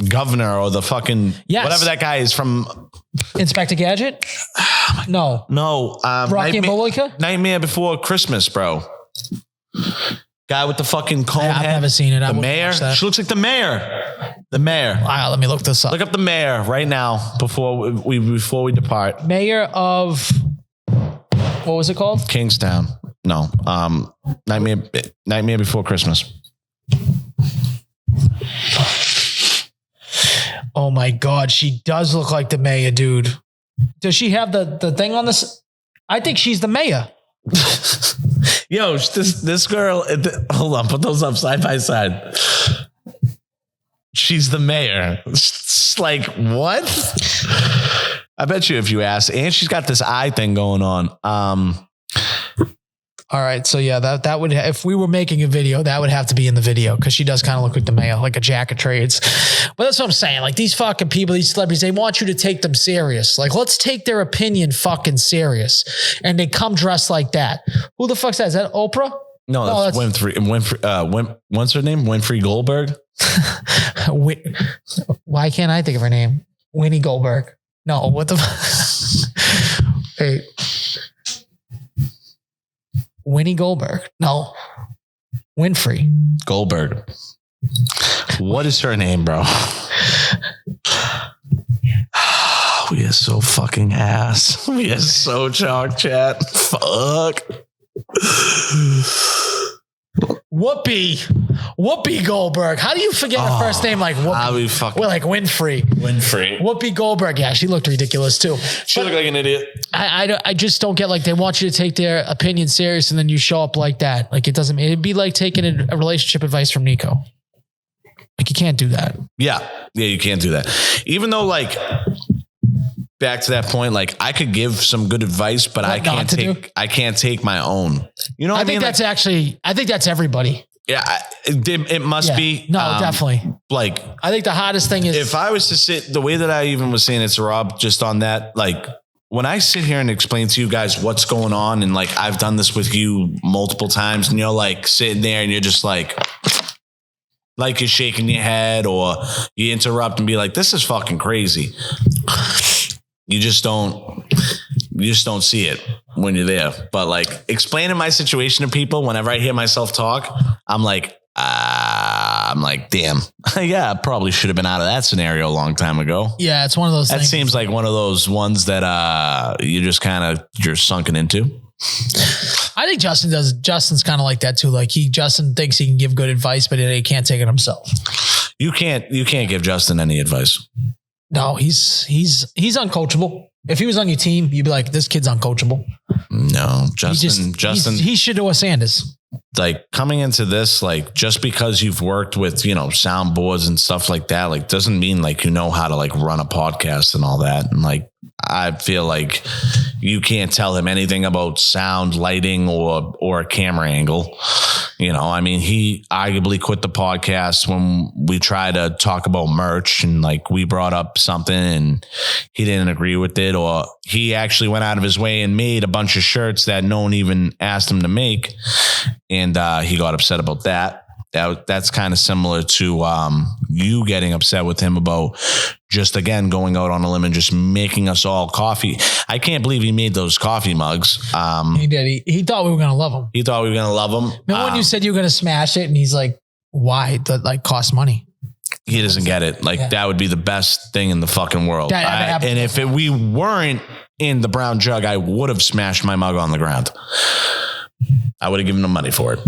Speaker 1: governor or the fucking whatever that guy is from
Speaker 2: Inspector Gadget. No. Rocky and Bullwinkle?
Speaker 1: Nightmare Before Christmas, bro. Guy with the fucking cone head.
Speaker 2: I've never seen it.
Speaker 1: The mayor. She looks like the mayor. The mayor.
Speaker 2: All right, let me look this up.
Speaker 1: Look up the mayor right now before we depart.
Speaker 2: Mayor of what was it called?
Speaker 1: Kingstown. No. Nightmare Before Christmas.
Speaker 2: Oh my God, she does look like the mayor, dude. Does she have the thing on this? I think she's the mayor.
Speaker 1: Yo, this girl, hold on, put those up side by side. She's the mayor. It's like, what? I bet you if you ask, and she's got this eye thing going on.
Speaker 2: All right, so yeah, that would, if we were making a video, that would have to be in the video because she does kind of look like the mayor, like a jack of trades. But that's what I'm saying. Like, these fucking people, these celebrities, they want you to take them serious. Like, let's take their opinion fucking serious, and they come dressed like that. Who the fuck's that? Is that Oprah?
Speaker 1: No, that's Winfrey. What's her name? Winfrey Goldberg.
Speaker 2: Why can't I think of her name? Winnie Goldberg. No, what the? Hey. Winnie Goldberg. No. Winfrey.
Speaker 1: Goldberg. What is her name, bro? We are so fucking ass. We are so chalk chat. Fuck.
Speaker 2: Whoopi Goldberg. How do you forget a first name like Whoopi? We're like Winfrey. Whoopi Goldberg. Yeah, she looked ridiculous too.
Speaker 1: She looked like an idiot.
Speaker 2: I just don't get, like, they want you to take their opinion serious and then you show up like that. Like, it'd be like taking a relationship advice from Nico. Like, you can't do that.
Speaker 1: Yeah, you can't do that. Even though, like, back to that point, like, I could give some good advice, but I can't take my own. You know what I mean?
Speaker 2: I think that's everybody.
Speaker 1: Yeah, it must be.
Speaker 2: No, definitely.
Speaker 1: Like,
Speaker 2: I think the hottest thing is,
Speaker 1: if I was to sit the way that I even was saying it to Rob, just on that, like, when I sit here and explain to you guys what's going on, and like, I've done this with you multiple times, and you're like sitting there and you're just like you're shaking your head, or you interrupt and be like, this is fucking crazy. You just don't see it when you're there. But like, explaining my situation to people, whenever I hear myself talk, I'm like, damn, yeah, I probably should have been out of that scenario a long time ago.
Speaker 2: Yeah, it's one of those things.
Speaker 1: That seems like one of those ones that you're sunken into.
Speaker 2: I think Justin's kind of like that too. Like, Justin thinks he can give good advice, but he can't take it himself.
Speaker 1: You can't give Justin any advice.
Speaker 2: No, he's uncoachable. If he was on your team, you'd be like, this kid's uncoachable.
Speaker 1: No, Justin,
Speaker 2: he should do a Sanders.
Speaker 1: Like, coming into this, like, just because you've worked with, soundboards and stuff like that, like, doesn't mean like you know how to like run a podcast and all that. And like, I feel like you can't tell him anything about sound, lighting, or a camera angle. I mean, he arguably quit the podcast when we tried to talk about merch, and like, we brought up something and he didn't agree with it, or he actually went out of his way and made a bunch of shirts that no one even asked him to make. And he got upset about that. That's kind of similar to you getting upset with him about just, again, going out on a limb and just making us all coffee. I can't believe he made those coffee mugs.
Speaker 2: He did. He thought we were going to love him.
Speaker 1: He thought we were going to love him.
Speaker 2: Remember when you said you were going to smash it? And he's like, why? That like costs money.
Speaker 1: He doesn't get it. Like that would be the best thing in the fucking world. And if we weren't in the Brown Jug, I would have smashed my mug on the ground. I would have given him money for it.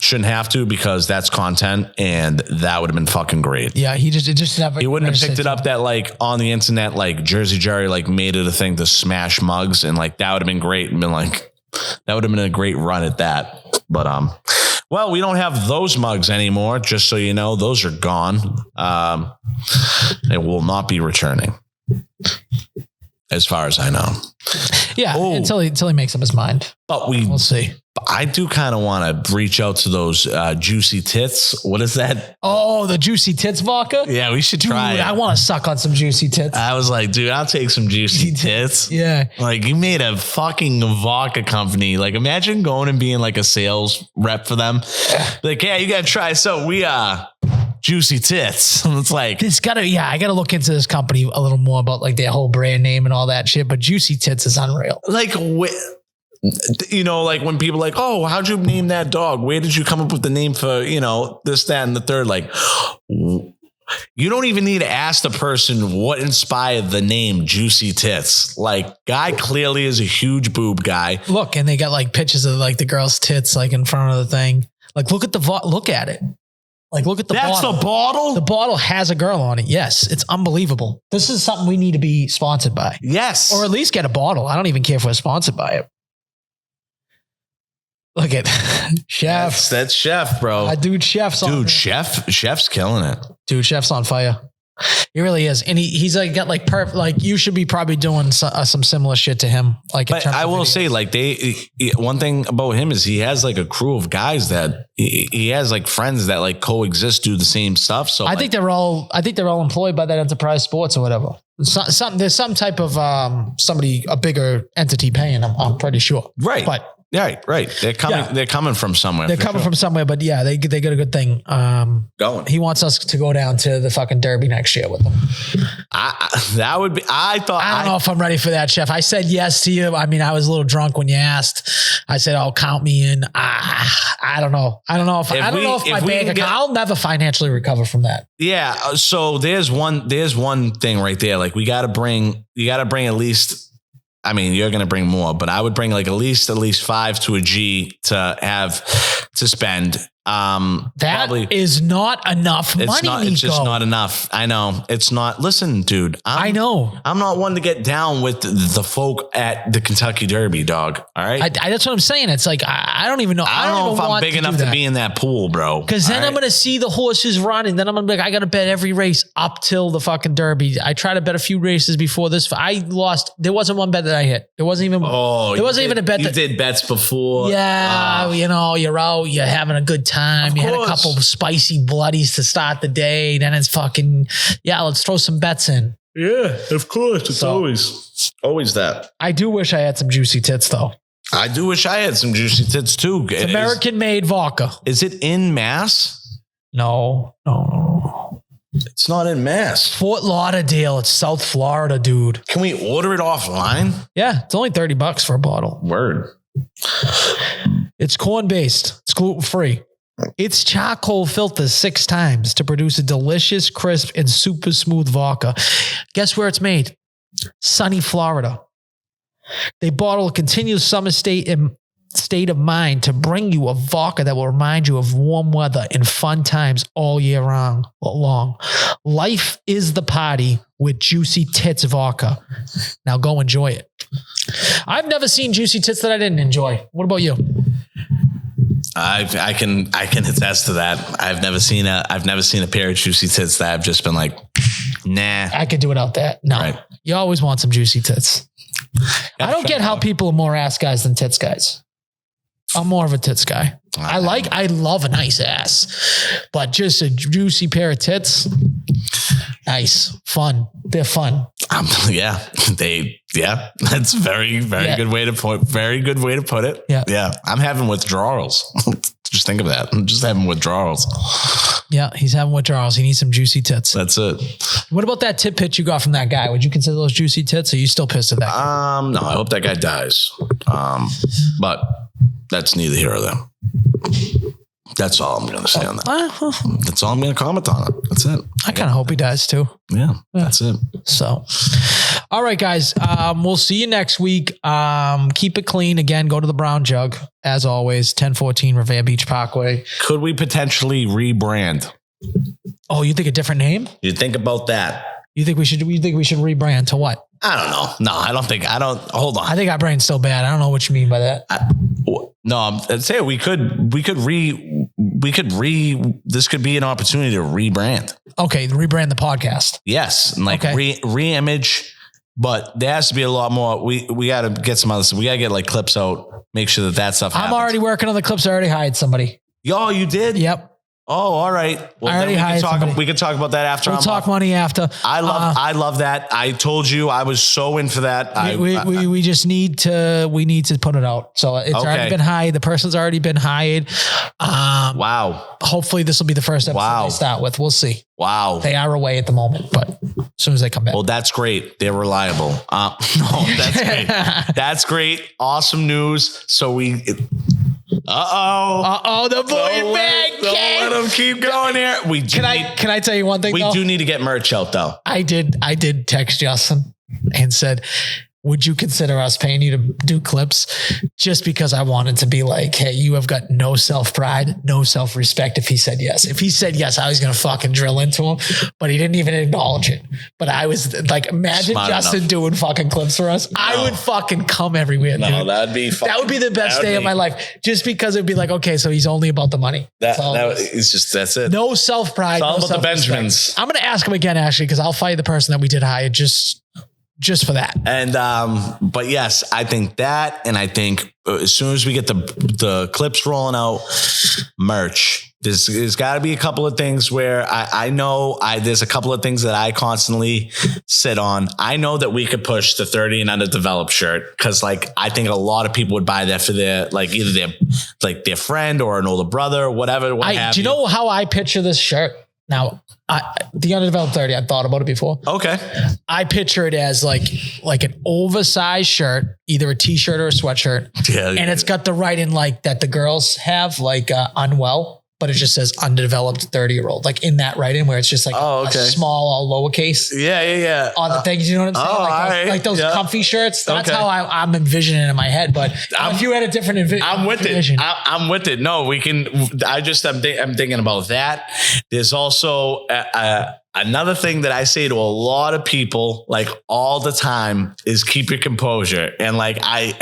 Speaker 1: Shouldn't have to, because that's content, and that would have been fucking great.
Speaker 2: Yeah, he just never.
Speaker 1: He wouldn't have picked it up that like on the internet, like Jersey Jerry like made it a thing to smash mugs, and like that would have been great and been like that would have been a great run at that. But well, we don't have those mugs anymore. Just so you know, those are gone. They will not be returning, as far as I know.
Speaker 2: Yeah, until he makes up his mind.
Speaker 1: But
Speaker 2: we'll see.
Speaker 1: I do kind of want to reach out to those juicy tits. What is that?
Speaker 2: Oh, the juicy tits vodka?
Speaker 1: Yeah, we should try it.
Speaker 2: I want to suck on some juicy tits.
Speaker 1: I was like, dude, I'll take some juicy tits.
Speaker 2: Yeah.
Speaker 1: Like, you made a fucking vodka company. Like, imagine going and being like a sales rep for them. Like, yeah, you got to try. So we juicy tits. It's like,
Speaker 2: I got to look into this company a little more about like their whole brand name and all that shit. But juicy tits is unreal.
Speaker 1: Like, you know, like when people are like, oh, how'd you name that dog? Where did you come up with the name for, you know, this, that, and the third? Like, you don't even need to ask the person what inspired the name Juicy Tits. Like, guy clearly is a huge boob guy.
Speaker 2: Look, and they got like pictures of like the girl's tits like in front of the thing. Like, look at look at it. Like, look at the bottle.
Speaker 1: That's the bottle?
Speaker 2: The bottle has a girl on it. Yes. It's unbelievable. This is something we need to be sponsored by.
Speaker 1: Yes.
Speaker 2: Or at least get a bottle. I don't even care if we're sponsored by it. Look at Chef.
Speaker 1: That's Chef, bro.
Speaker 2: Dude, Chef's on.
Speaker 1: Dude, Chef's killing it.
Speaker 2: Dude, Chef's on fire. He really is. And he's like got like like you should be probably doing some similar shit to him. Like,
Speaker 1: but I will say, like, one thing about him is he has like a crew of guys that he has like friends that like coexist, do the same stuff. So
Speaker 2: I think they're all employed by that Enterprise Sports or whatever. There's some type of a bigger entity paying them. I'm pretty sure.
Speaker 1: Right.
Speaker 2: But
Speaker 1: right. They're coming. Yeah. They're coming from somewhere.
Speaker 2: They're coming from somewhere, but yeah, they get a good thing.
Speaker 1: Going.
Speaker 2: He wants us to go down to the fucking Derby next year with him.
Speaker 1: That would be. I don't
Speaker 2: know if I'm ready for that, Chef. I said yes to you. I mean, I was a little drunk when you asked. I said, "Oh, count me in." I don't know. I don't know if my bank account. I'll never financially recover from that.
Speaker 1: Yeah. So there's one thing right there. Like, you got to bring at least. I mean, you're going to bring more, but I would bring like at least 5 to a G to have to spend.
Speaker 2: That is not enough money.
Speaker 1: It's just not enough. I know it's not. Listen, dude,
Speaker 2: I know
Speaker 1: I'm not one to get down with the folk at the Kentucky Derby, dog. All right.
Speaker 2: That's what I'm saying. It's like, I don't even know.
Speaker 1: I don't know if I'm big enough to be in that pool, bro.
Speaker 2: Cause then I'm going to see the horses run. And then I'm going to be like, I got to bet every race up till the fucking Derby. I tried to bet a few races before this. I lost. There wasn't one bet that I hit. There wasn't even, even a bet.
Speaker 1: You did bets before.
Speaker 2: Yeah. You know, you're out, you're having a good time. You had a couple of spicy bloodies to start the day. Then it's fucking, let's throw some bets in.
Speaker 1: Yeah, of course. It's always that.
Speaker 2: I do wish I had some juicy tits though.
Speaker 1: I do wish I had some juicy tits too.
Speaker 2: It's American made vodka.
Speaker 1: Is it in Mass?
Speaker 2: No.
Speaker 1: It's not in Mass.
Speaker 2: Fort Lauderdale. It's South Florida, dude.
Speaker 1: Can we order it offline?
Speaker 2: Yeah. It's only $30 for a bottle.
Speaker 1: Word.
Speaker 2: It's corn-based. It's gluten-free. It's charcoal filtered 6 times to produce a delicious, crisp, and super smooth vodka. Guess where it's made? Sunny Florida. They bottle a continuous summer state of mind to bring you a vodka that will remind you of warm weather and fun times all year long. Life is the party with Juicy Tits vodka. Now go enjoy it. I've never seen Juicy Tits that I didn't enjoy. What about you?
Speaker 1: I can attest to that. I've never seen a pair of Juicy Tits that I've just been like, nah.
Speaker 2: I could do without that. No, right. You always want some Juicy Tits. I don't get how people are more ass guys than tits guys. I'm more of a tits guy. I love a nice ass, but just a juicy pair of tits. Nice. Fun. They're fun. That's very good way to put it. Yeah. I'm having withdrawals
Speaker 1: just think of that. I'm just having withdrawals.
Speaker 2: Yeah, he's having withdrawals. He needs some juicy tits.
Speaker 1: That's it.
Speaker 2: What about that tit pitch you got from that guy? Would you consider those juicy tits? Or are you still pissed at that guy?
Speaker 1: No, I hope that guy dies. But that's neither here or there. That's all I'm going to say on that. That's all I'm going to comment on it. That's it.
Speaker 2: I kind of hope he dies too.
Speaker 1: Yeah, that's it.
Speaker 2: So, all right, guys. We'll see you next week. Keep it clean. Again, go to the Brown Jug. As always, 1014 Revere Beach Parkway.
Speaker 1: Could we potentially rebrand?
Speaker 2: Oh, you think a different name?
Speaker 1: You think about that.
Speaker 2: You think we should rebrand to what?
Speaker 1: I don't know. No, I don't. Hold on.
Speaker 2: I think our brain's so bad. I don't know what you mean by that.
Speaker 1: I'd say we could this could be an opportunity to rebrand.
Speaker 2: Okay. Rebrand the podcast.
Speaker 1: Yes. And like re-image, but there has to be a lot more. We got to get some other stuff. We got to get like clips out, make sure that stuff happens.
Speaker 2: I'm already working on the clips. I already hired somebody.
Speaker 1: Yo, you did?
Speaker 2: Yep.
Speaker 1: Oh, all right. Well, then we can talk about that after.
Speaker 2: We'll talk money after.
Speaker 1: I love that. I told you I was so in for that.
Speaker 2: We just need to put it out. So it's already been hired. The person's already been hired.
Speaker 1: Wow.
Speaker 2: Hopefully this will be the first episode they start with. We'll see.
Speaker 1: Wow.
Speaker 2: They are away at the moment, but as soon as they come back.
Speaker 1: Well, that's great. They're reliable. No, that's great. That's great. Awesome news. So
Speaker 2: the boy back.
Speaker 1: Don't let him keep going here.
Speaker 2: Can I tell you one thing?
Speaker 1: We do need to get merch out though.
Speaker 2: I did text Justin and said, would you consider us paying you to do clips? Just because I wanted to be like, hey, you have got no self-pride, no self-respect. If he said yes, I was going to fucking drill into him, but he didn't even acknowledge it. But I was like, imagine
Speaker 1: Smart
Speaker 2: Justin
Speaker 1: enough.
Speaker 2: Doing fucking clips for us. No. I would fucking come everywhere.
Speaker 1: No,
Speaker 2: dude. That would be the best day of my life. Just because it'd be like, okay, so he's only about the money.
Speaker 1: That's it.
Speaker 2: No self-pride.
Speaker 1: It's all
Speaker 2: no
Speaker 1: about the Benjamins.
Speaker 2: I'm going to ask him again, actually, because I'll fight the person that we did hire just for that.
Speaker 1: And, but yes, I think that, and I think as soon as we get the clips rolling out, merch, there's got to be a couple of things where I know there's a couple of things that I constantly sit on. I know that we could push the 30 and underdeveloped shirt. Cause like, I think a lot of people would buy that for their, like either their friend or an older brother or whatever. Do
Speaker 2: you know how I picture this shirt? Now, the underdeveloped 30, I've thought about it before.
Speaker 1: Okay.
Speaker 2: I picture it as like an oversized shirt, either a t-shirt or a sweatshirt. Yeah. And it's got the writing like that the girls have, like unwell, but it just says undeveloped 30-year-old, like in that writing where it's just like a small, all lowercase.
Speaker 1: Yeah.
Speaker 2: On the things, you know what I'm saying? Like those comfy shirts. That's how I'm envisioning it in my head. But if you had a different
Speaker 1: I'm with it. I'm with it. No, we can. I'm thinking about that. There's also another thing that I say to a lot of people, like all the time, is keep your composure. And like I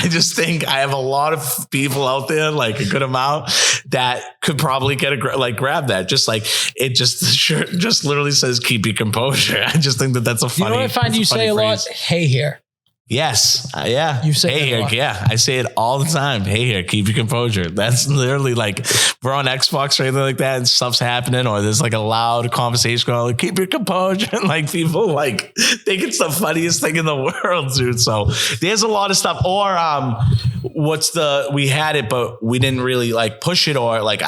Speaker 1: just think I have a lot of people out there, like a good amount, that could probably grab that. Just like the shirt just literally says keep your composure. I just think that's a funny.
Speaker 2: You know what I find you say a lot? Hey here.
Speaker 1: Yes. Yeah.
Speaker 2: You say
Speaker 1: hey here. Yeah. I say it all the time. Hey here, keep your composure. That's literally like we're on Xbox or anything like that and stuff's happening or there's like a loud conversation going on, like, keep your composure. And like people like think it's the funniest thing in the world, dude. So there's a lot of stuff. Or we had it, but we didn't really like push it, or like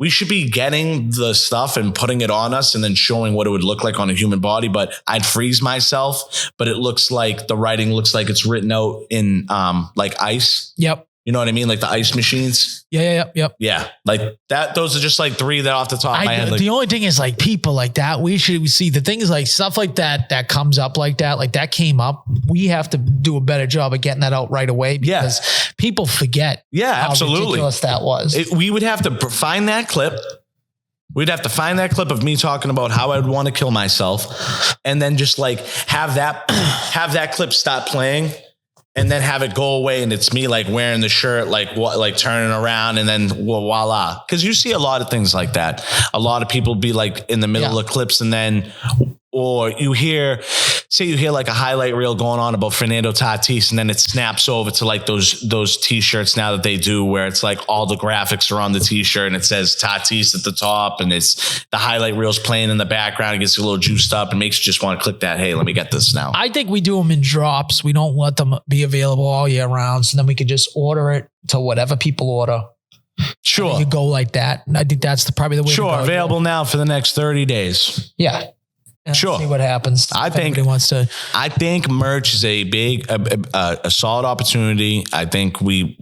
Speaker 1: we should be getting the stuff and putting it on us and then showing what it would look like on a human body. But I'd freeze myself, but it looks like the writing looks like it's written out in like ice.
Speaker 2: Yep.
Speaker 1: You know what I mean? Like the ice machines.
Speaker 2: Yep.
Speaker 1: Yeah. Like that. Those are just like three that off the top of my head.
Speaker 2: The only thing is like people like that, we should see the things like stuff like that comes up like that came up. We have to do a better job of getting that out right away because people forget.
Speaker 1: Yeah,
Speaker 2: how
Speaker 1: absolutely.
Speaker 2: ridiculous that was.
Speaker 1: We would have to find that clip. We'd have to find that clip of me talking about how I'd want to kill myself and then just like have that clip stop playing and then have it go away. And it's me like wearing the shirt, like turning around and then voila. Cause you see a lot of things like that. A lot of people be like in the middle of clips and then, or you hear like a highlight reel going on about Fernando Tatis and then it snaps over to like those t-shirts now that they do where it's like all the graphics are on the t-shirt and it says Tatis at the top and it's the highlight reel's playing in the background. It gets a little juiced up and makes you just want to click that. Hey, let me get this now.
Speaker 2: I think we do them in drops. We don't let them be available all year round. So then we could just order it to whatever people order.
Speaker 1: Sure.
Speaker 2: You go like that. I think that's probably the way.
Speaker 1: Sure.
Speaker 2: to go.
Speaker 1: Available now for the next 30 days.
Speaker 2: Yeah. And
Speaker 1: Sure.
Speaker 2: See what happens.
Speaker 1: I think
Speaker 2: anybody wants to.
Speaker 1: I think merch is a big, a solid opportunity. I think we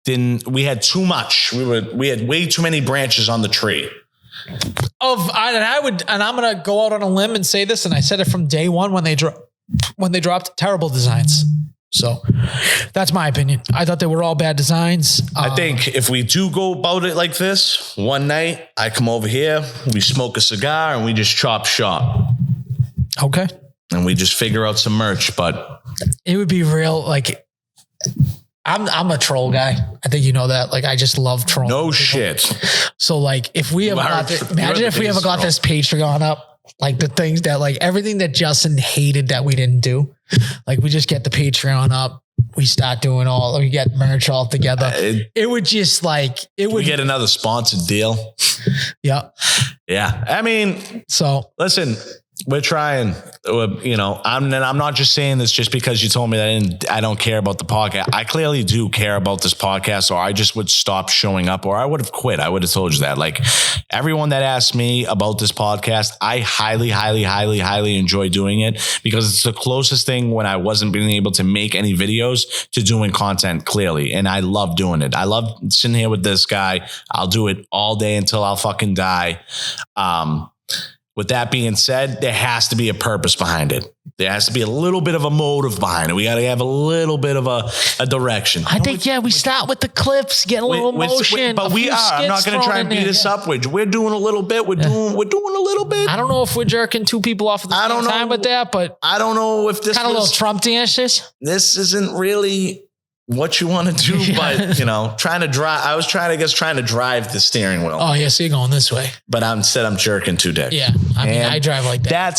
Speaker 1: had too much. We had way too many branches on the tree.
Speaker 2: And I'm gonna go out on a limb and say this, and I said it from day one when they dropped terrible designs. So that's my opinion. I thought they were all bad designs.
Speaker 1: I think if we do go about it like this, one night I come over here, we smoke a cigar, and we just chop shop.
Speaker 2: Okay.
Speaker 1: And we just figure out some merch, but
Speaker 2: it would be real. Like, I'm a troll guy. I think you know that. Like, I just love trolling.
Speaker 1: No shit.
Speaker 2: So, like, if we ever got this, imagine if we ever got this Patreon up, like the things that, like, everything that Justin hated that we didn't do, like, we just get the Patreon up. We start doing we get merch all together. It would just like, we
Speaker 1: get another sponsored deal.
Speaker 2: Yeah.
Speaker 1: Yeah. I mean,
Speaker 2: so
Speaker 1: listen, we're trying, I'm not just saying this just because you told me that I don't care about the podcast. I clearly do care about this podcast, or I just would stop showing up, or I would have quit. I would have told you that. Like, everyone that asked me about this podcast, I highly, highly, highly, highly enjoy doing it, because it's the closest thing when I wasn't being able to make any videos to doing content clearly. And I love doing it. I love sitting here with this guy. I'll do it all day until I'll fucking die. With that being said, there has to be a purpose behind it. There has to be a little bit of a motive behind it. We got to have a little bit of a direction.
Speaker 2: I think, we start with the clips, get a little emotion.
Speaker 1: But we are. I'm not going to try and beat us up. We're doing a little bit. We're doing a little bit.
Speaker 2: I don't know if we're jerking two people off at the same time with that, but
Speaker 1: I don't know if this
Speaker 2: kind of little Trump dances.
Speaker 1: This isn't really what you want to do, but trying to drive. I was trying to drive the steering wheel.
Speaker 2: Oh yeah, so you're going this way.
Speaker 1: But instead I'm jerking two dicks.
Speaker 2: Yeah, I mean, I drive like that.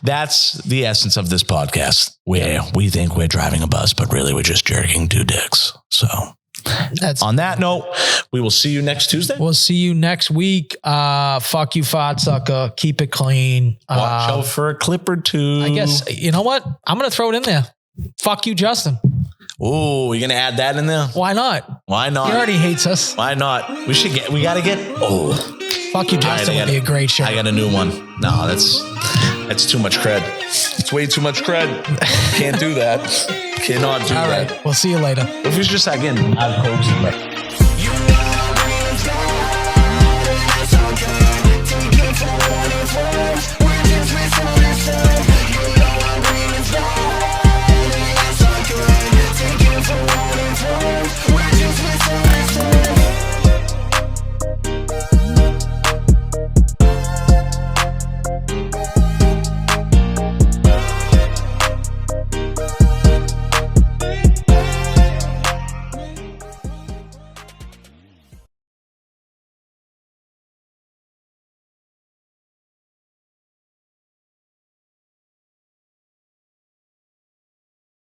Speaker 1: That's the essence of this podcast, where we think we're driving a bus, but really we're just jerking two dicks. So on that note, we will see you next Tuesday.
Speaker 2: We'll see you next week. Fuck you, fat sucker. Keep it clean.
Speaker 1: Watch out for a clip or two.
Speaker 2: I guess, you know what? I'm going to throw it in there. Fuck you, Justin.
Speaker 1: Oh, you're going to add that in there?
Speaker 2: Why not?
Speaker 1: Why not?
Speaker 2: He already hates us.
Speaker 1: Why not? We got to get,
Speaker 2: Fuck you, Justin would be a great show.
Speaker 1: I got a new one. No, that's too much cred. It's way too much cred. Can't do that. Cannot do
Speaker 2: All
Speaker 1: that.
Speaker 2: Right. We'll see you later.
Speaker 1: If it's just again, I've coached.